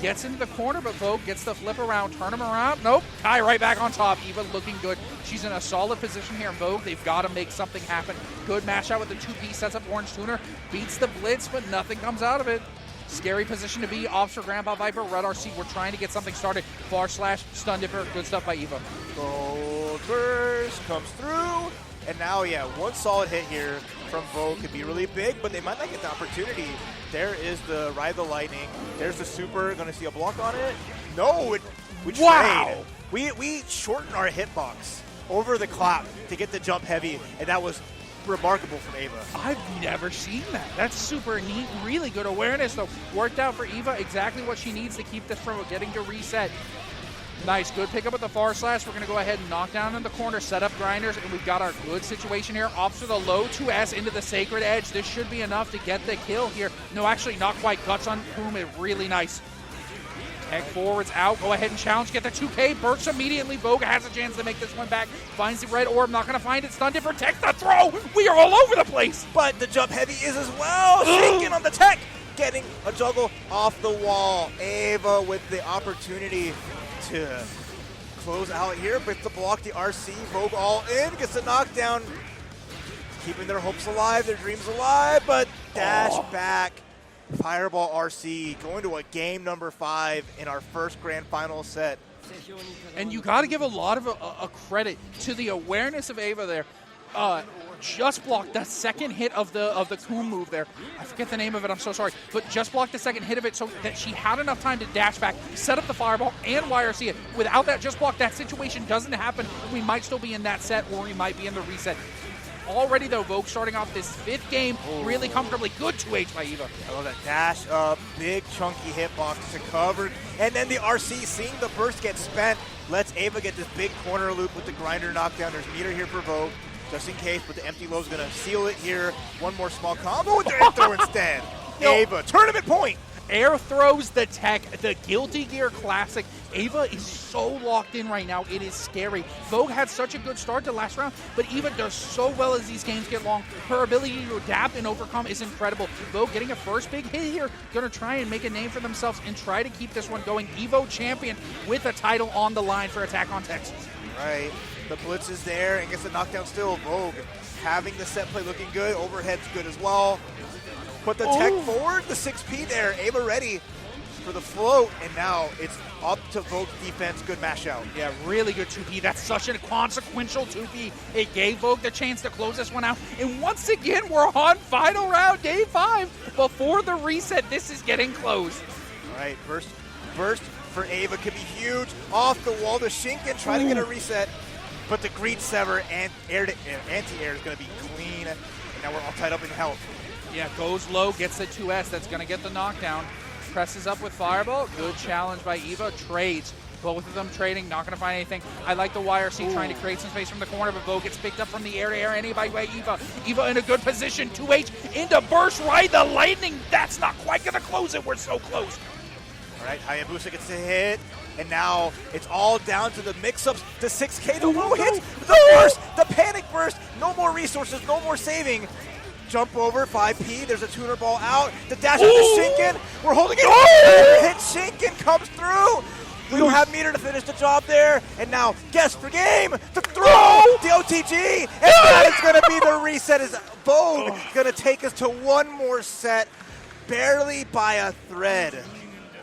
Gets into the corner, but Vogue gets the flip around, turn him around. Nope, Kai right back on top. Eva looking good. She's in a solid position here. Vogue, they've got to make something happen. Good match out with the 2P, sets up Orange Tuner. Beats the blitz, but nothing comes out of it. Scary position to be. Off for Grandpa Viper. Red RC, we're trying to get something started. Far slash, stun dipper. Good stuff by Eva. Gold burst comes through. And now, yeah, one solid hit here from Vogue could be really big, but they might not get the opportunity. There is the Ride the Lightning. There's the super. Going to see a block on it? No, we trade. We shortened our hitbox over the clap to get the jump heavy, and that was remarkable from Ava. I've never seen that. That's super neat. Really good awareness, though. Worked out for Eva exactly what she needs to keep this from getting to reset. Nice, good pickup with the far slash. We're going to go ahead and knock down in the corner, set up grinders, and we've got our good situation here. Opts for the low 2S into the Sacred Edge. This should be enough to get the kill here. No, actually, not quite. Guts on Boom is really nice. Tech forwards out. Go ahead and challenge. Get the 2K. Bursts immediately. Vogue has a chance to make this one back. Finds the red orb. Not going to find it. Stun dipper. Protect the throw. We are all over the place. But the jump heavy is as well. Shaking on the tech. Getting a juggle off the wall. Ava with the opportunity to close out here, but the block, the RC, Vogue all in, gets the knockdown, keeping their hopes alive, their dreams alive, but dash back. Fireball RC going to a game number 5 in our first grand final set. And you got to give a lot of a credit to the awareness of Ava there. Just blocked the second hit of the Coom move there. I forget the name of it, I'm so sorry. But just blocked the second hit of it so that she had enough time to dash back, set up the fireball, and YRC it. Without that just block, that situation doesn't happen. We might still be in that set, or we might be in the reset. Already, though, Vogue starting off this 5th game really comfortably. Good 2H by Eva. I love that dash up, big chunky hitbox to cover. And then the RC, seeing the burst get spent, lets Ava get this big corner loop with the grinder knockdown. There's meter here for Vogue, just in case, but the empty low is going to seal it here. One more small combo with the air throw instead. Ava, tournament point. Air throws the tech, the Guilty Gear Classic. Ava is so locked in right now, it is scary. Vogue had such a good start to last round, but Eva does so well as these games get long. Her ability to adapt and overcome is incredible. Vogue getting a first big hit here, gonna try and make a name for themselves and try to keep this one going. Evo champion with a title on the line for Attack on Texas. Right, the blitz is there and gets the knockdown still. Vogue having the set play looking good, overhead's good as well. Put the tech forward, the 6P there, Ava ready. for the float, and now it's up to Vogue's defense. Good mash out. Yeah, really good 2P. That's such a consequential 2P. It gave Vogue the chance to close this one out. And once again, we're on final round, game 5. Before the reset, this is getting close. All right, burst for Ava could be huge. Off the wall to Shinken, trying to get a reset. But the Greed Sever and anti-air is going to be clean. And now we're all tied up in health. Yeah, goes low, gets the 2S. That's going to get the knockdown. Presses up with Fireball. Good challenge by Eva. Trades. Both of them trading, not going to find anything. I like the YRC trying to create some space from the corner, but Vogue gets picked up from the air-to-air anyway by Eva. Eva in a good position. 2H into burst right. The lightning, that's not quite going to close it. We're so close. All right, Hayabusa gets a hit, and now it's all down to the mix-ups, the 6K, the low hits, the burst, the panic burst, no more resources, no more saving. Jump over, 5P, there's a tuner ball out, the dash up to Shinken, we're holding it, hit Shinken comes through. We don't have meter to finish the job there, and now guess for game, the throw, the OTG, and that is going to be the reset as Vogue going to take us to one more set, barely by a thread.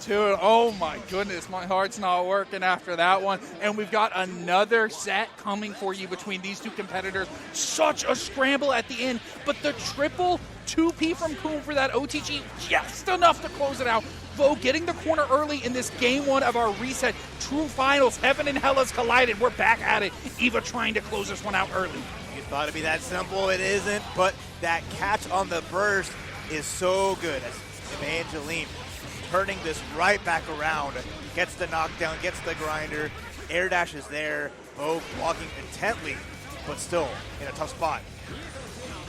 Dude, oh my goodness, my heart's not working after that one. And we've got another set coming for you between these two competitors. Such a scramble at the end, but the triple 2P from Coom for that OTG, just enough to close it out. Vogue getting the corner early in this game 1 of our reset. True finals, heaven and hell has collided. We're back at it. Eva trying to close this one out early. You thought it'd be that simple, it isn't, but that catch on the burst is so good as Evangeline turning this right back around, gets the knockdown, gets the grinder, air dash is there, Vogue walking intently, but still in a tough spot.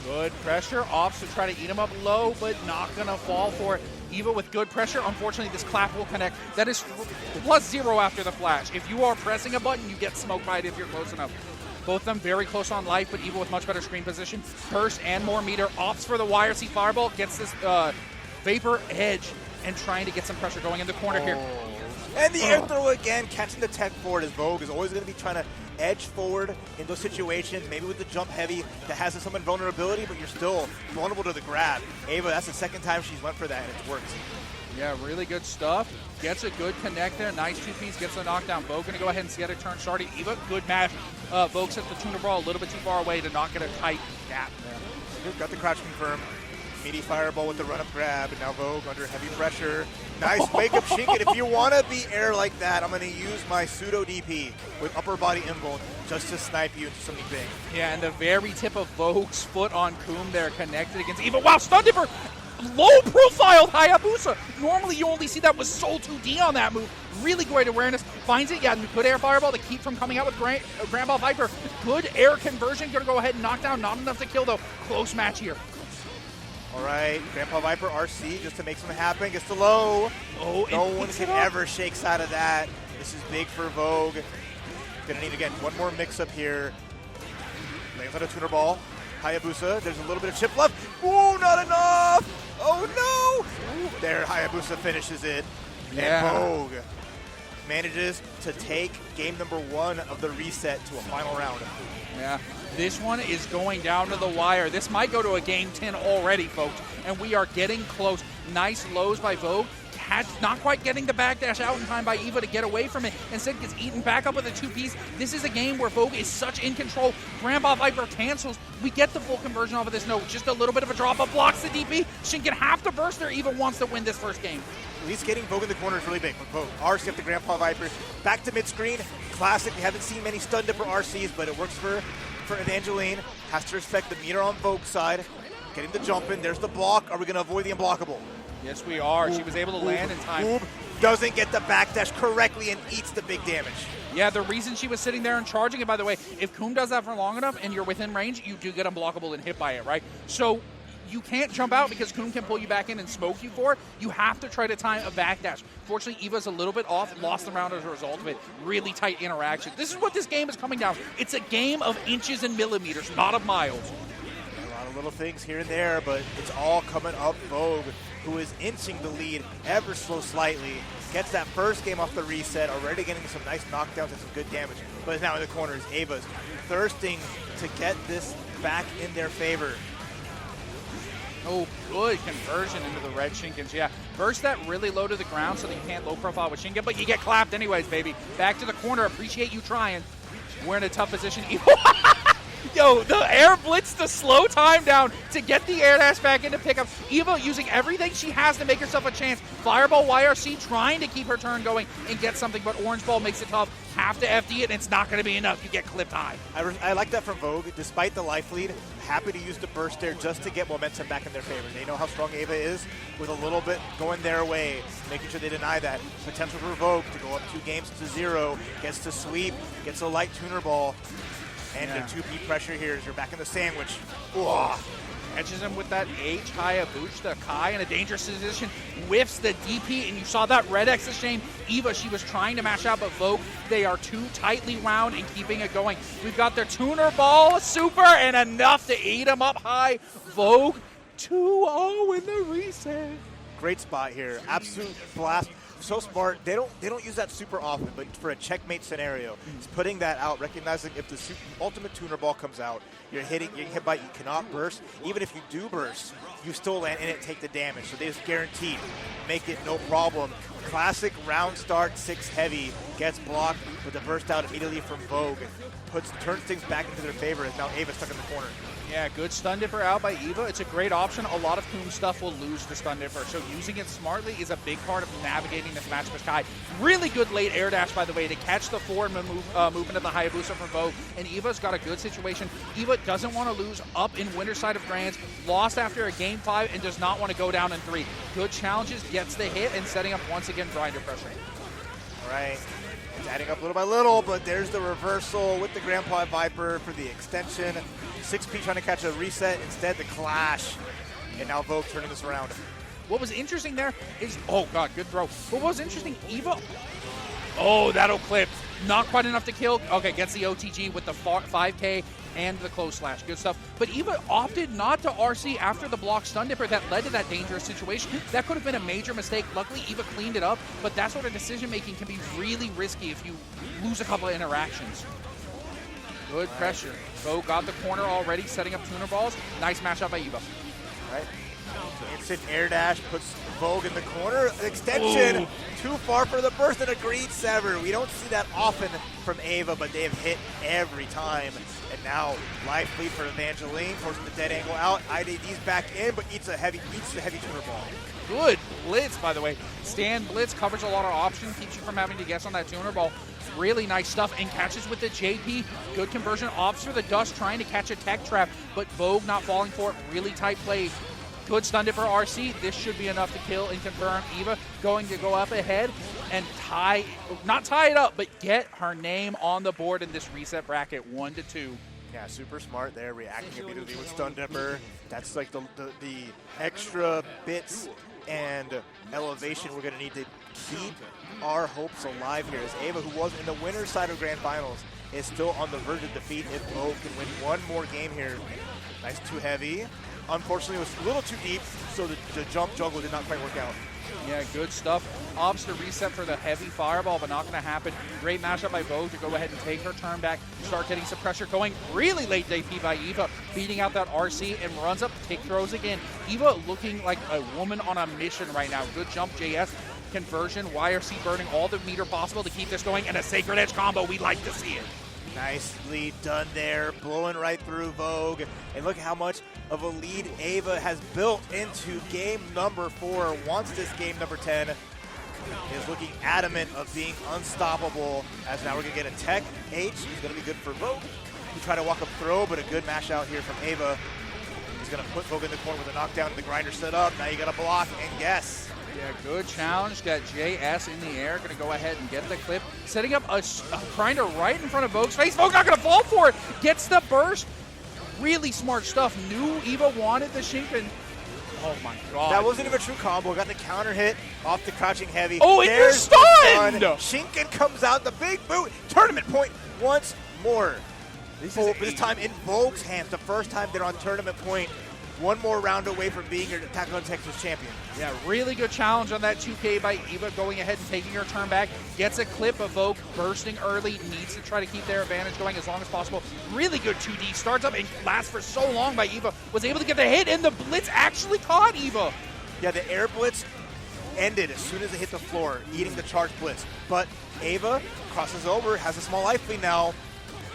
Good pressure, opts to try to eat him up low, but not gonna fall for it. Eva with good pressure, unfortunately this clap will connect. That is +0 after the flash. If you are pressing a button, you get smoked by it if you're close enough. Both of them very close on life, but Eva with much better screen position. Burst and more meter, opts for the YRC Fireball, gets this Vapor Edge, and trying to get some pressure going in the corner here. And the air throw again, catching the tech forward as Vogue is always going to be trying to edge forward in those situations, maybe with the jump heavy that has some invulnerability, but you're still vulnerable to the grab. Ava, that's the second time she's went for that, and it's worked. Yeah, really good stuff. Gets a good connect there. Nice 2Ps, gets the knockdown. Vogue going to go ahead and get a turn starting. Eva, good match. Vogue sets the tuner ball a little bit too far away to not get a tight gap there. Got the crouch confirmed. Meaty fireball with the run-up grab, and now Vogue under heavy pressure. Nice wake-up Shinken. If you want to be air like that, I'm going to use my pseudo DP with upper body invul just to snipe you into something big. Yeah, and the very tip of Vogue's foot on Coom there connected against Eva. Wow, stun dipper! Low-profile Hayabusa. Normally you only see that with Soul 2D on that move. Really great awareness. Finds it. Yeah, good air fireball to keep from coming out with Grandpa Viper. Good air conversion. Going to go ahead and knock down. Not enough to kill, though. Close match here. All right, Grandpa Viper RC just to make something happen. Gets the low. Oh, no one can ever shake out of that. This is big for Vogue. Gonna need, again, one more mix-up here. Lands on a tuner ball. Hayabusa, there's a little bit of chip left. Ooh, not enough! Oh, no! Ooh, there, Hayabusa finishes it. Yeah. And Vogue manages to take game number 1 of the reset to a final round. Yeah, this one is going down to the wire. This might go to a game 10 already, folks, and we are getting close. Nice lows by Vogue. Not quite getting the backdash out in time by Eva to get away from it. Instead gets eaten back up with a 2-piece. This is a game where Vogue is such in control. Grandpa Viper cancels. We get the full conversion off of this. No, just a little bit of a drop, but blocks the DP. Shinken have to burst there. Eva wants to win this first game. At least getting Vogue in the corner is really big. But Vogue, RC up to Grandpa Viper. Back to mid-screen. Classic. We haven't seen many stun dipper RCs, but it works for Evangeline. Has to respect the meter on Vogue's side. Getting the jump in. There's the block. Are we going to avoid the unblockable? Yes, we are. She was able to land in time. Doesn't get the backdash correctly and eats the big damage. Yeah, the reason she was sitting there and charging it, by the way, if Coom does that for long enough and you're within range, you do get unblockable and hit by it, right? So you can't jump out because Coom can pull you back in and smoke you for it. You have to try to time a backdash. Fortunately, Eva's a little bit off, lost the round as a result of it. Really tight interaction. This is what this game is coming down. It's a game of inches and millimeters, not of miles. A lot of little things here and there, but it's all coming up Vogue, who is inching the lead ever so slightly. Gets that first game off the reset, already getting some nice knockdowns and some good damage. But now in the corners, Ava's thirsting to get this back in their favor. Oh, good conversion into the red Shinkins. Yeah, burst that really low to the ground so that you can't low profile with Shinkin, but you get clapped anyways, baby. Back to the corner. Appreciate you trying. We're in a tough position. Yo, the air blitz to slow time down to get the air dash back into pickup. Evo using everything she has to make herself a chance. Fireball YRC trying to keep her turn going and get something, but Orange Ball makes it tough. Have to FD it, and it's not going to be enough. You get clipped high. I like that from Vogue. Despite the life lead, happy to use the burst there just to get momentum back in their favor. They know how strong Ava is with a little bit going their way, making sure they deny that. Potential for Vogue to go up 2-0, gets to sweep, gets a light tuner ball, and the 2P pressure here as you're back in the sandwich. Ooh. Catches him with that H Hayabusa. Kai in a dangerous position, whiffs the DP, and you saw that red X exchange. Eva, she was trying to mash out, but Vogue, they are too tightly wound and keeping it going. We've got their tuner ball, super, and enough to eat him up high. Vogue 2-0 in the reset. Great spot here. Absolute blast. So smart. They don't use that super often, but for a checkmate scenario, it's putting that out, recognizing if the ultimate tuner ball comes out, you're getting hit by, you cannot burst. Even if you do burst, you still land in it, take the damage. So they just guaranteed make it no problem. Classic round start 6 heavy gets blocked with the burst out immediately from Vogue. Turns things back into their favor as now Ava's stuck in the corner. Yeah, good stun dipper out by Eva. It's a great option. A lot of Coom stuff will lose the stun dipper, so using it smartly is a big part of navigating this match with Kai. Really good late air dash, by the way, to catch the forward movement of the Hayabusa from Vogue, and Eva's got a good situation. Eva doesn't want to lose up in winter side of Grands, lost after a game 5, and does not want to go down in 3. Good challenges, gets the hit, and setting up once again grinder pressure. All right. It's adding up little by little, but there's the reversal with the Grandpa Viper for the extension. 6P trying to catch a reset, instead the clash. And now Vogue turning this around. What was interesting there is, oh god, good throw. But what was interesting, Eva, oh, that'll clip. Not quite enough to kill. Okay, gets the OTG with the 5K and the close slash. Good stuff. But Eva opted not to RC after the block stun dipper that led to that dangerous situation. That could have been a major mistake. Luckily, Eva cleaned it up, but that sort of decision making can be really risky if you lose a couple of interactions. Good pressure. Vogue got the corner already, setting up tuner balls. Nice match up by Eva. All right. Instant air dash puts Vogue in the corner. Extension, ooh, too far for the burst and a green sever. We don't see that often from Ava, but they have hit every time. And now life lead for Evangeline, forcing the dead angle out. IDD's back in, but eats the heavy tuner ball. Good blitz, by the way. Stand blitz covers a lot of options, keeps you from having to guess on that tuner ball. Really nice stuff, and catches with the JP. Good conversion. Opts for the dust, trying to catch a tech trap, but Vogue not falling for it. Really tight play. Good stun dipper RC. This should be enough to kill and confirm. Eva going to go up ahead and not tie it up, but get her name on the board in this reset bracket, 1-2. Yeah, super smart there, reacting immediately with stun dipper. That's like the extra bits and elevation we're going to need to keep our hopes alive here. As Ava, who was in the winner's side of Grand Finals, is still on the verge of defeat if Vogue can win one more game here. Nice too heavy. Unfortunately, it was a little too deep, so the jump juggle did not quite work out. Yeah, good stuff. Opts to reset for the heavy fireball, but not going to happen. Great matchup by Vogue to go ahead and take her turn back, start getting some pressure going. Really late JP by Eva, beating out that RC and runs up, kick throws again. Eva looking like a woman on a mission right now. Good jump, JS. Conversion, YRC burning all the meter possible to keep this going, and a Sacred Edge combo. We like to see it. Nicely done there, blowing right through Vogue. And look how much of a lead Ava has built into game number 4. Wants this game number 10. Is looking adamant of being unstoppable, as now we're going to get a tech H. He's going to be good for Vogue. We try to walk up throw, but a good mash out here from Ava. He's going to put Vogue in the corner with a knockdown and the grinder set up. Now you got to block and guess. Yeah, good challenge. Got JS in the air. Going to go ahead and get the clip. Setting up a grinder right in front of Vogue's face. Vogue not going to fall for it. Gets the burst. Really smart stuff. Knew Eva wanted the Shinken. Oh my god. That wasn't even a true combo. Got the counter hit off the crouching heavy. Oh, and you're stunned! Shinken comes out, the big boot. Tournament point once more. This time in Vogue's hands. The first time they're on tournament point. one more round away from being your Attack on Texas champion. Yeah, really good challenge on that 2K by Eva, going ahead and taking her turn back. Gets a clip of Vogue bursting early, needs to try to keep their advantage going as long as possible. Really good 2D, starts up and lasts for so long by Eva. Was able to get the hit, and the blitz actually caught Eva. Yeah, the air blitz ended as soon as it hit the floor, eating the charge blitz. But Ava crosses over, has a small life lead now.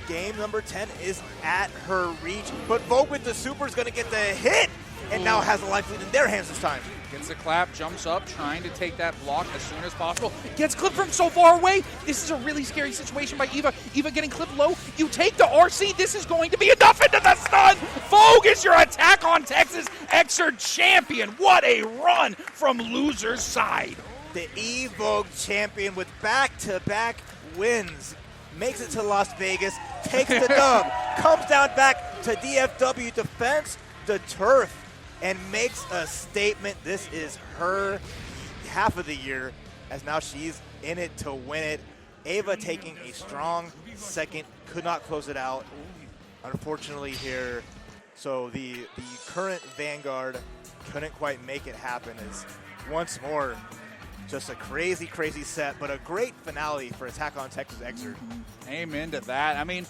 Game number 10 is at her reach, but Vogue with the super is going to get the hit, and now has a life lead in their hands this time. Gets the clap, jumps up, trying to take that block as soon as possible. Gets clipped from so far away. This is a really scary situation by Eva. Eva getting clipped low. You take the RC. This is going to be enough into the stun. Vogue is your Attack on Texas Xrd champion. What a run from loser's side. The Vogue champion with back-to-back wins. Makes it to Las Vegas, takes the dub, comes down back to DFW, defends the turf, and makes a statement. This is her half of the year, as now she's in it to win it. Ava taking a strong second, could not close it out, unfortunately here. So the current Vanguard couldn't quite make it happen, as once more, just a crazy, crazy set, but a great finale for Attack on Texas Xrd. Amen to that. I mean,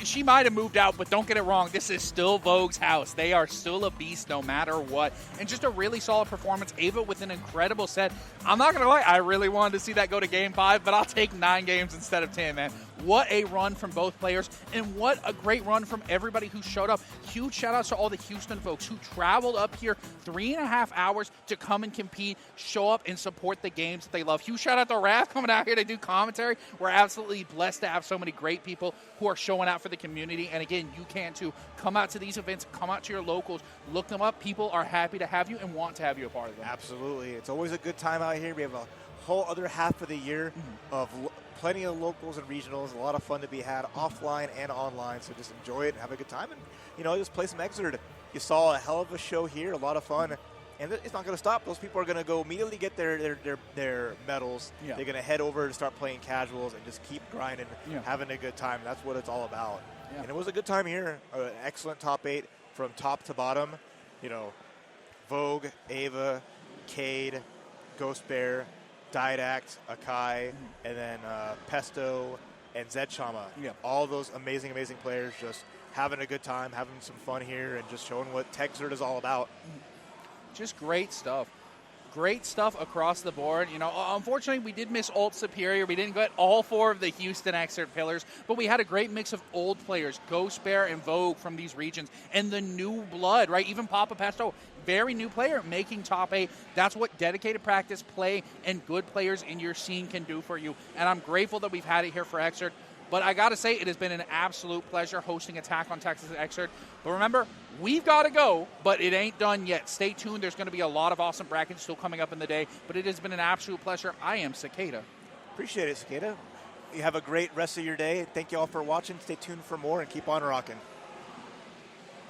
she might have moved out, but don't get it wrong. This is still Vogue's house. They are still a beast no matter what. And just a really solid performance. Ava with an incredible set. I'm not going to lie, I really wanted to see that go to Game 5, but I'll take 9 games instead of 10, man. What a run from both players, and what a great run from everybody who showed up. Huge shout-outs to all the Houston folks who traveled up here 3.5 hours to come and compete, show up, and support the games that they love. Huge shout-out to REV coming out here to do commentary. We're absolutely blessed to have so many great people who are showing out for the community, and again, you can too. Come out to these events, come out to your locals, look them up. People are happy to have you and want to have you a part of them. Absolutely. It's always a good time out here. We have a whole other half of the year of plenty of locals and regionals, a lot of fun to be had offline and online, so just enjoy it and have a good time, and just play some Xrd. You saw a hell of a show here, a lot of fun, and it's not going to stop. Those people are going to go immediately get their medals. Yeah. They're going to head over to start playing casuals and just keep grinding, having a good time. That's what it's all about. Yeah. And it was a good time here. An excellent top 8 from top to bottom. Vogue, Ava, Cade, Ghost Bear, Didact, Akai, and then Pesto and Zed Chama. Yeah. All those amazing, amazing players just having a good time, having some fun here, and just showing what Xrd is all about. Just great stuff. Great stuff across the board. Unfortunately, we did miss Ult Superior. We didn't get all 4 of the Houston Xrd pillars, but we had a great mix of old players, Ghost Bear and Vogue from these regions, and the new blood, right? Even Papa Pesto, very new player, making top 8. That's what dedicated practice, play, and good players in your scene can do for you. And I'm grateful that we've had it here for Xrd. But I got to say, it has been an absolute pleasure hosting Attack on Texas Xrd. But remember, we've got to go, but it ain't done yet. Stay tuned. There's going to be a lot of awesome brackets still coming up in the day. But it has been an absolute pleasure. I am Cicada. Appreciate it, Cicada. You have a great rest of your day. Thank you all for watching. Stay tuned for more and keep on rocking.